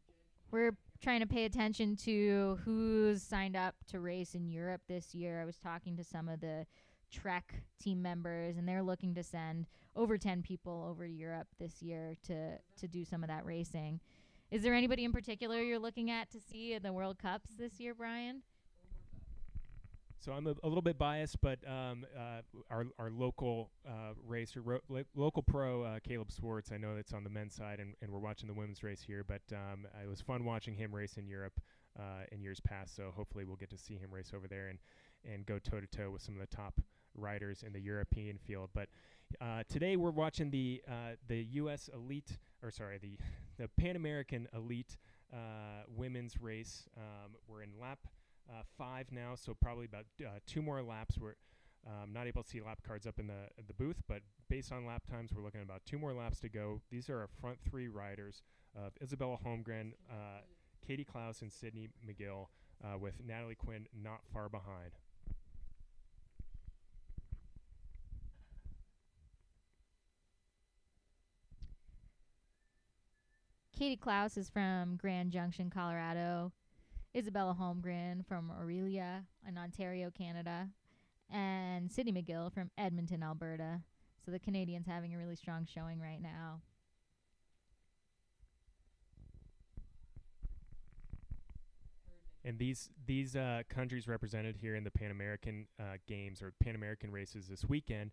we're trying to pay attention to who's signed up to race in Europe this year. I was talking to some of the Trek team members, and they're looking to send over 10 people over to Europe this year to do some of that racing. Is there anybody in particular you're looking at to see in the World Cups this year, Brian? So I'm a little bit biased, but our local racer, local pro, Caleb Swartz, I know that's on the men's side, and we're watching the women's race here, but it was fun watching him race in Europe in years past, so hopefully we'll get to see him race over there and go toe-to-toe with some of the top riders in the European field. But today we're watching the U.S. Elite, the Pan American Elite women's race. We're in lap 5 now, so probably about 2 more laps. We're not able to see lap cards up in the booth, but based on lap times, we're looking at about 2 more laps to go. These are our front 3 riders of Isabella Holmgren, Katie Klaus, and Sydney McGill, with Natalie Quinn not far behind. Katie Klaus is from Grand Junction, Colorado. Isabella Holmgren from Aurelia in Ontario, Canada. And Sydney McGill from Edmonton, Alberta. So the Canadians having a really strong showing right now. And these countries represented here in the Pan American Games or Pan American races this weekend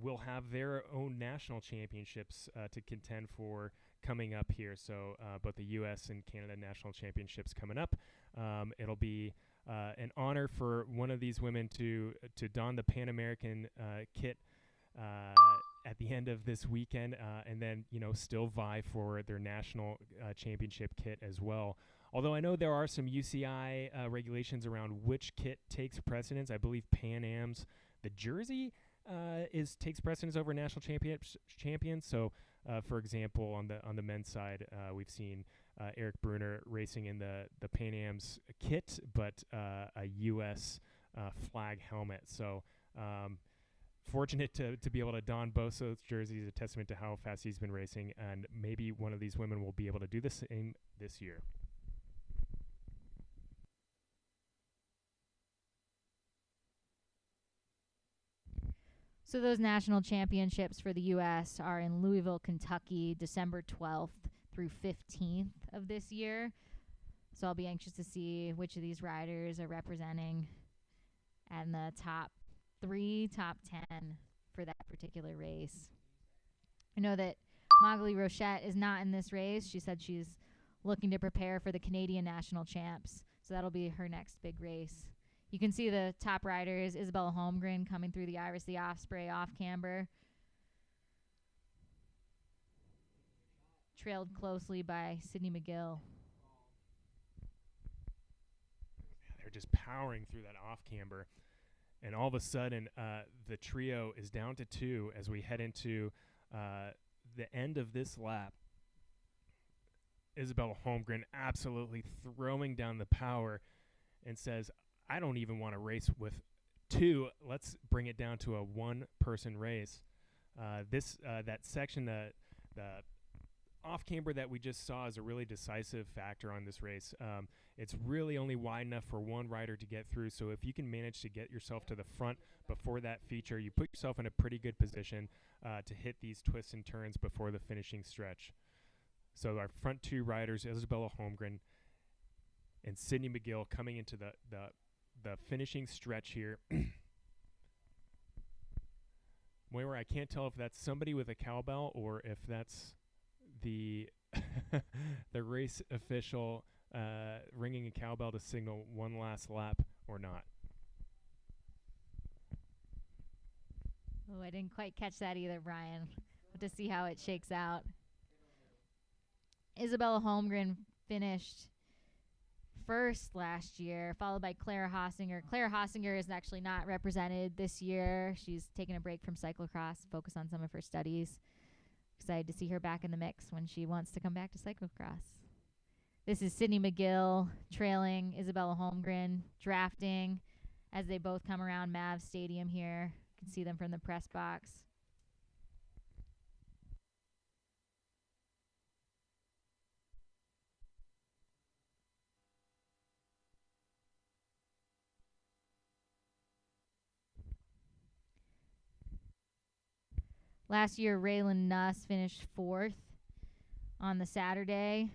will have their own national championships to contend for coming up here. So both the U.S. and Canada national championships coming up. It'll be an honor for one of these women to don the Pan American kit at the end of this weekend, and then still vie for their national championship kit as well. Although I know there are some UCI regulations around which kit takes precedence. I believe Pan Am's the jersey takes precedence over national champions. So, for example, on the men's side, we've seen Eric Bruner racing in the Pan Am's kit, but a U.S. flag helmet. So, fortunate to be able to don both those jerseys, a testament to how fast he's been racing, and maybe one of these women will be able to do the same this year. So those national championships for the U.S. are in Louisville, Kentucky, December 12th through 15th of this year. So I'll be anxious to see which of these riders are representing and the top 3, top 10 for that particular race. I know that Magali Rochette is not in this race. She said she's looking to prepare for the Canadian national champs. So that'll be her next big race. You can see the top riders, Isabella Holmgren coming through the Iris the Osprey off camber. Trailed closely by Sydney McGill. They're just powering through that off camber. And all of a sudden, the trio is down to 2 as we head into the end of this lap. Isabella Holmgren absolutely throwing down the power and says, I don't even want to race with 2. Let's bring it down to a 1-person race. That section, the off camber that we just saw is a really decisive factor on this race. It's really only wide enough for one rider to get through. So if you can manage to get yourself to the front before that feature, you put yourself in a pretty good position to hit these twists and turns before the finishing stretch. So our front two riders, Isabella Holmgren and Sydney McGill, coming into the finishing stretch here. Where I can't tell if that's somebody with a cowbell or if that's the the race official ringing a cowbell to signal one last lap or not. Oh, I didn't quite catch that either, Brian. We'll to see how it shakes out. Isabella Holmgren finished first last year, followed by Claire Hossinger. Claire Hossinger is actually not represented this year. She's taken a break from cyclocross, focus on some of her studies. Excited to see her back in the mix when she wants to come back to cyclocross. This is Sydney McGill trailing Isabella Holmgren, drafting as they both come around Mavs Stadium here. You can see them from the press box. Last year, Raylan Nuss finished 4th on the Saturday.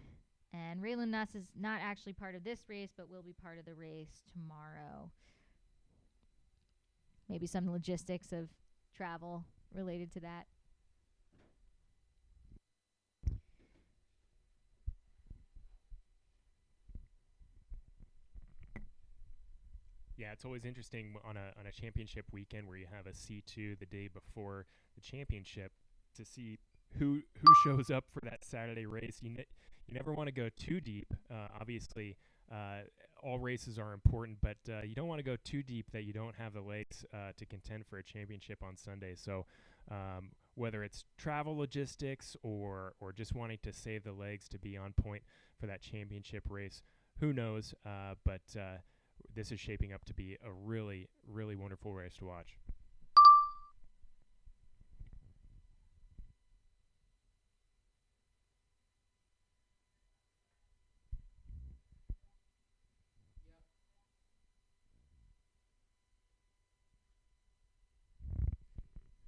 And Raylan Nuss is not actually part of this race, but will be part of the race tomorrow. Maybe some logistics of travel related to that. Yeah, it's always interesting on a championship weekend where you have a C2 the day before the championship to see who shows up for that Saturday race. You never want to go too deep. Obviously, all races are important, but you don't want to go too deep that you don't have the legs to contend for a championship on Sunday. So whether it's travel logistics or just wanting to save the legs to be on point for that championship race, who knows? But this is shaping up to be a really, really wonderful race to watch.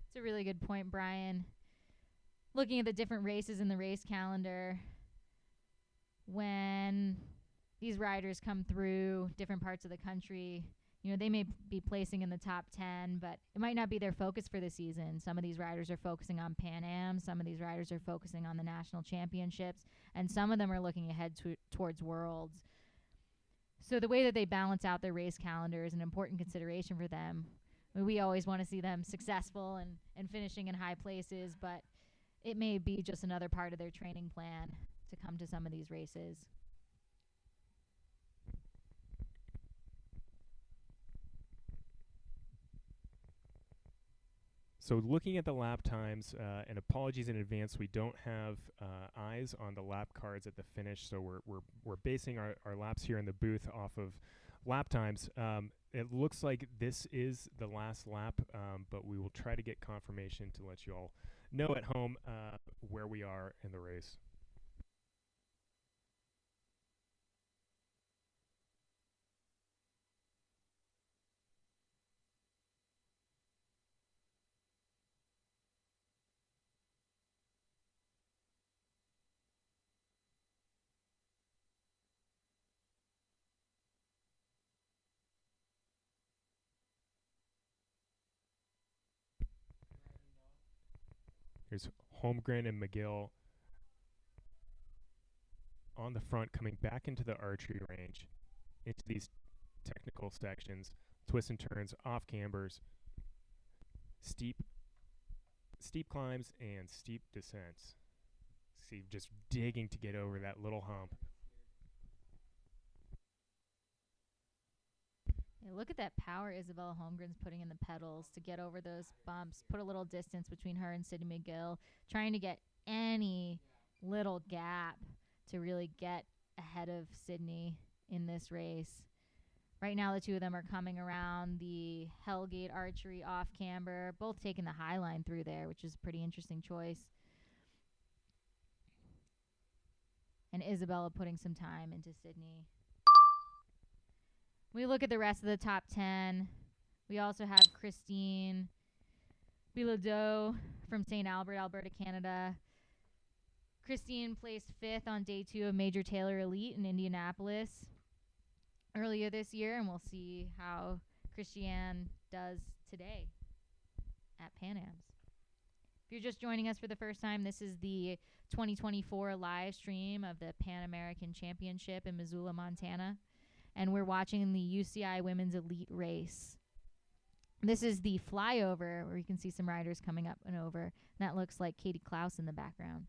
It's a really good point, Brian. Looking at the different races in the race calendar, when these riders come through different parts of the country, you know, they may be placing in the top 10, but it might not be their focus for the season. Some of these riders are focusing on Pan Am, some of these riders are focusing on the national championships, and some of them are looking ahead towards Worlds. So the way that they balance out their race calendar is an important consideration for them. I mean, we always want to see them successful and finishing in high places, but it may be just another part of their training plan to come to some of these races. So looking at the lap times, and apologies in advance, we don't have eyes on the lap cards at the finish, so we're basing our laps here in the booth off of lap times. It looks like this is the last lap, but we will try to get confirmation to let you all know at home where we are in the race. Here's Holmgren and McGill on the front, coming back into the archery range, into these technical sections, twists and turns, off cambers, steep climbs, and steep descents. See, just digging to get over that little hump. Yeah, look at that power Isabella Holmgren's putting in the pedals to get over those bumps, put a little distance between her and Sydney McGill, trying to get any little gap to really get ahead of Sydney in this race. Right now, the two of them are coming around the Hellgate Archery off camber, both taking the high line through there, which is a pretty interesting choice. and Isabella putting some time into Sydney. We look at the rest of the top 10. We also have Christine Bilodeau from St. Albert, Alberta, Canada. Christine placed 5th on day 2 of Major Taylor Elite in Indianapolis earlier this year, and we'll see how Christiane does today at Pan Am's. If you're just joining us for the first time, this is the 2024 live stream of the Pan American Championship in Missoula, Montana, and we're watching the UCI Women's Elite Race. This is the flyover where you can see some riders coming up and over, and that looks like Katie Klaus in the background.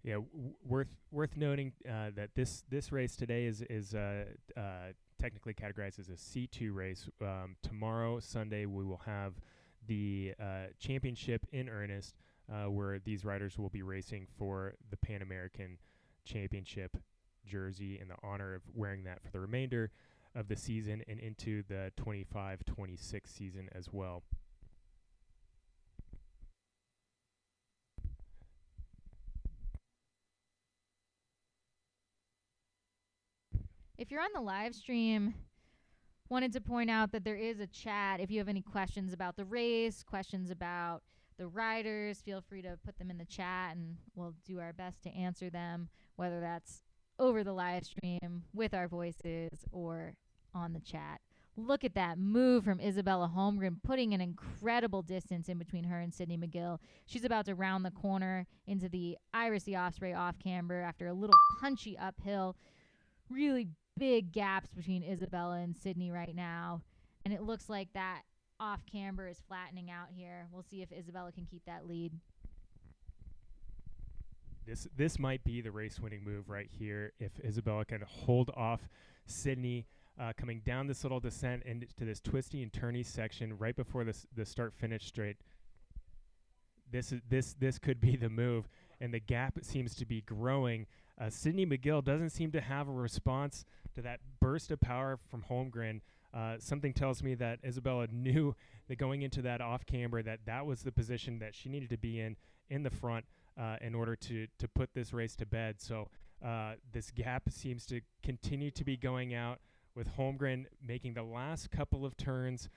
Yeah, worth noting that this race today is technically categorized as a C2 race. Tomorrow, Sunday, we will have the championship in earnest, where these riders will be racing for the Pan American Championship jersey in the honor of wearing that for the remainder of the season and into the 25-26 season as well. If you're on the live stream, wanted to point out that there is a chat. If you have any questions about the race, questions about the riders, feel free to put them in the chat and we'll do our best to answer them, whether that's over the live stream with our voices or on the chat. Look at that move from Isabella Holmgren, putting an incredible distance in between her and Sydney McGill. She's about to round the corner into the Iris the Osprey off camber after a little punchy uphill. Really big gaps between Isabella and Sydney right now, and it looks like that off camber is flattening out here. We'll see if Isabella can keep that lead. This might be the race-winning move right here if Isabella can hold off Sydney coming down this little descent into this twisty and turny section right before the start-finish straight. This could be the move, and the gap seems to be growing. Sydney McGill doesn't seem to have a response to that burst of power from Holmgren. Something tells me that Isabella knew that going into that off camber that was the position that she needed to be in the front in order to put this race to bed. So this gap seems to continue to be going out, with Holmgren making the last couple of turns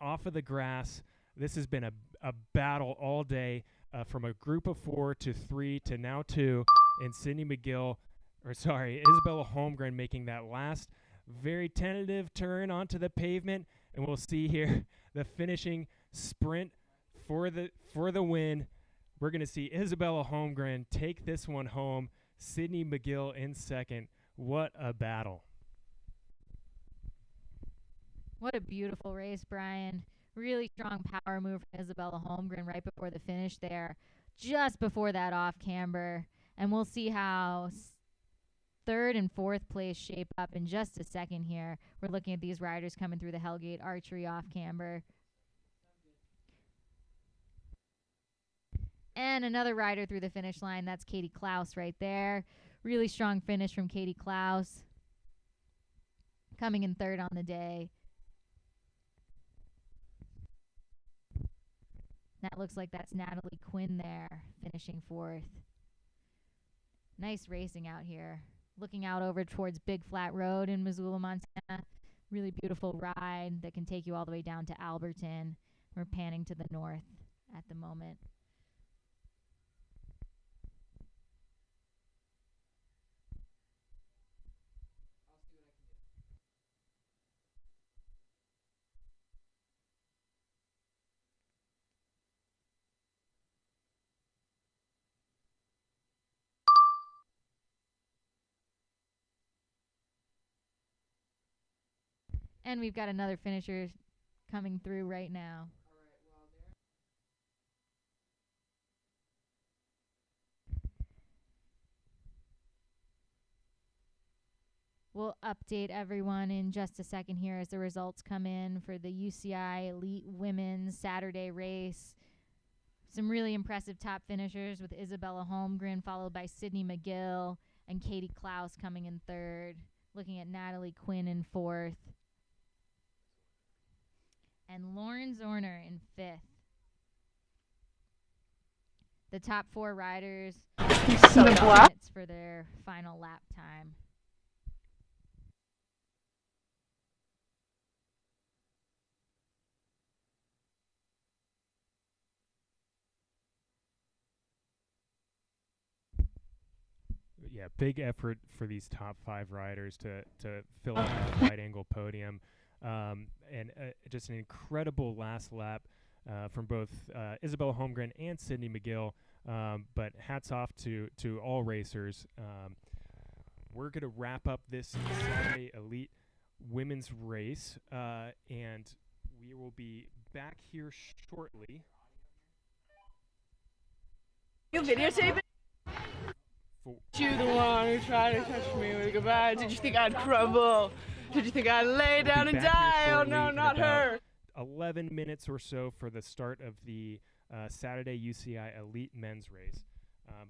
off of the grass. This has been a battle all day, from a group of 4 to 3 to now 2, and Isabella Holmgren making that last very tentative turn onto the pavement, and we'll see here the finishing sprint for the win. We're going to see Isabella Holmgren take this one home, Sydney McGill in second. What a battle. What a beautiful race, Brian. Really strong power move from Isabella Holmgren right before the finish there, just before that off camber. And we'll see how third and fourth place shape up in just a second here. We're looking at these riders coming through the Hellgate Archery off camber. And another rider through the finish line. That's Katie Klaus right there. Really strong finish from Katie Klaus, coming in third on the day. That looks like that's Natalie Quinn there, finishing fourth. Nice racing out here. Looking out over towards Big Flat Road in Missoula, Montana. Really beautiful ride that can take you all the way down to Alberton. We're panning to the north at the moment. And we've got another finisher coming through right now. We'll update everyone in just a second here as the results come in for the UCI Elite Women's Saturday race. Some really impressive top finishers with Isabella Holmgren, followed by Sydney McGill and Katie Klaus coming in third. Looking at Natalie Quinn in fourth. and Lauren Zorner in 5th. The top 4 riders minutes for their final lap time. Yeah, big effort for these top 5 riders to fill out that right angle podium. And just an incredible last lap from both Isabella Holmgren and Sydney McGill. But hats off to all racers. We're going to wrap up this Saturday Elite Women's race, and we will be back here shortly. You videotape it? You the one who tried to touch me with goodbye. Did you think I'd crumble? Did you think I'd lay down and die? Oh no, not her. 11 minutes or so for the start of the Saturday UCI Elite Men's race.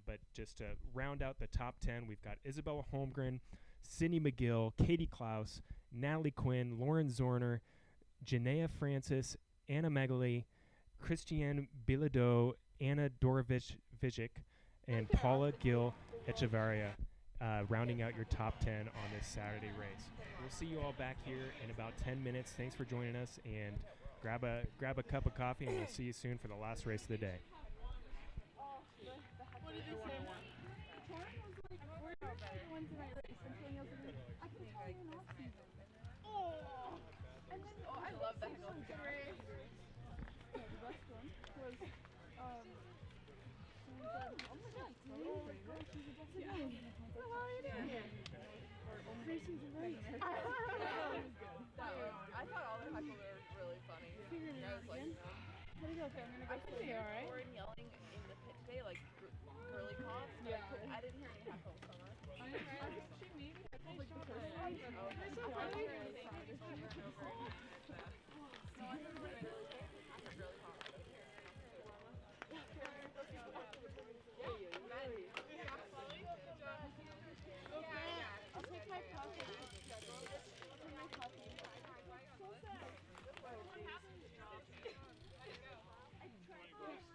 But just to round out the top 10, we've got Isabella Holmgren, Sydney McGill, Katie Klaus, Natalie Quinn, Lauren Zorner, Janaea Francis, Anna Megali, Christiane Bilodeau, Anna Dorovic, and Paula Gil Echevarria, rounding out your top 10 on this Saturday race. We'll see you all back here in about 10 minutes. Thanks for joining us, and grab a cup of coffee, and we'll see you soon for the last race of the day. What did you say? I love that. The best one was I thought all their heckles were really funny. I was like, I could hear Lauren yelling in the pit today, like really cough. Yeah. I didn't hear any heckles from her. She maybe heckled like the first one. I'll take my coffee.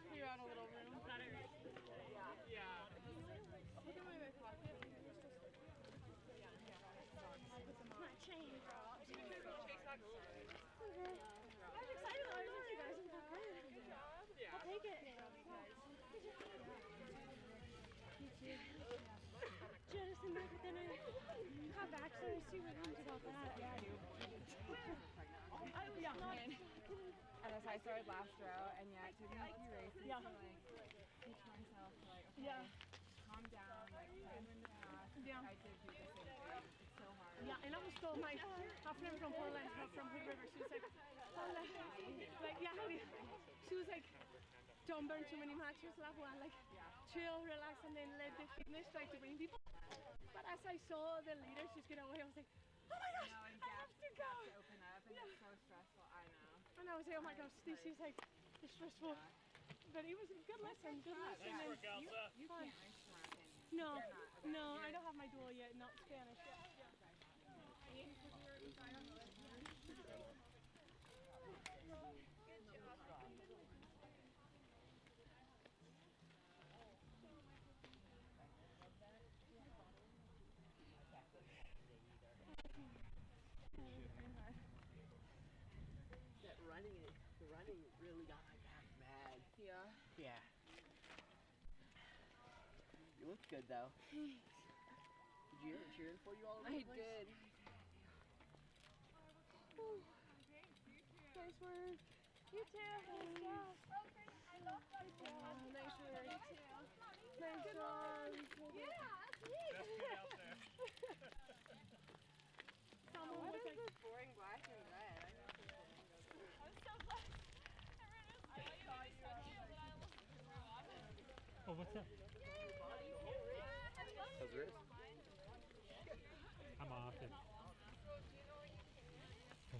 Clear out a little room. Yeah. Look at my pocket. My chain dropped. I'm excited about you guys. Good job. I'll take it. Jettison back, but then I got back, so I was super pumped about that. Yeah, I do. I was not. And as I started last row, and yet it took me a few races to like teach myself to like, okay, calm down, like I'm in the path. I did do the same thing. It's so hard. Yeah, and I was told my half friend from Portland, from Hood River, she was like, she was like, don't burn too many matches, lap one, like chill, relax, and then let the fitness try to bring people. But as I saw the leader, she's getting away, I was like, oh my gosh, I have to go. To open up, and it's so stressful. I know. And I was like, oh my gosh, this is like stressful. But it was a good lesson. Good lesson. You can't race tomorrow, can you? No, I don't have my dual yet. Not Spanish yet. The running really got my back mad. Yeah. Yeah. You looked good though. Did you hear her cheering for you all over the place? I did. Nice work. You too. Nice job. Nice work. Nice job. Yeah, that's me. What is this boring black and red? I'm so glad. Oh, what's that? How's yours? I'm off it.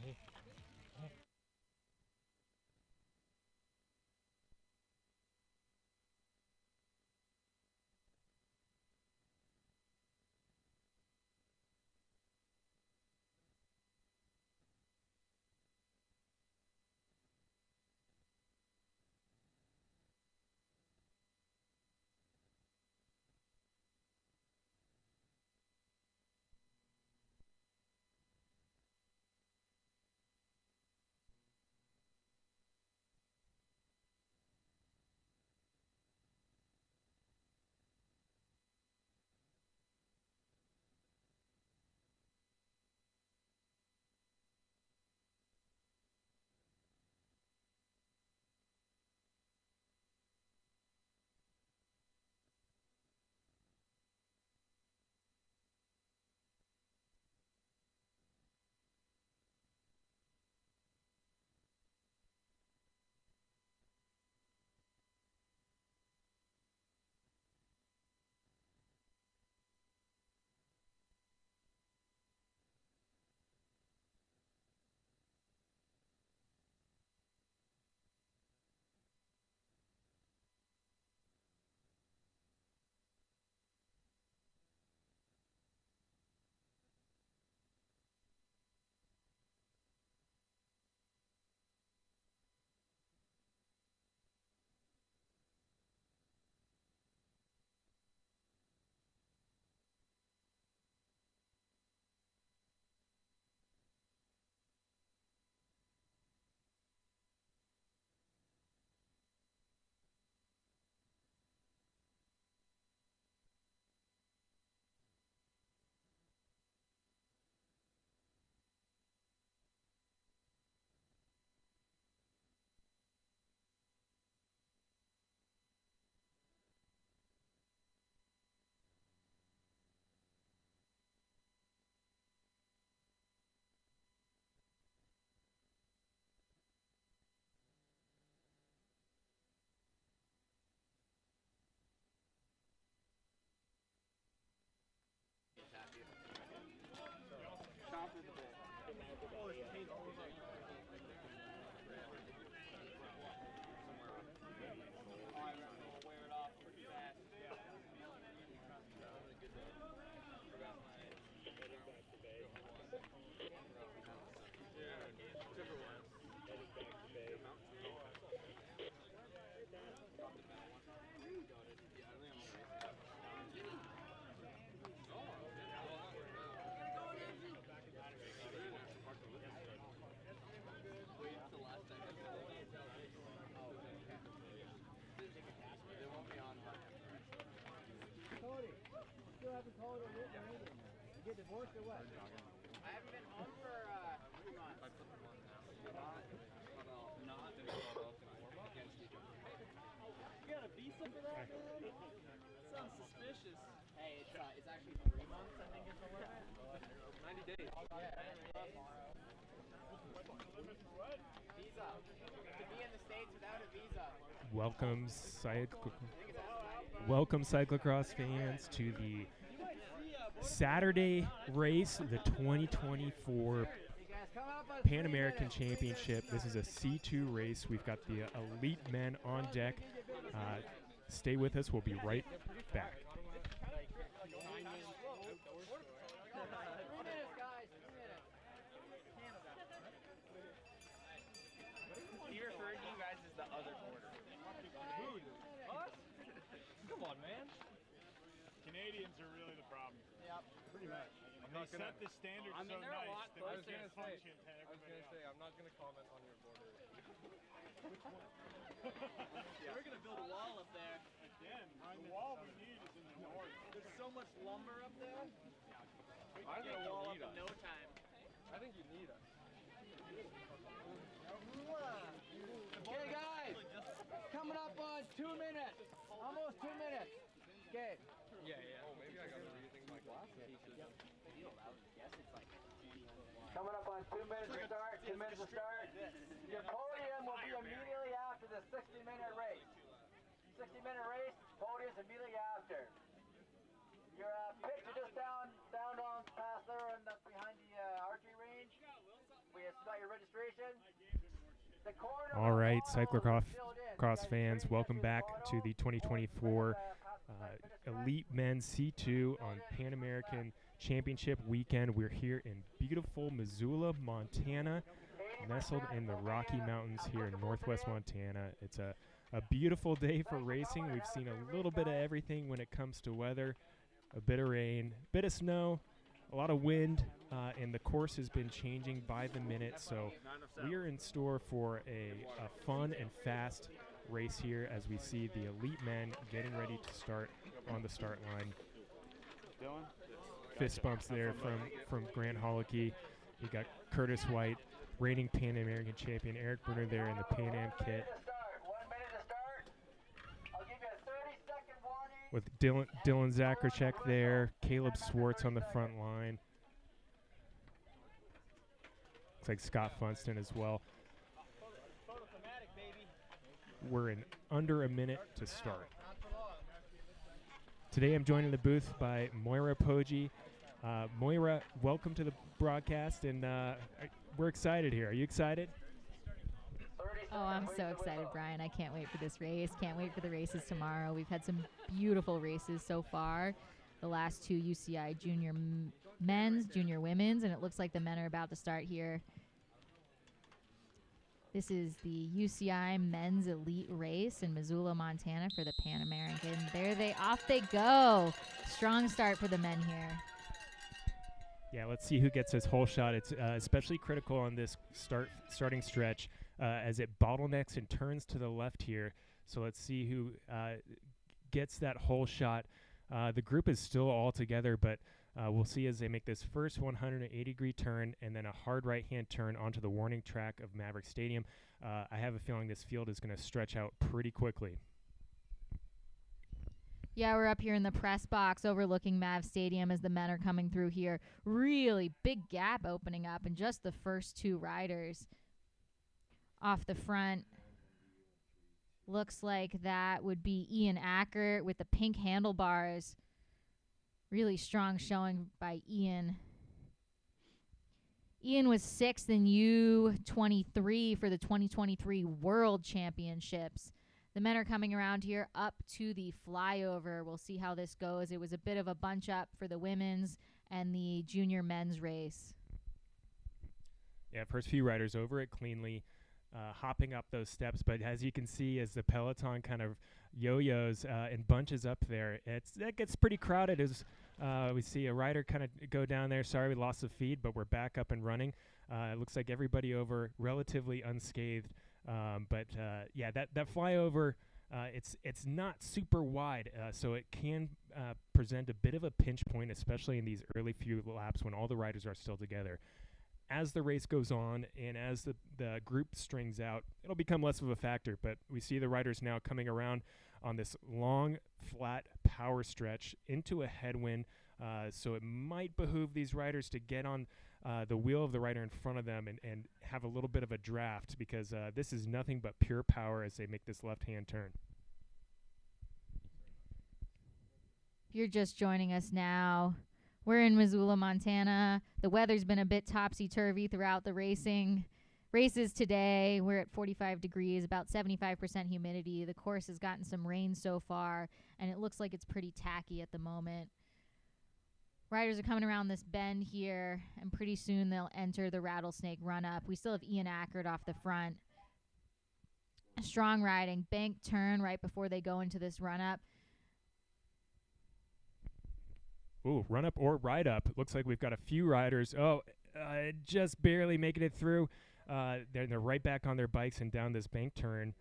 Hey. Get divorced or what? I haven't been home for 3 months. I put them on now. You got a visa for that, man? That sounds suspicious. Hey, it's actually 3 months, I think is the limit. 90 days. Visa. To be in the States without a visa. Welcome cyclocross fans to the Saturday race, the 2024 Pan American Championship. This is a C2 race. We've got the Elite Men on deck. Stay with us. We'll be right back. He referred to you guys as the other quarter. Us? Come on, man. Canadians are really the problem. Yep. Pretty much. They set the standard so nice that we can't function to everybody else. I'm not going to comment on your border. Which one? We're going to build a wall up there. Again, the wall we need is in the north. There's so much lumber up there. I think you wall need up us. in no time. I think you need us. Okay, guys. Coming up on 2 minutes. Almost 2 minutes. Okay. Yeah. Oh, maybe I got to rethink my glasses. Coming up on 2 minutes to start. 2 minutes to start. Your podium will be immediately after the 60-minute race. 60-minute race, podium's immediately after. Your pits are just down on past there and behind the archery range. We have got your registration. All right, cyclocross fans, welcome back to the 2024 Elite Men C2 on Pan American Championship weekend. We're here in beautiful Missoula, Montana, nestled in the Rocky Mountains here in northwest Montana. It's a beautiful day for racing. We've seen a little bit of everything when it comes to weather. A bit of rain, a bit of snow, a lot of wind, and the course has been changing by the minute. So we are in store for a fun and fast race here as we see the Elite Men getting ready to start on the start line. Fist bumps there from Grant Holicky. You got Curtis White, reigning Pan American champion, Eric Bruner there in the Pan Am kit. With Dylan Zacharchuk there, Caleb Swartz on the front line. Looks like Scott Funston as well. We're in under a minute to start. Today I'm joined in the booth by Moira Poggi. Moira, welcome to the broadcast, and we're excited here. Are you excited? Oh, I'm so excited, Brian. I can't wait for this race. Can't wait for the races tomorrow. We've had some beautiful races so far. The last two UCI junior men's, junior women's, and it looks like the men are about to start here. This is the UCI Men's Elite Race in Missoula, Montana for the Pan American. Off they go. Strong start for the men here. Yeah, let's see who gets this whole shot. It's especially critical on this starting stretch as it bottlenecks and turns to the left here. So let's see who gets that whole shot. The group is still all together, but we'll see as they make this first 180-degree turn and then a hard right-hand turn onto the warning track of Maverick Stadium. I have a feeling this field is going to stretch out pretty quickly. Yeah, we're up here in the press box overlooking Mav Stadium as the men are coming through here. Really big gap opening up, and just the first two riders off the front. Looks like that would be Ian Acker with the pink handlebars. Really strong showing by Ian. Ian was 6th in U23 for the 2023 World Championships. The men are coming around here up to the flyover. We'll see how this goes. It was a bit of a bunch up for the women's and the junior men's race. Yeah, first few riders over it cleanly, hopping up those steps. But as you can see, as the peloton kind of yo-yos and bunches up there, that gets pretty crowded. As we see a rider kind of go down there. Sorry, we lost the feed, but we're back up and running. It looks like everybody over relatively unscathed. Yeah, that flyover, it's not super wide, so it can present a bit of a pinch point, especially in these early few laps when all the riders are still together. As the race goes on and as the group strings out, it'll become less of a factor, but we see the riders now coming around on this long, flat power stretch into a headwind, so it might behoove these riders to get on the wheel of the rider in front of them and have a little bit of a draft, because this is nothing but pure power as they make this left-hand turn. If you're just joining us now, we're in Missoula, Montana. The weather's been a bit topsy-turvy throughout the races today. We're at 45 degrees, about 75% humidity. The course has gotten some rain so far, and it looks like it's pretty tacky at the moment. Riders are coming around this bend here, and pretty soon they'll enter the Rattlesnake run-up. We still have Ian Ackert off the front. Strong riding, bank turn right before they go into this run-up. Ooh, run up or ride up. Looks like we've got a few riders. Just barely making it through. They're right back on their bikes and down this bank turn.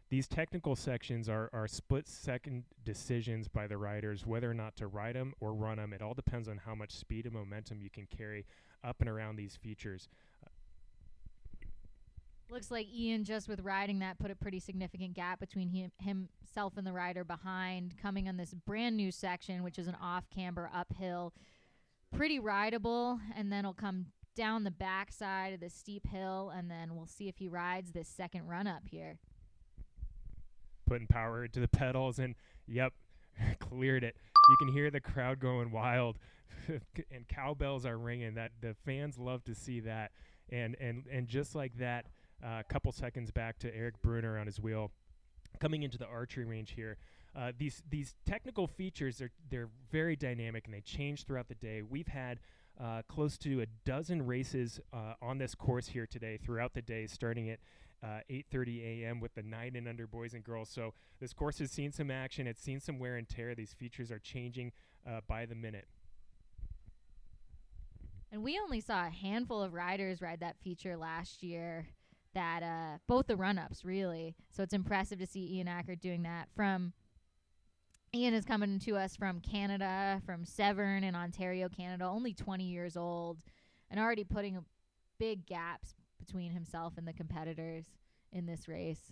These technical sections are split-second decisions by the riders, whether or not to ride them or run them. It all depends on how much speed and momentum you can carry up and around these features. Looks like Ian, just with riding that, put a pretty significant gap between himself and the rider behind, coming on this brand new section, which is an off-camber uphill. Pretty rideable, and then he'll come down the backside of the steep hill, and then we'll see if he rides this second run-up here. Putting power into the pedals, and yep, cleared it. You can hear the crowd going wild, and cowbells are ringing. That the fans love to see that, and just like that, a couple seconds back to Eric Bruner on his wheel, coming into the archery range here. These technical features they're very dynamic and they change throughout the day. We've had close to a dozen races on this course here today throughout the day, starting at 8:30 a.m. with the 9 and under boys and girls. So this course has seen some action. It's seen some wear and tear. These features are changing by the minute. And we only saw a handful of riders ride that feature last year, that both the run-ups, really. So it's impressive to see Ian Ackert doing that. Ian is coming to us from Canada, from Severn in Ontario, Canada, only 20 years old, and already putting big gaps between himself and the competitors in this race.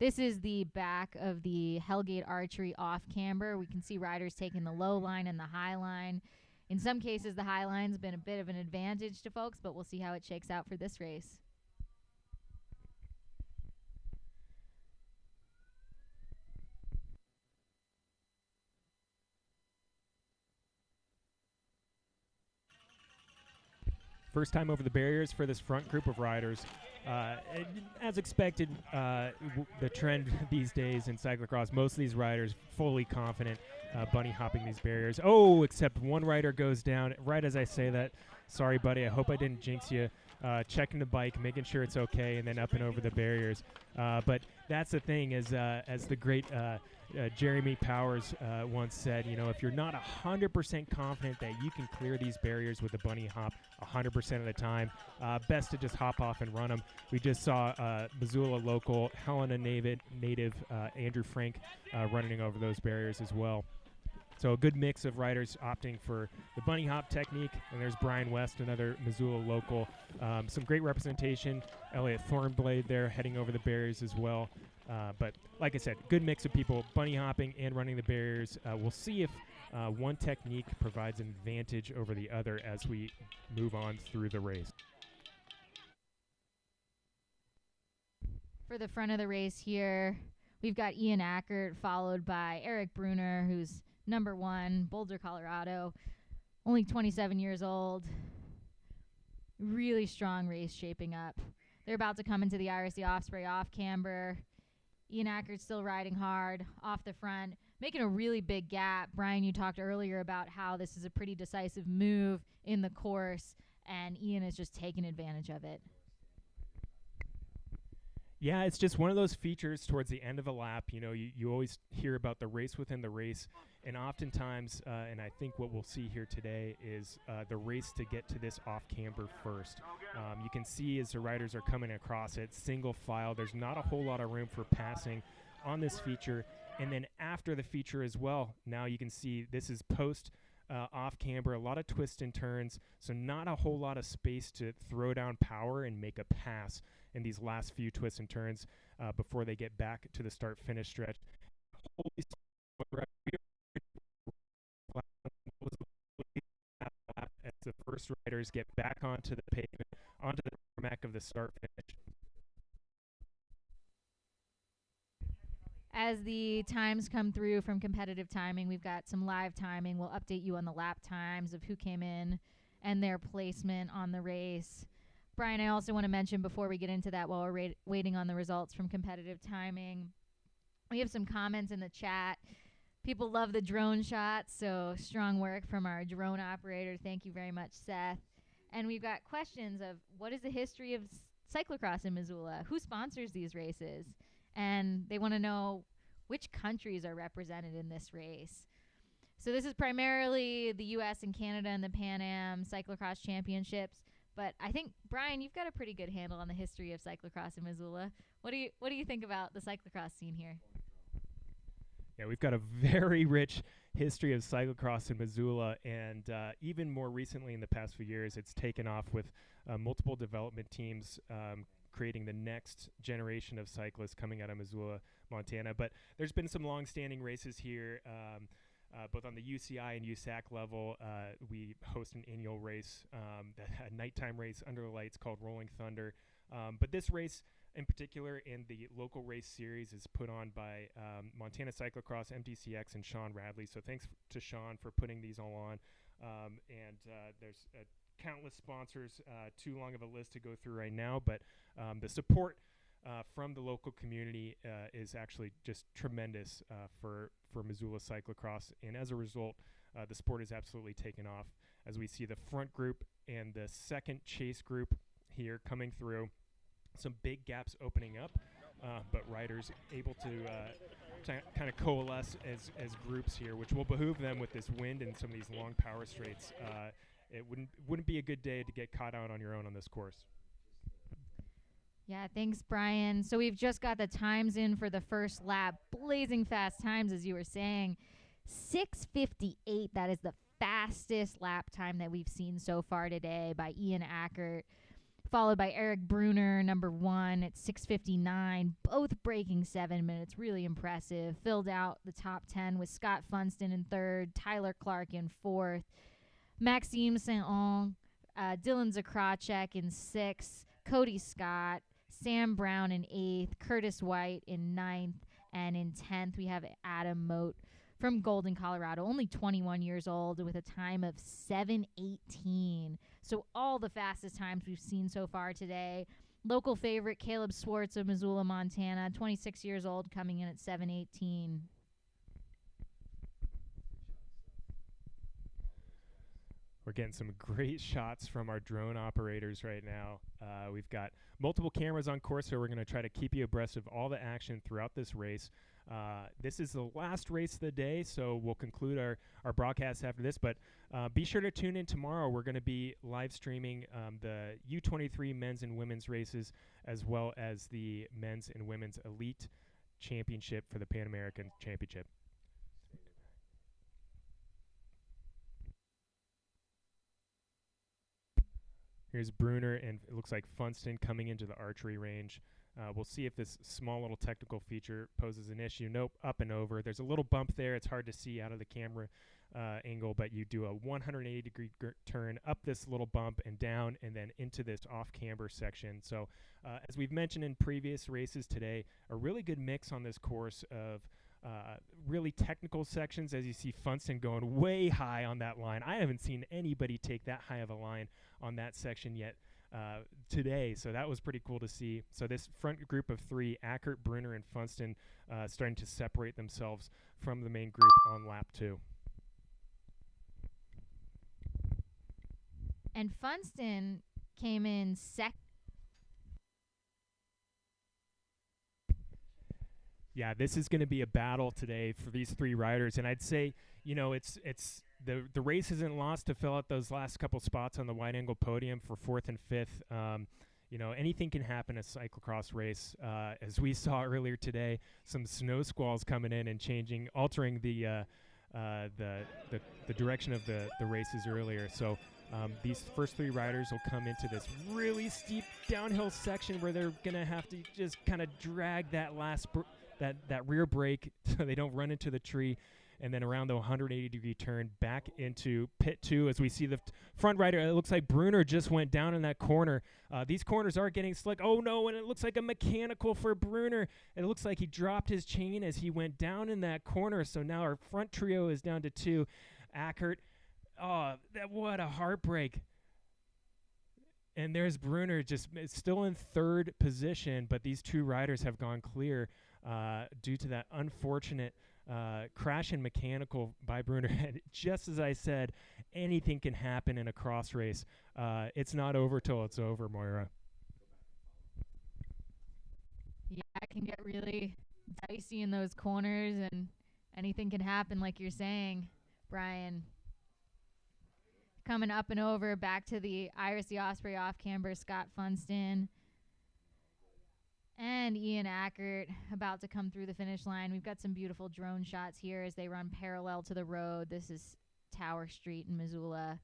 This is the back of the Hellgate Archery off-camber. We can see riders taking the low line and the high line. In some cases, the high line's been a bit of an advantage to folks, but we'll see how it shakes out for this race. First time over the barriers for this front group of riders. As expected, the trend these days in cyclocross, most of these riders fully confident bunny hopping these barriers. Oh, except one rider goes down right as I say that. Sorry, buddy. I hope I didn't jinx you. Checking the bike, making sure it's okay, and then up and over the barriers. But that's the thing, is as the great Jeremy Powers once said, if you're not 100% confident that you can clear these barriers with a bunny hop 100% of the time, best to just hop off and run them. We just saw Missoula local, Helena native Andrew Frank running over those barriers as well. So a good mix of riders opting for the bunny hop technique, and there's Brian West, another Missoula local. Some great representation. Elliot Thornblade there heading over the barriers as well. But like I said, good mix of people bunny hopping and running the barriers. We'll see if one technique provides an advantage over the other as we move on through the race. For the front of the race here, we've got Ian Ackert, followed by Eric Bruner, who's number 1, Boulder, Colorado. only 27 years old. Really strong race shaping up. They're about to come into the RSC Osprey off camber. Ian Ackert's still riding hard off the front, making a really big gap. Brian, you talked earlier about how this is a pretty decisive move in the course, and Ian is just taking advantage of it. Yeah, it's just one of those features towards the end of a lap. You know, you always hear about the race within the race, and oftentimes, and I think what we'll see here today is the race to get to this off camber first. You can see as the riders are coming across it, single file. There's not a whole lot of room for passing on this feature. And then after the feature as well, now you can see this is post off camber, a lot of twists and turns, so not a whole lot of space to throw down power and make a pass in these last few twists and turns before they get back to the start-finish stretch. As the first riders get back onto the pavement, onto the tarmac of the start-finish. As the times come through from competitive timing, we've got some live timing. We'll update you on the lap times of who came in and their placement on the race. Brian, I also want to mention before we get into that, while we're waiting on the results from competitive timing, we have some comments in the chat. People love the drone shots, so strong work from our drone operator. Thank you very much, Seth. And we've got questions of what is the history of cyclocross in Missoula? Who sponsors these races? And they want to know which countries are represented in this race. So this is primarily the U.S. and Canada and the Pan Am Cyclocross Championships. But I think, Brian, you've got a pretty good handle on the history of cyclocross in Missoula. What do you think about the cyclocross scene here? Yeah, we've got a very rich history of cyclocross in Missoula, and even more recently in the past few years, it's taken off with multiple development teams creating the next generation of cyclists coming out of Missoula, Montana. But there's been some long-standing races here, both on the UCI and USAC level. We host an annual race, a nighttime race under the lights called Rolling Thunder. But this race in particular in the local race series is put on by Montana Cyclocross, MTCX, and Sean Radley. So thanks to Sean for putting these all on. And there's countless sponsors, too long of a list to go through right now, but the support from the local community is actually just tremendous for Missoula cyclocross, and as a result, the sport is absolutely taken off as we see the front group and the second chase group here coming through. Some big gaps opening up, but riders able to kind of coalesce as groups here, which will behoove them with this wind and some of these long power straights. It wouldn't be a good day to get caught out on your own on this course. Yeah, thanks, Brian. So we've just got the times in for the first lap. Blazing fast times, as you were saying. 6:58. That is the fastest lap time that we've seen so far today by Ian Ackert, followed by Eric Bruner, number 1, at 6:59. Both breaking 7 minutes. Really impressive. Filled out the top 10 with Scott Funston in 3rd, Tyler Clark in 4th, Maxime Saint-On, Dylan Zakracek in 6th, Cody Scott, Sam Brown in 8th, Curtis White in 9th, and in 10th we have Adam Moat from Golden, Colorado, only 21 years old with a time of 7:18. So all the fastest times we've seen so far today. Local favorite Caleb Swartz of Missoula, Montana, 26 years old, coming in at 7:18. We're getting some great shots from our drone operators right now. We've got multiple cameras on course, so we're going to try to keep you abreast of all the action throughout this race. This is the last race of the day, so we'll conclude our broadcast after this. But be sure to tune in tomorrow. We're going to be live streaming the U23 men's and women's races, as well as the men's and women's elite championship for the Pan American Championship. Here's Bruner, and it looks like Funston coming into the archery range. We'll see if this small little technical feature poses an issue. Nope, up and over. There's a little bump there. It's hard to see out of the camera angle, but you do a 180-degree turn up this little bump and down and then into this off-camber section. So as we've mentioned in previous races today, a really good mix on this course of really technical sections, as you see Funston going way high on that line. I haven't seen anybody take that high of a line on that section yet today, so that was pretty cool to see. So this front group of three, Ackert, Bruner, and Funston, starting to separate themselves from the main group on lap 2. And Funston came in second. Yeah, this is going to be a battle today for these three riders, and I'd say, you know, it's the race isn't lost to fill out those last couple spots on the wide-angle podium for 4th and 5th. You know, anything can happen in a cyclocross race. As we saw earlier today, some snow squalls coming in and altering the direction of the races earlier. So these first three riders will come into this really steep downhill section where they're going to have to just kind of drag that last that rear brake so they don't run into the tree, and then around the 180-degree turn back into pit 2 as we see the front rider. It looks like Bruner just went down in that corner. These corners are getting slick. Oh, no, and it looks like a mechanical for Bruner. It looks like he dropped his chain as he went down in that corner, so now our front trio is down to 2. Ackert, what a heartbreak. And there's Bruner just still in 3rd position, but these two riders have gone clear due to that unfortunate crash and mechanical by Bruner. And just as I said, anything can happen in a cross race. It's not over till it's over, Moira. Yeah, it can get really dicey in those corners, and anything can happen, like you're saying, Brian. Coming up and over, back to the Iris the Osprey off camber, Scott Funston and Ian Ackert about to come through the finish line. We've got some beautiful drone shots here as they run parallel to the road. This is Tower Street in Missoula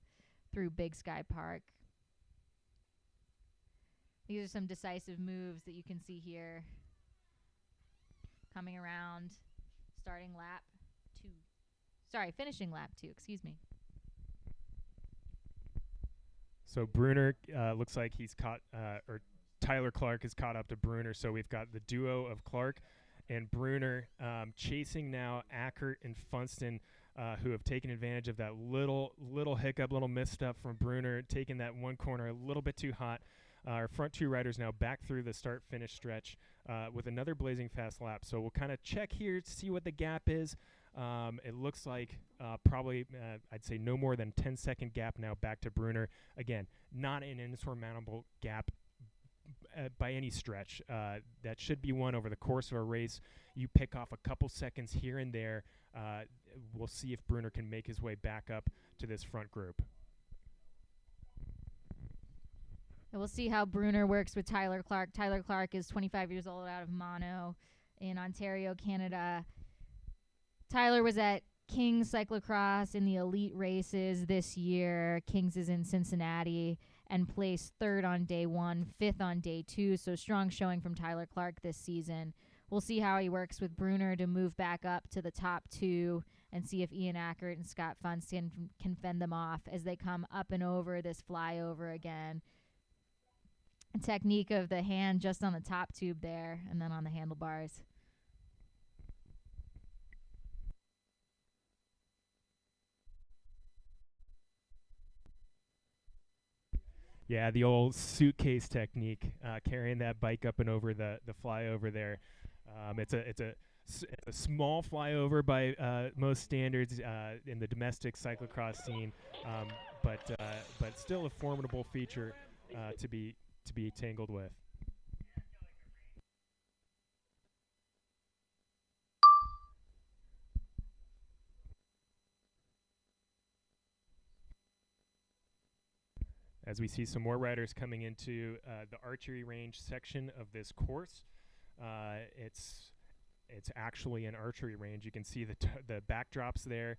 through Big Sky Park. These are some decisive moves that you can see here. Coming around, finishing lap 2, excuse me. So Bruner looks like he's caught, or Tyler Clark is caught up to Bruner. So we've got the duo of Clark and Bruner chasing now Ackert and Funston, who have taken advantage of that little hiccup, little misstep from Bruner, taking that one corner a little bit too hot. Our front two riders now back through the start-finish stretch with another blazing fast lap. So we'll kind of check here to see what the gap is. It looks like probably, I'd say, no more than 10-second gap now back to Bruner. Again, not an insurmountable gap by any stretch. That should be won over the course of a race. You pick off a couple seconds here and there. We'll see if Bruner can make his way back up to this front group. And we'll see how Bruner works with Tyler Clark. Tyler Clark is 25 years old out of Mono in Ontario, Canada. Tyler was at King's Cyclocross in the elite races this year. King's is in Cincinnati, and placed 3rd on day 1, 5th on day 2. So strong showing from Tyler Clark this season. We'll see how he works with Bruner to move back up to the top 2 and see if Ian Ackert and Scott Funston can fend them off as they come up and over this flyover again. Technique of the hand just on the top tube there and then on the handlebars. Yeah, the old suitcase technique, carrying that bike up and over the flyover there. It's a small flyover by most standards in the domestic cyclocross scene, but still a formidable feature to be tangled with. As we see some more riders coming into the archery range section of this course. It's actually an archery range. You can see the backdrops there.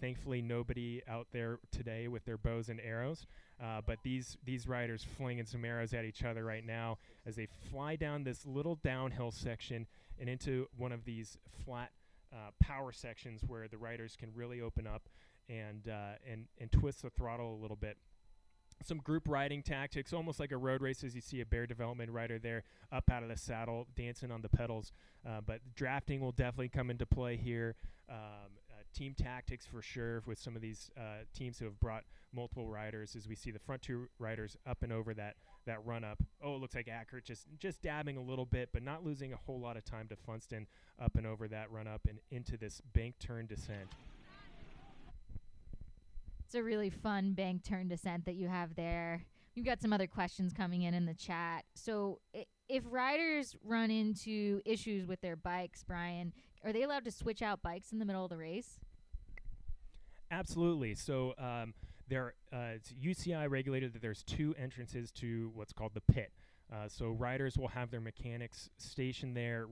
Thankfully, nobody out there today with their bows and arrows. But these riders flinging some arrows at each other right now as they fly down this little downhill section and into one of these flat power sections where the riders can really open up and twist the throttle a little bit. some group riding tactics, almost like a road race, as you see a bear development rider there up out of the saddle, dancing on the pedals. But drafting will definitely come into play here. Team tactics for sure with some of these teams who have brought multiple riders, as we see the front two riders up and over that run up. Oh, it looks like Ackert just dabbing a little bit, but not losing a whole lot of time to Funston up and over that run up and into this bank turn descent. It's a really fun bank turn descent that you have there. You've got some other questions coming in the chat. So if riders run into issues with their bikes, Brian, are they allowed to switch out bikes in the middle of the race? Absolutely. So it's UCI regulated that there's 2 entrances to what's called the pit. So riders will have their mechanics stationed there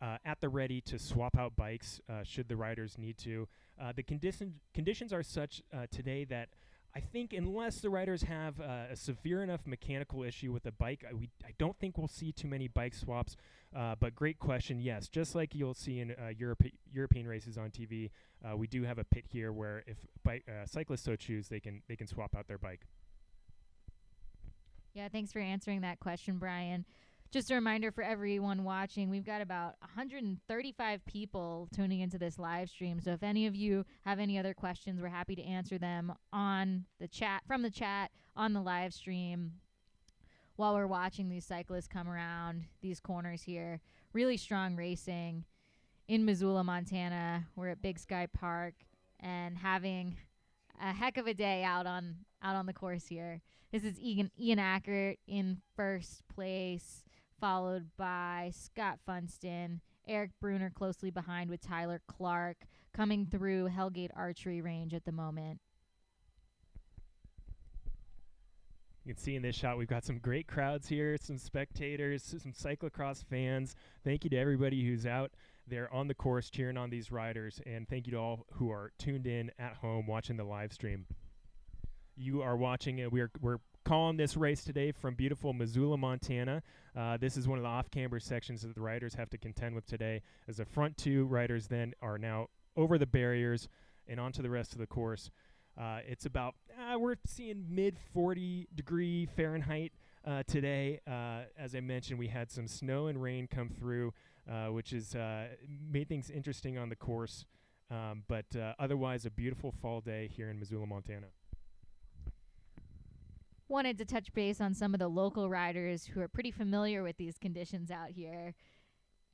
at the ready to swap out bikes should the riders need to. The conditions are such today that I think unless the riders have a severe enough mechanical issue with the bike, I don't think we'll see too many bike swaps. But great question. Yes, just like you'll see in European races on TV, we do have a pit here where if cyclists so choose, they can swap out their bike. Yeah, thanks for answering that question, Brian. Just a reminder for everyone watching, we've got about 135 people tuning into this live stream. So if any of you have any other questions, we're happy to answer them on the chat, from the chat on the live stream while we're watching these cyclists come around these corners here. Really strong racing in Missoula, Montana. We're at Big Sky Park and having a heck of a day out on the course here. This is Ian Ackert in first place, followed by Scott Funston, Eric Bruner closely behind with Tyler Clark, coming through Hellgate Archery Range at the moment. You can see in this shot we've got some great crowds here, some spectators, some cyclocross fans. Thank you to everybody who's out there on the course cheering on these riders, and thank you to all who are tuned in at home watching the live stream. You are watching it. We're calling this race today from beautiful Missoula, Montana. This is one of the off-camber sections that the riders have to contend with today, as the front 2 riders then are now over the barriers and onto the rest of the course. It's about, we're seeing mid-40 degree Fahrenheit today. As I mentioned, we had some snow and rain come through, which has made things interesting on the course. But otherwise, a beautiful fall day here in Missoula, Montana. Wanted to touch base on some of the local riders who are pretty familiar with these conditions out here.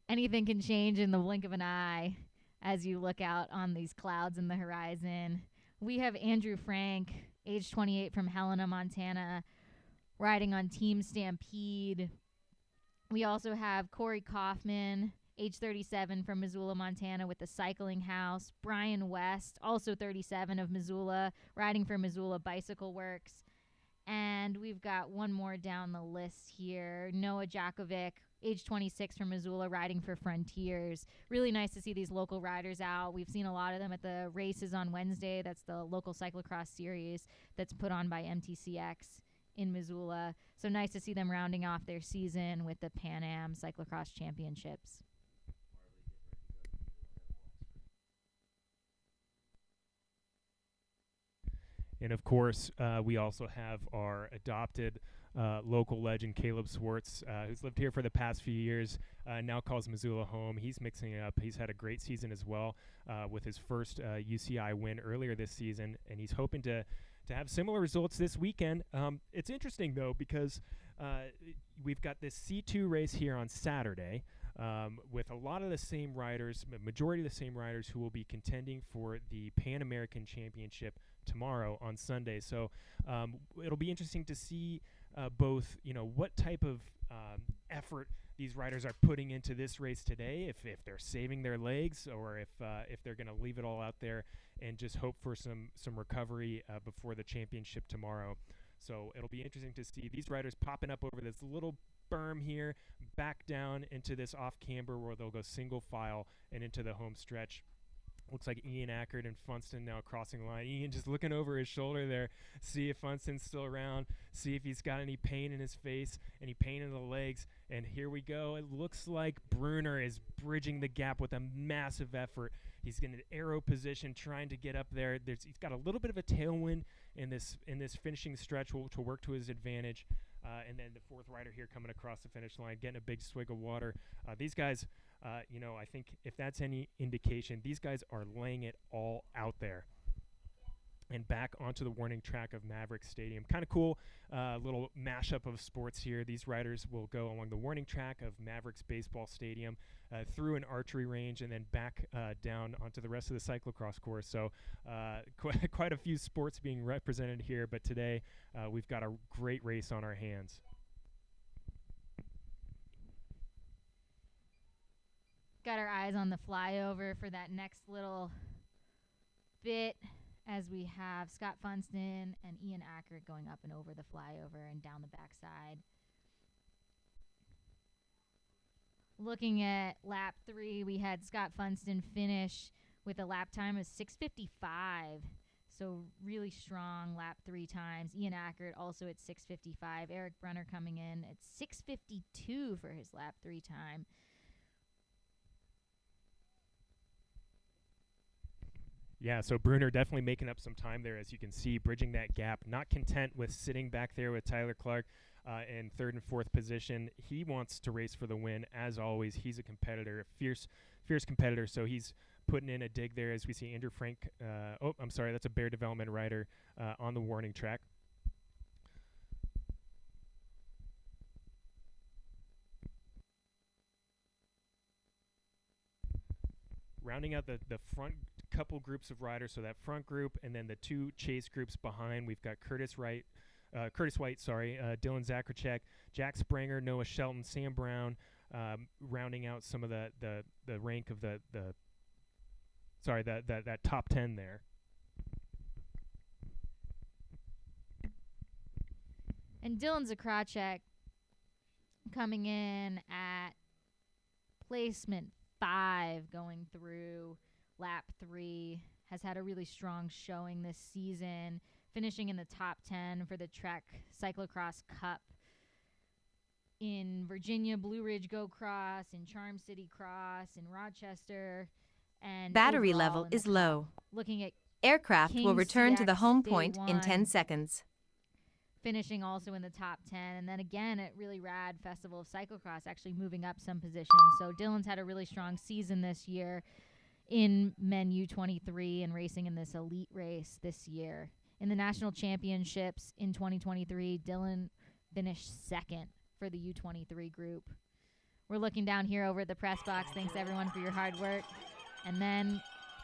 Anything can change in the blink of an eye as you look out on these clouds in the horizon. We have Andrew Frank, age 28, from Helena, Montana, riding on Team Stampede. We also have Corey Kaufman, age 37, from Missoula, Montana, with the Cycling House. Brian West, also 37, of Missoula, riding for Missoula Bicycle Works. And we've got one more down the list here, Noah Jakovic, age 26, from Missoula, riding for Frontiers. Really nice to see these local riders out. We've seen a lot of them at the races on Wednesday. That's the local cyclocross series that's put on by MTCX in Missoula. So nice to see them rounding off their season with the Pan Am Cyclocross Championships. And of course, we also have our adopted local legend, Caleb Swartz, who's lived here for the past few years, now calls Missoula home. He's mixing it up. He's had a great season as well with his first UCI win earlier this season, and he's hoping to have similar results this weekend. It's interesting, though, because we've got this C2 race here on Saturday with a lot of the same riders, majority of the same riders who will be contending for the Pan American Championship tomorrow on Sunday. So it'll be interesting to see both, what type of effort these riders are putting into this race today, if they're saving their legs or if they're going to leave it all out there and just hope for some recovery before the championship tomorrow. So it'll be interesting to see these riders popping up over this little berm here, back down into this off camber where they'll go single file and into the home stretch. Looks like Ian Ackert and Funston now crossing the line. Ian just looking over his shoulder there, see if Funston's still around, see if he's got any pain in his face, any pain in the legs. And here we go. It looks like Bruner is bridging the gap with a massive effort. He's in an arrow position trying to get up there. He's got a little bit of a tailwind in this finishing stretch to work to his advantage. And then the fourth rider here coming across the finish line, getting a big swig of water. These guys, I think if that's any indication, these guys are laying it all out there. And back onto the warning track of Maverick Stadium. Kind of cool little mashup of sports here. These riders will go along the warning track of Mavericks Baseball Stadium, through an archery range, and then back down onto the rest of the cyclocross course. So quite a few sports being represented here, but today we've got a great race on our hands. Got our eyes on the flyover for that next little bit, as we have Scott Funston and Ian Ackert going up and over the flyover and down the backside. Looking at lap 3, we had Scott Funston finish with a lap time of 6:55. So really strong lap 3 times. Ian Ackert also at 6:55. Eric Brunner coming in at 6:52 for his lap 3 time. Yeah, so Brunner definitely making up some time there, as you can see, bridging that gap. Not content with sitting back there with Tyler Clark in 3rd and 4th position. He wants to race for the win, as always. He's a competitor, a fierce competitor, so he's putting in a dig there, as we see Andrew Frank. That's a Bear Development rider on the warning track. Rounding out the front couple groups of riders, so that front group and then the 2 chase groups behind, we've got Curtis White, Dylan Zacharchek, Jack Spranger, Noah Shelton, Sam Brown, rounding out some of the rank of that top 10 there. And Dylan Zacharchek coming in at placement 5 going through lap 3, has had a really strong showing this season, finishing in the top 10 for the Trek Cyclocross Cup in Virginia, Blue Ridge Go Cross, in Charm City Cross, in Rochester, and Battery overall level in the is cup. low. Looking at Aircraft will King's return to the CX home Day point in 10 1. seconds. Finishing also in the top 10, and then again at really rad Festival of Cyclocross, actually moving up some positions. So Dylan's had a really strong season this year in Men U23 and racing in this elite race this year. In the national championships in 2023, Dylan finished 2nd for the U23 group. We're looking down here over at the press box. Thanks everyone for your hard work. And then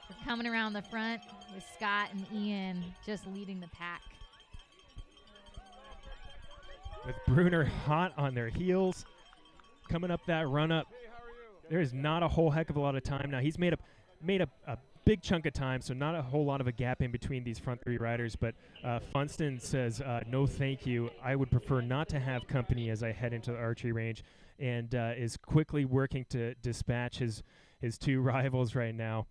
we're coming around the front with Scott and Ian just leading the pack. With Brunner hot on their heels, coming up that run up. There is not a whole heck of a lot of time now. He's made a big chunk of time, so not a whole lot of a gap in between these front 3 riders. But Funston says, no thank you. I would prefer not to have company as I head into the archery range, and is quickly working to dispatch his 2 rivals right now.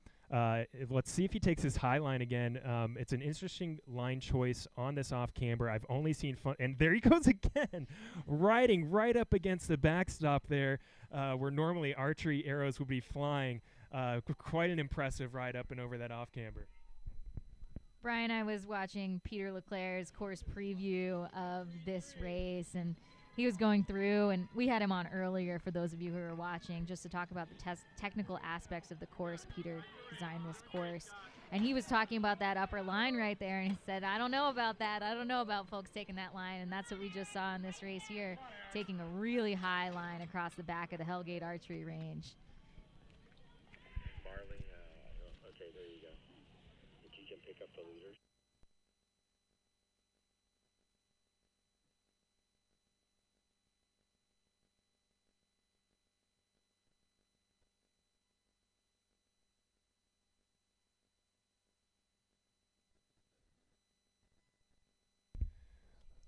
Let's see if he takes his high line again. It's an interesting line choice on this off camber. I've only seen fun, and there he goes again, riding right up against the backstop there, where normally archery arrows would be flying. Quite an impressive ride up and over that off camber. Brian, I was watching Peter Leclerc's course preview of this race, and he was going through, and we had him on earlier for those of you who are watching, just to talk about the technical aspects of the course. Peter designed this course, and he was talking about that upper line right there, and he said, I don't know about that. I don't know about folks taking that line, and that's what we just saw in this race here, taking a really high line across the back of the Hellgate Archery Range. Marley, okay, there you go. If you can pick up the leaders.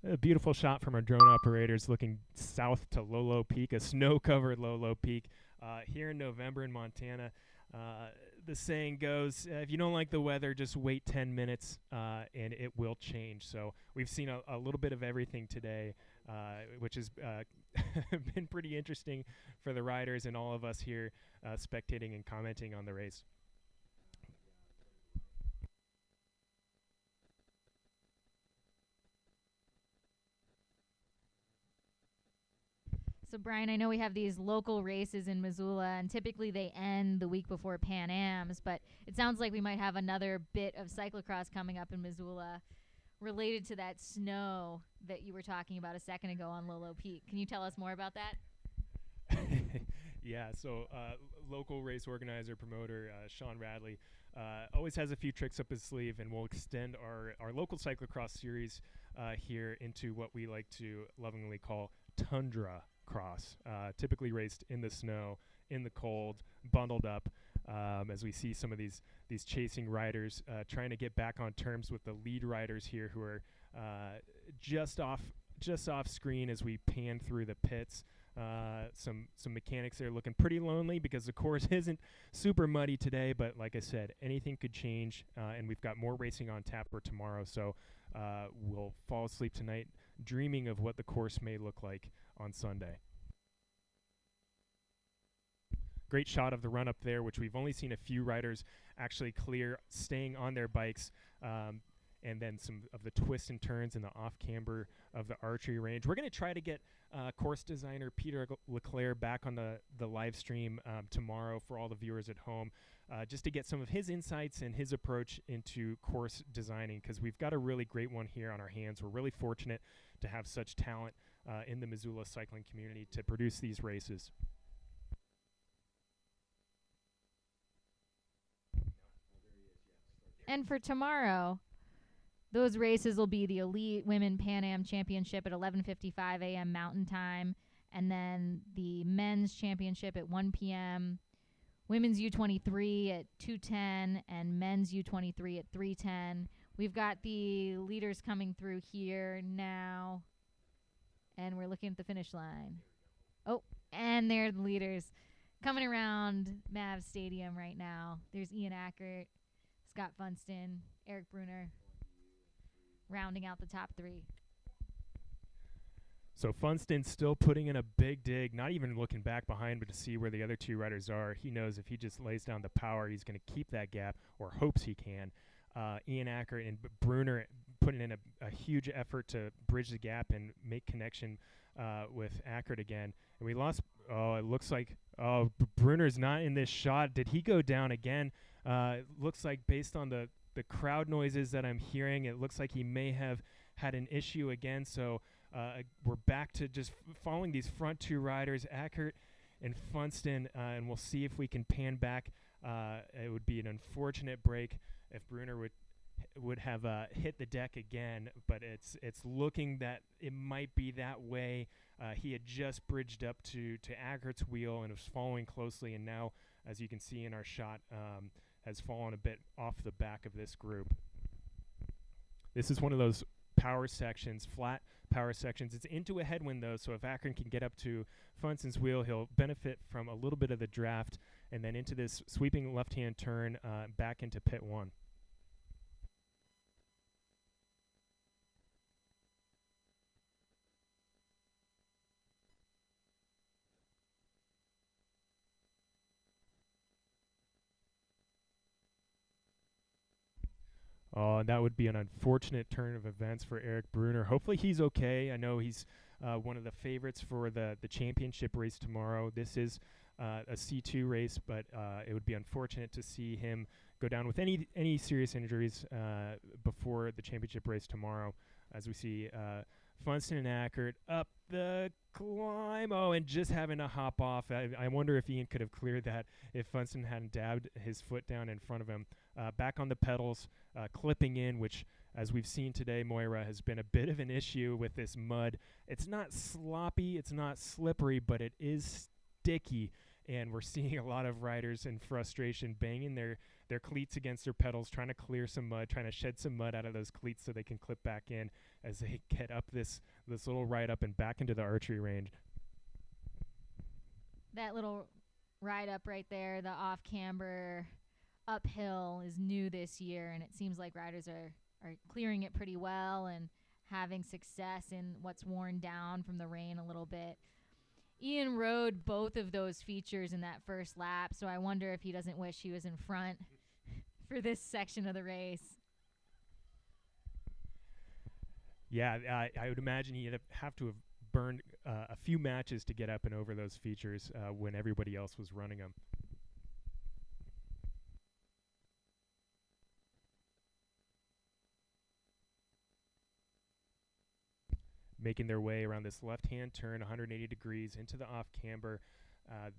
A beautiful shot from our drone operators looking south to Lolo Peak, a snow-covered Lolo Peak. Here in November in Montana, the saying goes, if you don't like the weather, just wait 10 minutes and it will change. So we've seen a little bit of everything today, which has been pretty interesting for the riders and all of us here spectating and commenting on the race. So, Brian, I know we have these local races in Missoula, and typically they end the week before Pan Ams, but it sounds like we might have another bit of cyclocross coming up in Missoula related to that snow that you were talking about a second ago on Lolo Peak. Can you tell us more about that? Yeah, so local race organizer, promoter, Sean Radley, always has a few tricks up his sleeve, and we'll extend our local cyclocross series here into what we like to lovingly call tundra cross, typically raced in the snow, in the cold, bundled up, as we see some of these chasing riders trying to get back on terms with the lead riders here who are just off screen as we pan through the pits. Some mechanics there looking pretty lonely because the course isn't super muddy today, but like I said, anything could change, and we've got more racing on tap for tomorrow, so we'll fall asleep tonight dreaming of what the course may look like on Sunday. Great shot of the run up there, which we've only seen a few riders actually clear, staying on their bikes, and then some of the twists and turns in the off camber of the archery range. We're going to try to get course designer Peter Leclerc back on the live stream tomorrow for all the viewers at home, just to get some of his insights and his approach into course designing, because we've got a really great one here on our hands. We're really fortunate to have such talent in the Missoula cycling community to produce these races. And for tomorrow, those races will be the Elite Women Pan Am Championship at 11:55 a.m. Mountain Time, and then the Men's Championship at 1 p.m., Women's U23 at 2:10, and Men's U23 at 3:10. We've got the leaders coming through here now, and we're looking at the finish line. Oh, and they're the leaders coming around Mavs Stadium right now. There's Ian Ackert, Scott Funston, Eric Bruner, rounding out the top three. So Funston still putting in a big dig, not even looking back behind, but to see where the other two riders are. He knows if he just lays down the power, he's going to keep that gap, or hopes he can. Ian Ackert and Bruner putting in a huge effort to bridge the gap and make connection with Ackert again. And we lost, it looks like, Bruner's not in this shot. Did he go down again? It looks like, based on the crowd noises that I'm hearing, it looks like he may have had an issue again. So we're back to just following these front two riders, Ackert and Funston, and we'll see if we can pan back. It would be an unfortunate break if Bruner would have hit the deck again, but it's looking that it might be that way. He had just bridged up to Ackert's wheel and was following closely, and now, as you can see in our shot, has fallen a bit off the back of this group. This is one of those power sections, flat power sections. It's into a headwind, though, so if Ackert can get up to Funston's wheel, he'll benefit from a little bit of the draft, and then into this sweeping left-hand turn back into pit one. That would be an unfortunate turn of events for Eric Bruner. Hopefully he's okay. I know he's one of the favorites for the championship race tomorrow. This is a C2 race, but it would be unfortunate to see him go down with any serious injuries before the championship race tomorrow, as we see Funston and Ackert up the climb. And just having to hop off. I wonder if Ian could have cleared that if Funston hadn't dabbed his foot down in front of him. Back on the pedals, clipping in, which, as we've seen today, Moira, has been a bit of an issue with this mud. It's not sloppy, it's not slippery, but it is sticky, and we're seeing a lot of riders in frustration banging their cleats against their pedals, trying to clear some mud, trying to shed some mud out of those cleats so they can clip back in as they get up this little ride up and back into the archery range. That little ride up right there, the off camber uphill, is new this year, and it seems like riders are clearing it pretty well and having success in what's worn down from the rain a little bit. Ian rode both of those features in that first lap, so I wonder if he doesn't wish he was in front for this section of the race. Yeah, I would imagine he'd have to have burned a few matches to get up and over those features when everybody else was running them. Making their way around this left-hand turn 180 degrees into the off-camber.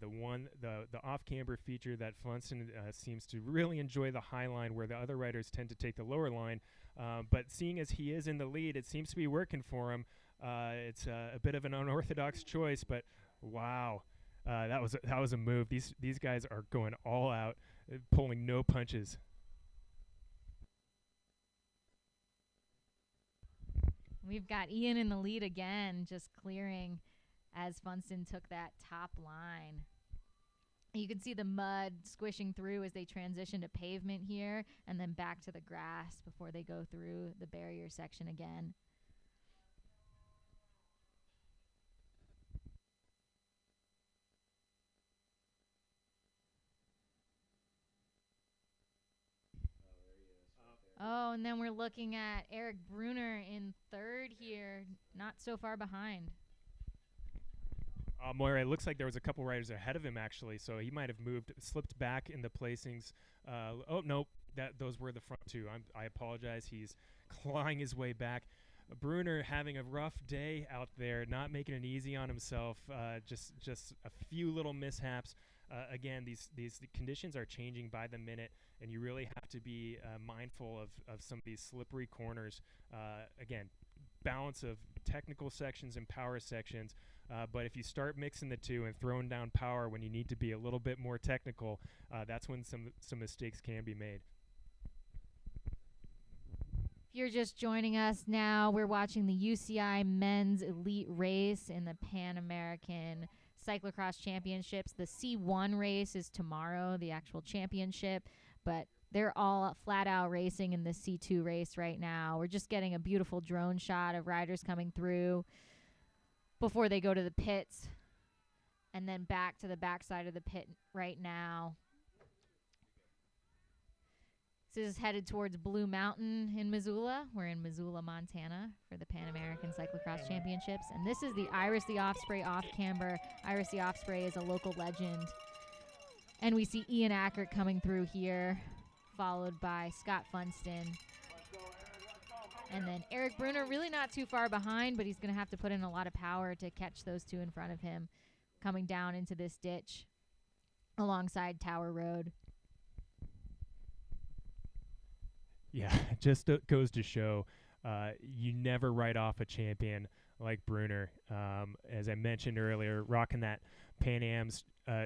The off-camber feature that Funston seems to really enjoy the high line, where the other riders tend to take the lower line. But seeing as he is in the lead, it seems to be working for him. It's a bit of an unorthodox choice, but wow, that was a move. These guys are going all out, pulling no punches. We've got Ian in the lead again, just clearing as Funston took that top line. You can see the mud squishing through as they transition to pavement here and then back to the grass before they go through the barrier section again. Oh, and then we're looking at Eric Bruner in third here, not so far behind. Moira, it looks like there was a couple riders ahead of him, actually, so he might have slipped back in the placings. Oh, no, those were the front two. I apologize. He's clawing his way back. Bruner having a rough day out there, not making it easy on himself, just a few little mishaps. Again, these conditions are changing by the minute, and you really have to be mindful of some of these slippery corners. Again, balance of technical sections and power sections, but if you start mixing the two and throwing down power when you need to be a little bit more technical, that's when some mistakes can be made. If you're just joining us now, we're watching the UCI Men's Elite Race in the Pan American Cyclocross Championships. The C1 race is tomorrow, the actual championship, but they're all flat out racing in the C2 race right now. We're just getting a beautiful drone shot of riders coming through before they go to the pits and then back to the backside of the pit right now. This is headed towards Blue Mountain in Missoula. We're in Missoula, Montana for the Pan American Cyclocross Championships. And this is the Iris the Osprey off-camber. Iris the Osprey is a local legend. And we see Ian Ackert coming through here, followed by Scott Funston. And then Eric Bruner really not too far behind, but he's going to have to put in a lot of power to catch those two in front of him coming down into this ditch alongside Tower Road. Yeah, it just goes to show you never write off a champion like Bruner. As I mentioned earlier, rocking that Pan Am's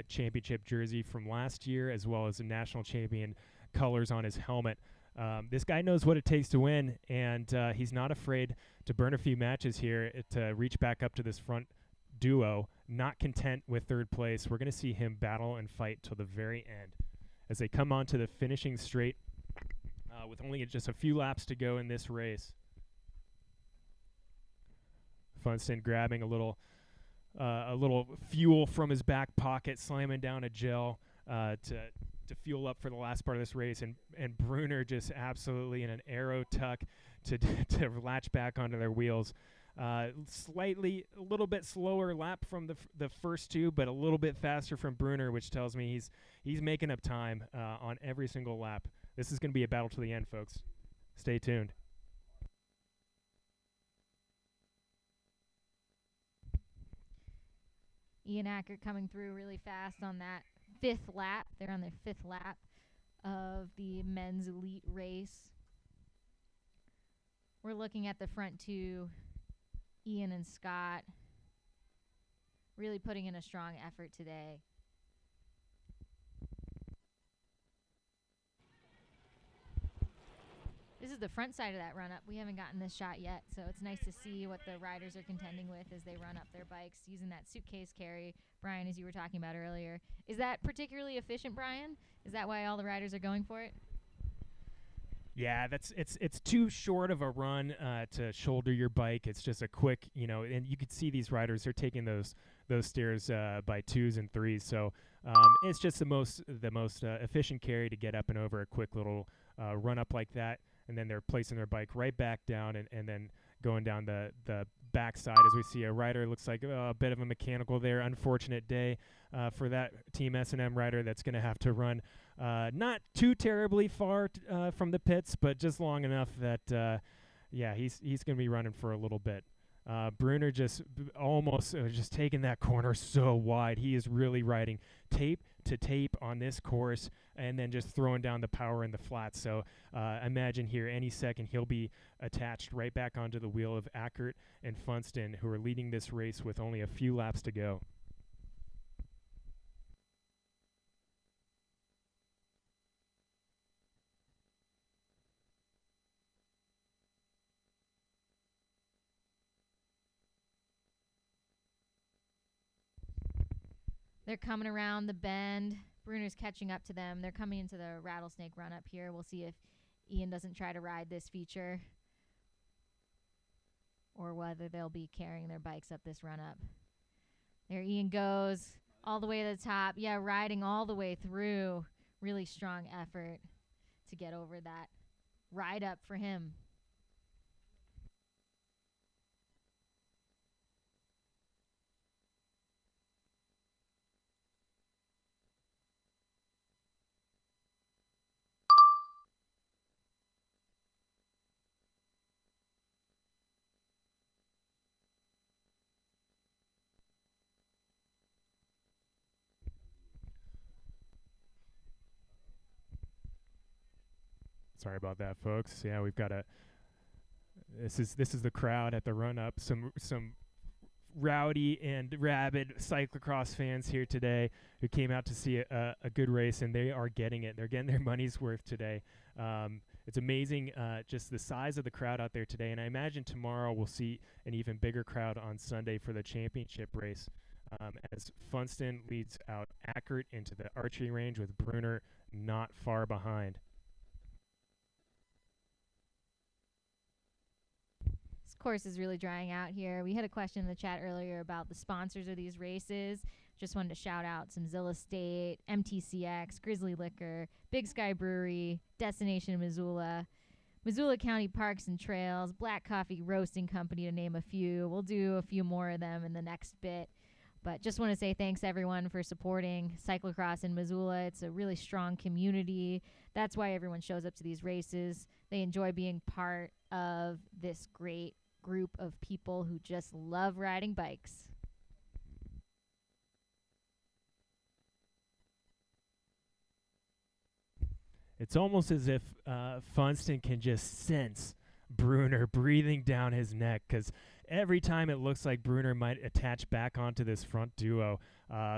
championship jersey from last year, as well as the national champion colors on his helmet. This guy knows what it takes to win, and he's not afraid to burn a few matches here to reach back up to this front duo. Not content with third place, we're going to see him battle and fight till the very end. As they come onto the finishing straight, with only just a few laps to go in this race. Funston grabbing a little fuel from his back pocket, slamming down a gel to fuel up for the last part of this race, and Bruner just absolutely in an arrow tuck to latch back onto their wheels. A little bit slower lap from the first two, but a little bit faster from Bruner, which tells me he's making up time on every single lap. This is going to be a battle to the end, folks. Stay tuned. Ian Ackert coming through really fast on that fifth lap. They're on their fifth lap of the men's elite race. We're looking at the front two, Ian and Scott, really putting in a strong effort today. This is the front side of that run-up. We haven't gotten this shot yet, so it's nice to see what the riders are contending with as they run up their bikes using that suitcase carry, Brian, as you were talking about earlier. Is that particularly efficient, Brian? Is that why all the riders are going for it? Yeah, it's too short of a run to shoulder your bike. It's just a quick, and you could see these riders are taking those stairs by twos and threes. So it's just the most efficient carry to get up and over a quick little run up like that. and then they're placing their bike right back down and then going down the backside as we see a rider. Looks like a bit of a mechanical there. Unfortunate day for that Team S&M rider that's going to have to run not too terribly far from the pits, but just long enough that, yeah, he's going to be running for a little bit. Bruner just almost just taking that corner so wide. He is really riding tape to tape on this course and then just throwing down the power in the flats. So imagine here any second he'll be attached right back onto the wheel of Ackert and Funston, who are leading this race with only a few laps to go. They're coming around the bend. Bruner's catching up to them. They're coming into the rattlesnake run up here. We'll see if Ian doesn't try to ride this feature or whether they'll be carrying their bikes up this run up. There Ian goes all the way to the top. Yeah, riding all the way through. Really strong effort to get over that ride up for him. Sorry about that, folks. Yeah, we've got this is the crowd at the run up. Some rowdy and rabid cyclocross fans here today who came out to see a good race, and they are getting it. They're getting their money's worth today. It's amazing just the size of the crowd out there today, and I imagine tomorrow we'll see an even bigger crowd on Sunday for the championship race as Funston leads out Ackert into the archery range with Bruner not far behind. Course is really drying out here. We had a question in the chat earlier about the sponsors of these races. Just wanted to shout out some Zilla State, MTCX, Grizzly Liquor, Big Sky Brewery, Destination Missoula, Missoula County Parks and Trails, Black Coffee Roasting Company, to name a few. We'll do a few more of them in the next bit. But just want to say thanks everyone for supporting cyclocross in Missoula. It's a really strong community. That's why everyone shows up to these races. They enjoy being part of this great group of people who just love riding bikes. It's almost as if Funston can just sense Bruner breathing down his neck, because every time it looks like Bruner might attach back onto this front duo,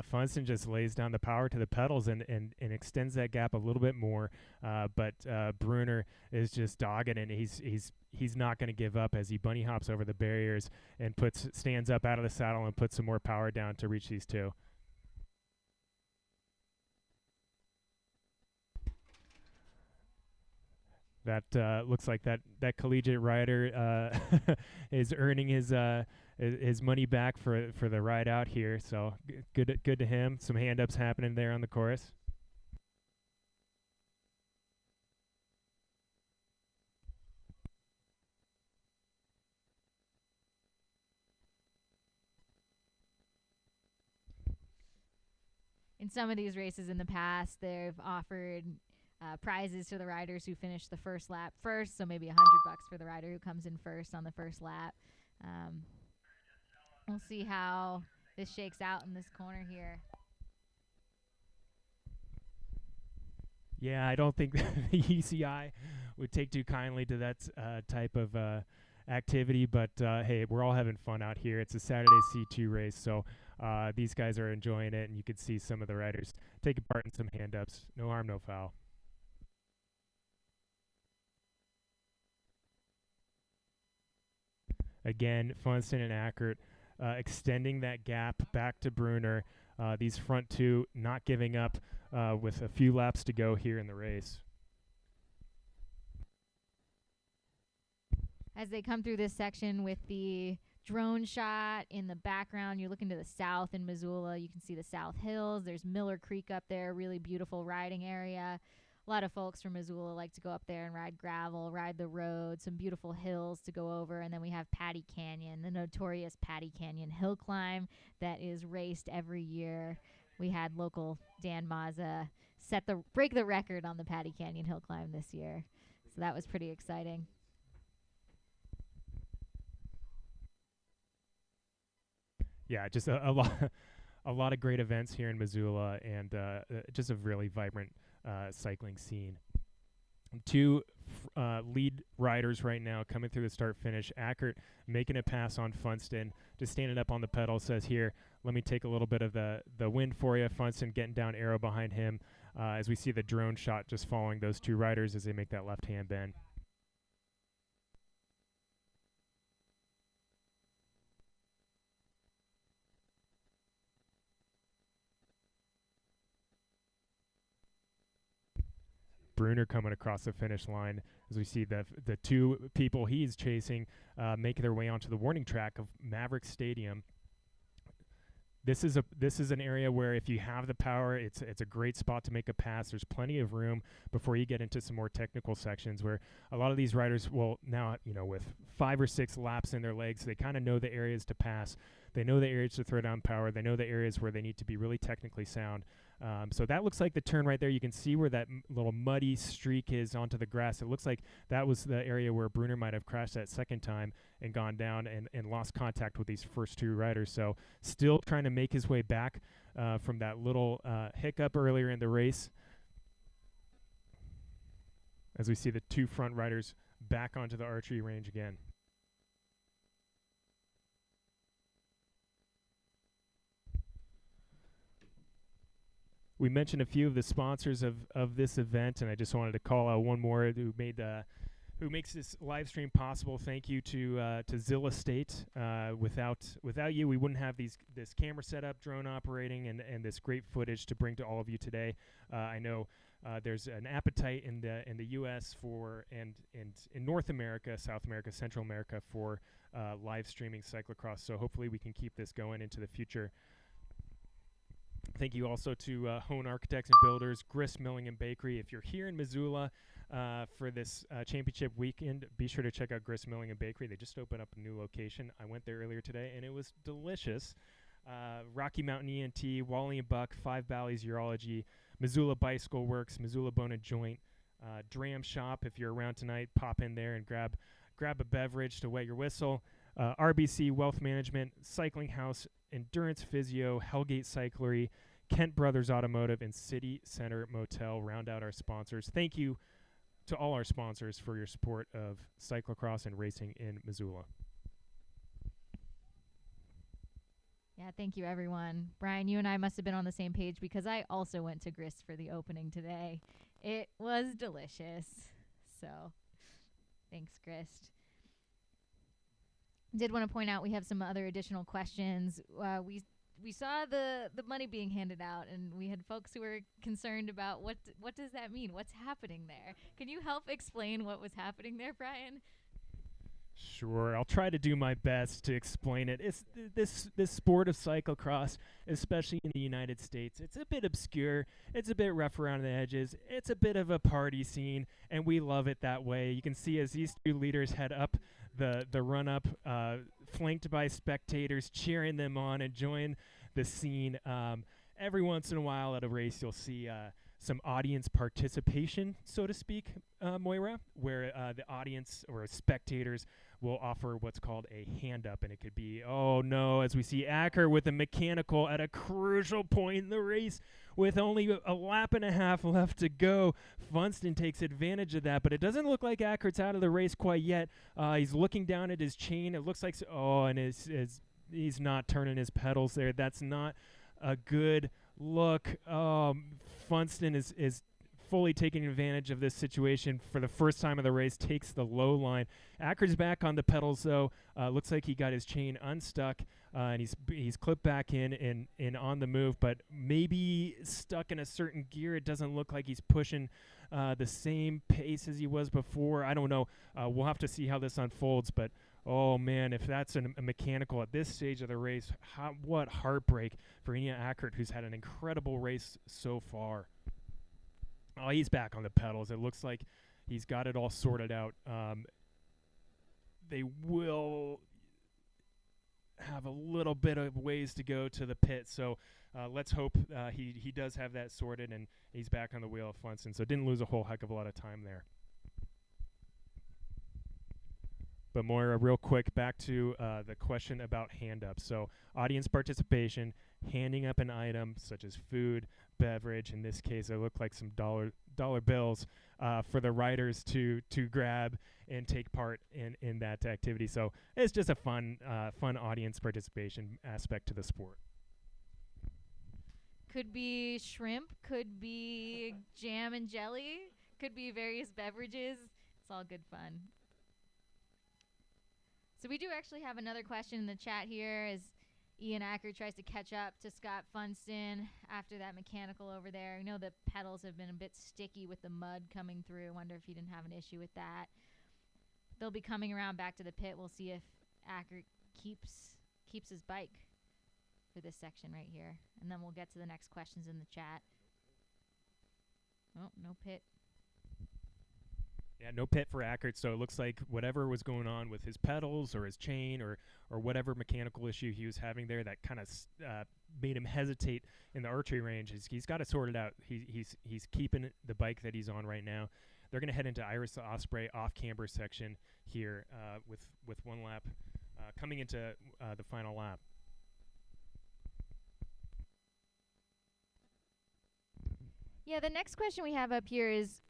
Funston just lays down the power to the pedals and extends that gap a little bit more. But Bruner is just dogging, and he's not going to give up as he bunny hops over the barriers and stands up out of the saddle and puts some more power down to reach these two. That looks like that collegiate rider is earning his money back for the ride out here. So good to him. Some hand ups happening there on the course. In some of these races in the past, they've offered prizes to the riders who finish the first lap first, so maybe $100 for the rider who comes in first on the first lap. We'll see how this shakes out in this corner here. Yeah, I don't think the UCI would take too kindly to that type of activity, but hey, we're all having fun out here. It's a Saturday C2 race, so these guys are enjoying it, and you can see some of the riders taking part in some hand-ups. No harm, no foul. Again, Funston and Ackert extending that gap back to Bruner. These front two not giving up with a few laps to go here in the race. As they come through this section with the drone shot in the background, you're looking to the south in Missoula. You can see the South Hills. There's Miller Creek up there, really beautiful riding area. a lot of folks from Missoula like to go up there and ride gravel, ride the road, some beautiful hills to go over. And then we have Patty Canyon, the notorious Patty Canyon hill climb that is raced every year. We had local Dan Mazza break the record on the Patty Canyon hill climb this year. So that was pretty exciting. Yeah, just a lot, a lot of great events here in Missoula, and just a really vibrant cycling scene. Two lead riders right now coming through the start-finish. Ackert making a pass on Funston, just standing up on the pedal, says, here, let me take a little bit of the wind for you. Funston getting down arrow behind him as we see the drone shot just following those two riders as they make that left-hand bend. Bruner coming across the finish line as we see the two people he's chasing make their way onto the warning track of Maverick Stadium. This is an area where if you have the power, it's a great spot to make a pass. There's plenty of room before you get into some more technical sections where a lot of these riders will now, with 5 or 6 laps in their legs, they kind of know the areas to pass. They know the areas to throw down power. They know the areas where they need to be really technically sound. So that looks like the turn right there. You can see where that little muddy streak is onto the grass. It looks like that was the area where Bruner might have crashed that second time and gone down and lost contact with these first two riders. So still trying to make his way back from that little hiccup earlier in the race. As we see the two front riders back onto the archery range again. We mentioned a few of the sponsors of this event, and I just wanted to call out one more who makes this live stream possible. Thank you to Zilla State. Without you, we wouldn't have this camera setup, drone operating, and this great footage to bring to all of you today. I know there's an appetite in the U.S. for and in North America, South America, Central America for live streaming cyclocross. So hopefully we can keep this going into the future. Thank you also to Hone Architects and Builders, Grist Milling and Bakery. If you're here in Missoula for this championship weekend, be sure to check out Grist Milling and Bakery. They just opened up a new location. I went there earlier today, and it was delicious. Rocky Mountain ENT, Wally and Buck, Five Valleys Urology, Missoula Bicycle Works, Missoula Bone and Joint, Dram Shop. If you're around tonight, pop in there and grab a beverage to wet your whistle. RBC Wealth Management, Cycling House, Endurance Physio, Hellgate Cyclery, Kent Brothers Automotive, and City Center Motel round out our sponsors. Thank you to all our sponsors for your support of cyclocross and racing in Missoula. Yeah, thank you, everyone. Brian, you and I must have been on the same page because I also went to Grist for the opening today. It was delicious. So, thanks, Grist. Did want to point out we have some other additional questions. We saw the money being handed out, and we had folks who were concerned about what does that mean? What's happening there? Can you help explain what was happening there, Brian? Sure, I'll try to do my best to explain it. It's this sport of cyclocross, especially in the United States. It's a bit obscure. It's a bit rough around the edges. It's a bit of a party scene, and we love it that way. You can see as these two leaders head up the run-up, flanked by spectators cheering them on, enjoying the scene. Every once in a while at a race, you'll see some audience participation, so to speak, Moira, where the audience or spectators will offer what's called a hand up, and it could be, oh no, as we see Acker with a mechanical at a crucial point in the race with only a lap and a half left to go. Funston takes advantage of that, but it doesn't look like Ackert's out of the race quite yet. He's looking down at his chain. It looks like, and he's not turning his pedals there. That's not a good look. Funston is fully taking advantage of this situation for the first time of the race, takes the low line. Acker's back on the pedals, though. Looks like he got his chain unstuck, and he's clipped back in and on the move, but maybe stuck in a certain gear. It doesn't look like he's pushing the same pace as he was before. I don't know. We'll have to see how this unfolds, but oh man, if that's a mechanical at this stage of the race, what heartbreak for Ian Ackert, who's had an incredible race so far. Oh, he's back on the pedals. It looks like he's got it all sorted out. They will have a little bit of ways to go to the pit, so let's hope he does have that sorted and he's back on the wheel of Funston, so didn't lose a whole heck of a lot of time there. But Moira, real quick, back to the question about hand-ups. So audience participation, handing up an item such as food, beverage. In this case, it looked like some dollar bills for the riders to grab and take part in that activity. So it's just a fun audience participation aspect to the sport. Could be shrimp, could be jam and jelly, could be various beverages. It's all good fun. So we do actually have another question in the chat here as Ian Acker tries to catch up to Scott Funston after that mechanical over there. I know the pedals have been a bit sticky with the mud coming through. I wonder if he didn't have an issue with that. They'll be coming around back to the pit. We'll see if Acker keeps his bike for this section right here. And then we'll get to the next questions in the chat. Oh, no pit. Yeah, no pit for Ackert, so it looks like whatever was going on with his pedals or his chain or whatever mechanical issue he was having there that kind of made him hesitate in the archery range. He's got it sorted out. He's keeping the bike that he's on right now. They're going to head into Iris Osprey off-camber section here with one lap coming into the final lap. Yeah, the next question we have up here is...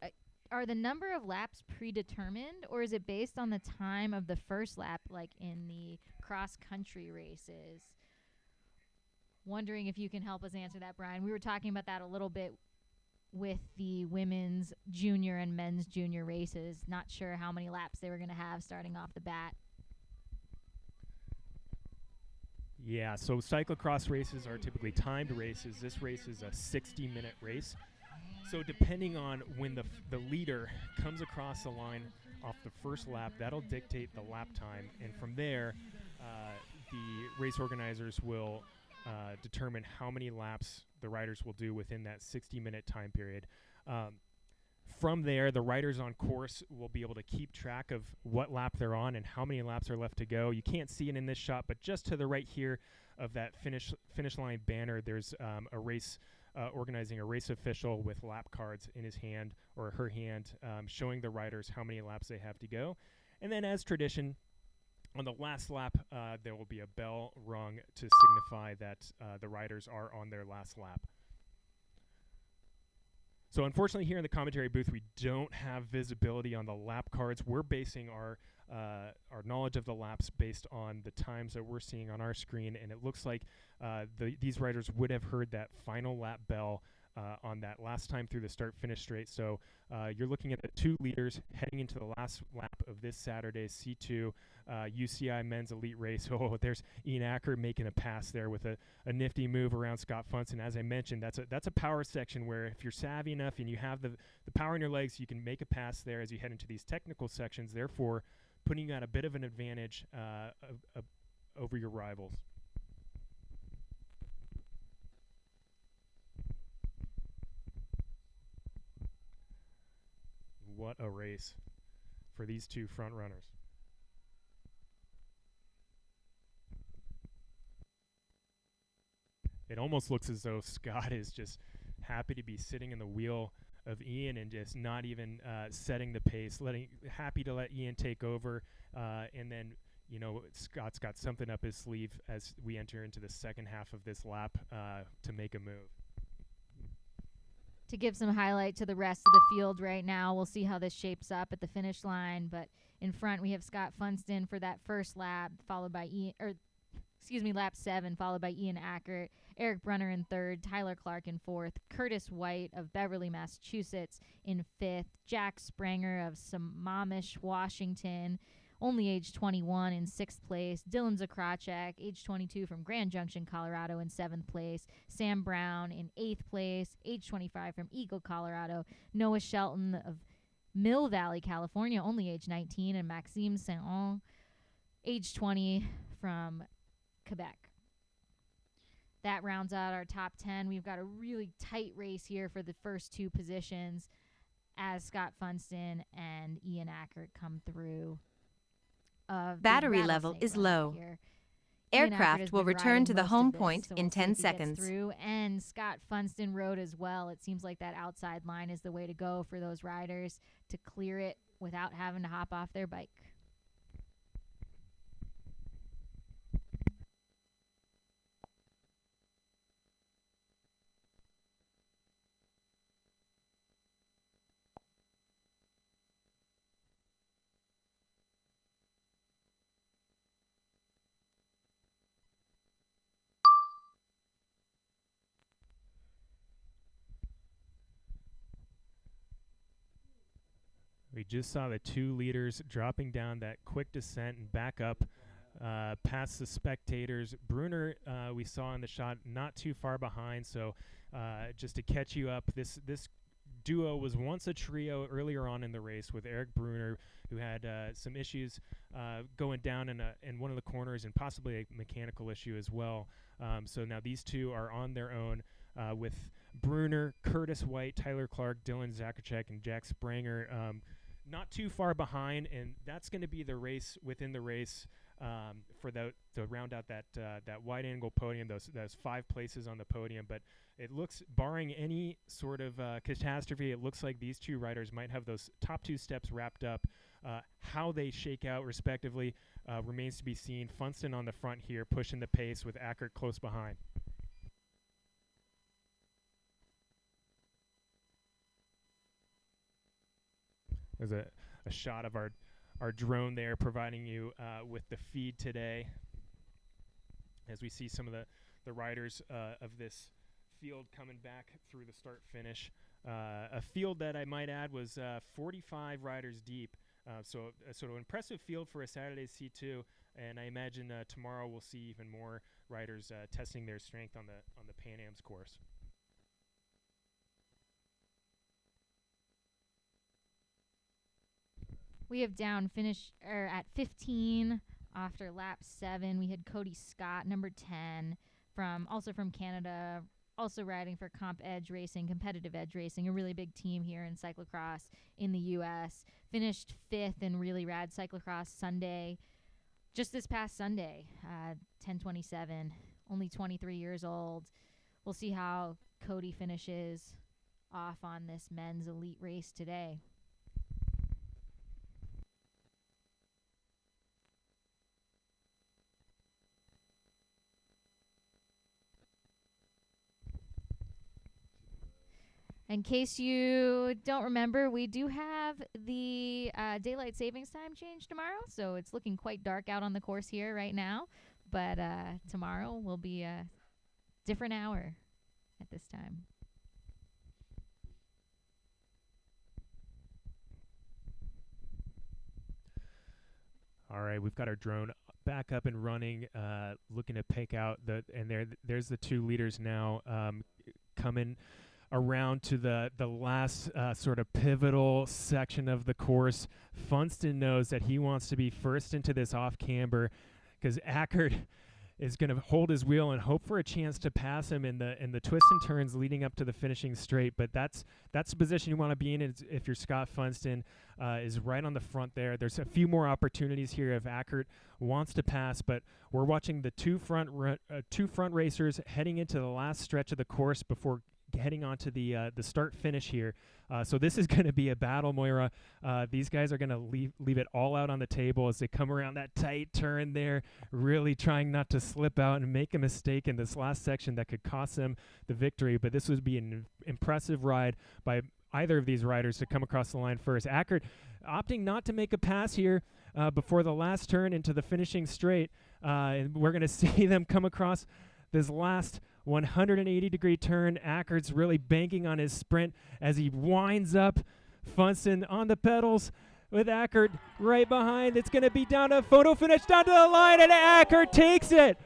are the number of laps predetermined, or is it based on the time of the first lap, like in the cross-country races? Wondering if you can help us answer that, Brian. We were talking about that a little bit with the women's junior and men's junior races. Not sure how many laps they were going to have starting off the bat. Yeah, so cyclocross races are typically timed races. This race is a 60-minute race. So depending on when the leader comes across the line off the first lap, that'll dictate the lap time. And from there, the race organizers will determine how many laps the riders will do within that 60-minute time period. From there, the riders on course will be able to keep track of what lap they're on and how many laps are left to go. You can't see it in this shot, but just to the right here of that finish line banner, there's a race organizing a race official with lap cards in his hand or her hand, showing the riders how many laps they have to go. And then as tradition, on the last lap, there will be a bell rung to signify that the riders are on their last lap. So unfortunately here in the commentary booth, we don't have visibility on the lap cards. We're basing our knowledge of the laps based on the times that we're seeing on our screen, and it looks like these riders would have heard that final lap bell on that last time through the start-finish straight. So you're looking at the two leaders heading into the last lap of this Saturday's C2 UCI Men's Elite Race. Oh, there's Ian Acker making a pass there with a nifty move around Scott Funston. As I mentioned, that's a power section where if you're savvy enough and you have the power in your legs, you can make a pass there as you head into these technical sections, therefore putting you at a bit of an advantage over your rivals. What a race for these two front runners. It almost looks as though Scott is just happy to be sitting in the wheel of Ian and just not even setting the pace, happy to let Ian take over, and then Scott's got something up his sleeve as we enter into the second half of this lap to make a move. To give some highlight to the rest of the field right now, we'll see how this shapes up at the finish line. But in front, we have Scott Funston for that first lap, followed by lap 7, followed by Ian Acker, Eric Brunner in third, Tyler Clark in fourth, Curtis White of Beverly, Massachusetts in fifth, Jack Spranger of Sammamish, Washington, only age 21 in 6th place. Dylan Zakracek, age 22 from Grand Junction, Colorado in 7th place. Sam Brown in 8th place, age 25 from Eagle, Colorado. Noah Shelton of Mill Valley, California, only age 19. And Maxime Saint-On, age 20 from Quebec. that rounds out our top 10. We've got a really tight race here for the first 2 positions as Scott Funston and Ian Ackert come through. Battery level is low. Here. Aircraft will return to the home point in 10 seconds. Through, and Scott Funston rode as well. It seems like that outside line is the way to go for those riders to clear it without having to hop off their bike. We just saw the 2 leaders dropping down that quick descent and back up past the spectators. Bruner, we saw in the shot, not too far behind. So just to catch you up, this duo was once a trio earlier on in the race with Eric Bruner, who had some issues going down in one of the corners and possibly a mechanical issue as well. So now these 2 are on their own with Bruner, Curtis White, Tyler Clark, Dylan Zakarchek, and Jack Spranger not too far behind, and that's going to be the race within the race for to round out that wide-angle podium, those 5 places on the podium. But it looks, barring any sort of catastrophe, it looks like these 2 riders might have those top 2 steps wrapped up. How they shake out respectively remains to be seen. Funston on the front here, pushing the pace with Ackert close behind. There's a shot of our drone there providing you with the feed today as we see some of the riders of this field coming back through the start-finish. A field that I might add was 45 riders deep. So a sort of impressive field for a Saturday C2, and I imagine tomorrow we'll see even more riders testing their strength on the Pan Am's course. We have down finish at 15 after lap 7. We had Cody Scott, number 10, also from Canada, also riding for Competitive Edge Racing, a really big team here in cyclocross in the U.S. Finished 5th in Really Rad Cyclocross Sunday, just this past Sunday, 10:27, only 23 years old. We'll see how Cody finishes off on this men's elite race today. In case you don't remember, we do have the daylight savings time change tomorrow, so it's looking quite dark out on the course here right now. But tomorrow will be a different hour at this time. All right, we've got our drone back up and running, looking to pick out there's the 2 leaders now coming around to the last sort of pivotal section of the course. Funston knows that he wants to be first into this off camber because Ackert is going to hold his wheel and hope for a chance to pass him in the twists and turns leading up to the finishing straight. But that's the position you want to be in if you're Scott Funston, is right on the front there. There's a few more opportunities here if Ackert wants to pass, but we're watching the two front racers heading into the last stretch of the course before heading on to the start finish here. So this is going to be a battle, Moira. These guys are going to leave it all out on the table as they come around that tight turn there, really trying not to slip out and make a mistake in this last section that could cost them the victory. But this would be an impressive ride by either of these riders to come across the line first. Ackert opting not to make a pass here before the last turn into the finishing straight. And we're going to see them come across this last 180-degree turn. Ackert's really banking on his sprint as he winds up. Funston on the pedals with Ackert right behind. It's going to be down to photo finish, down to the line, and Ackert takes it.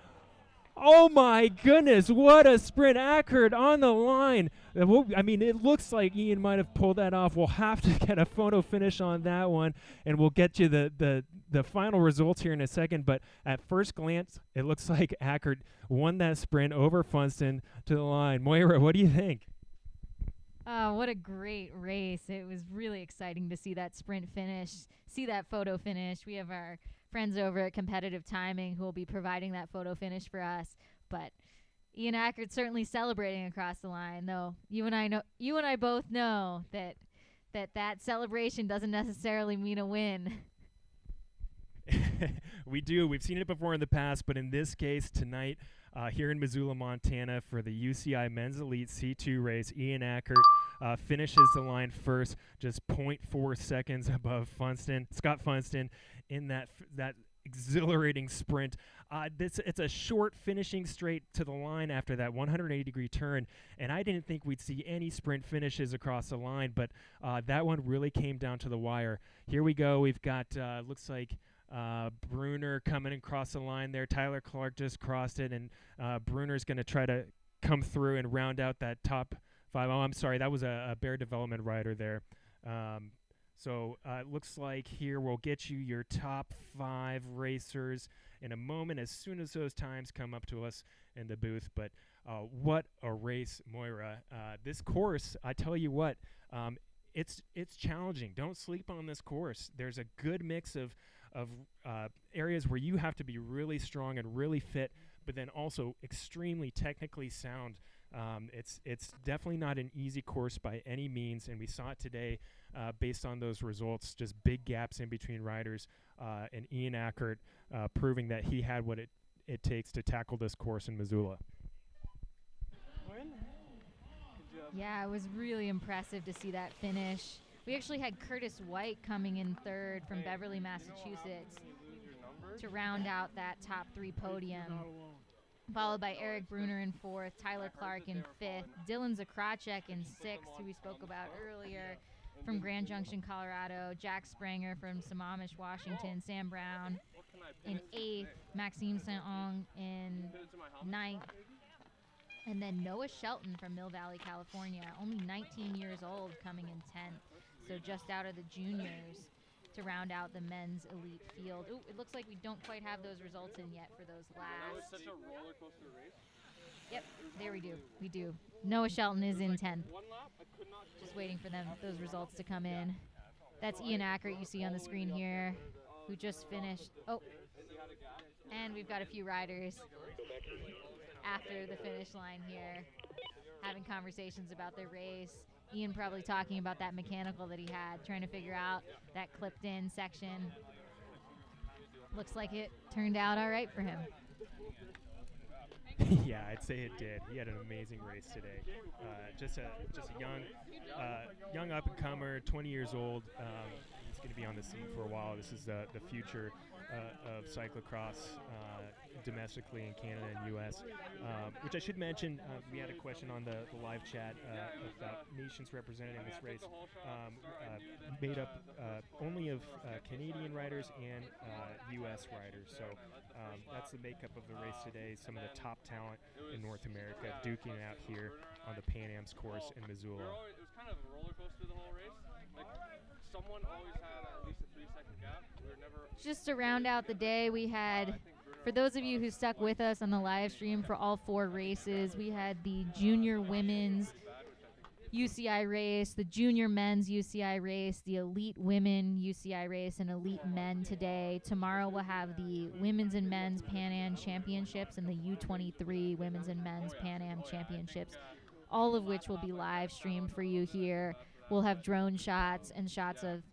Oh my goodness, what a sprint. Ackert on the line. I mean, it looks like Ian might have pulled that off. We'll have to get a photo finish on that one, and we'll get you the final results here in a second. But at first glance, it looks like Ackert won that sprint over Funston to the line. Moira, what do you think? Oh, what a great race. It was really exciting to see that sprint finish, see that photo finish. We have our friends over at Competitive Timing who will be providing that photo finish for us. But Ian Ackert certainly celebrating across the line, though you and I both know that celebration doesn't necessarily mean a win. We do. We've seen it before in the past, but in this case tonight, here in Missoula, Montana, for the UCI Men's Elite C2 race, Ian Ackert finishes the line first, just 0.4 seconds above Scott Funston, in that exhilarating sprint. It's a short finishing straight to the line after that 180-degree turn, and I didn't think we'd see any sprint finishes across the line, but that one really came down to the wire. Here we go. We've got, looks like, Bruner coming across the line there. Tyler Clark just crossed it, and Bruner's going to try to come through and round out that top 5. Oh, I'm sorry, that was a Bear Development rider there. So it looks like here we'll get you your top 5 racers in a moment as soon as those times come up to us in the booth. But what a race, Moira. This course, I tell you what, it's challenging. Don't sleep on this course. There's a good mix of areas where you have to be really strong and really fit, but then also extremely technically sound. It's definitely not an easy course by any means, and we saw it today based on those results, just big gaps in between riders, and Ian Ackert proving that he had what it takes to tackle this course in Missoula. Yeah, it was really impressive to see that finish. We actually had Curtis White coming in third from Beverly, Massachusetts to round out that top 3 podium, followed by Eric Bruner in 4th, Tyler Clark in 5th, Dylan Zakracek in 6th, who we spoke about earlier, from Grand Junction, Colorado, Jack Spranger from Sammamish, Washington, Sam Brown in 8th, Maxime Saint-Ong in 9th, and then Noah Shelton from Mill Valley, California, only 19 years old, coming in 10th, so just out of the juniors to round out the men's elite field. Ooh, it looks like we don't quite have those results in yet for those last. That was such a roller coaster race. Yep, there we do. We do. Noah Shelton is in 10th. Just waiting for those results to come in. That's Ian Ackert you see on the screen here, who just finished. Oh, and we've got a few riders after the finish line here, having conversations about their race. Ian probably talking about that mechanical that he had, trying to figure out that clipped in section. Looks like it turned out all right for him. Yeah, I'd say it did. He had an amazing race today. Just a young up-and-comer, 20 years old. He's going to be on the scene for a while. This is the future of cyclocross domestically in Canada and U.S. Which I should mention, we had a question on the live chat about nations represented in this race, made up only of Canadian riders and U.S. riders. So that's the makeup of the race today. Some of the top talent in North America duking it out here on the Pan Am's course in Missoula. It was kind of a roller coaster the whole race. Like, someone always had at least a 3-second gap. We were never. Just to round out the day, we had, for those of you who stuck with us on the live stream for all 4 races, we had the junior women's UCI race, the junior men's UCI race, the elite women UCI race, and elite men today. Tomorrow we'll have the women's and men's Pan Am championships and the U23 women's and men's Pan Am championships, all of which will be live streamed for you here. We'll have drone shots and shots of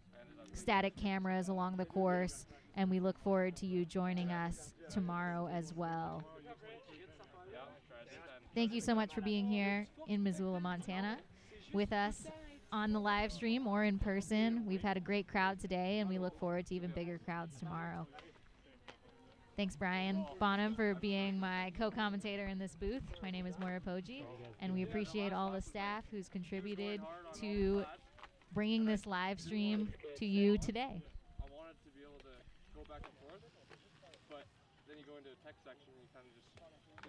static cameras along the course, and we look forward to you joining us tomorrow as well. Thank you so much for being here in Missoula, Montana, with us on the live stream or in person. We've had a great crowd today, and we look forward to even bigger crowds tomorrow. Thanks, Brian Bonham, for being my co-commentator in this booth. My name is Moira Poggi, and we appreciate all the staff who's contributed to bringing this live stream to you today. I wanted to be able to go back and forth, but then you go into the tech section and you kind of just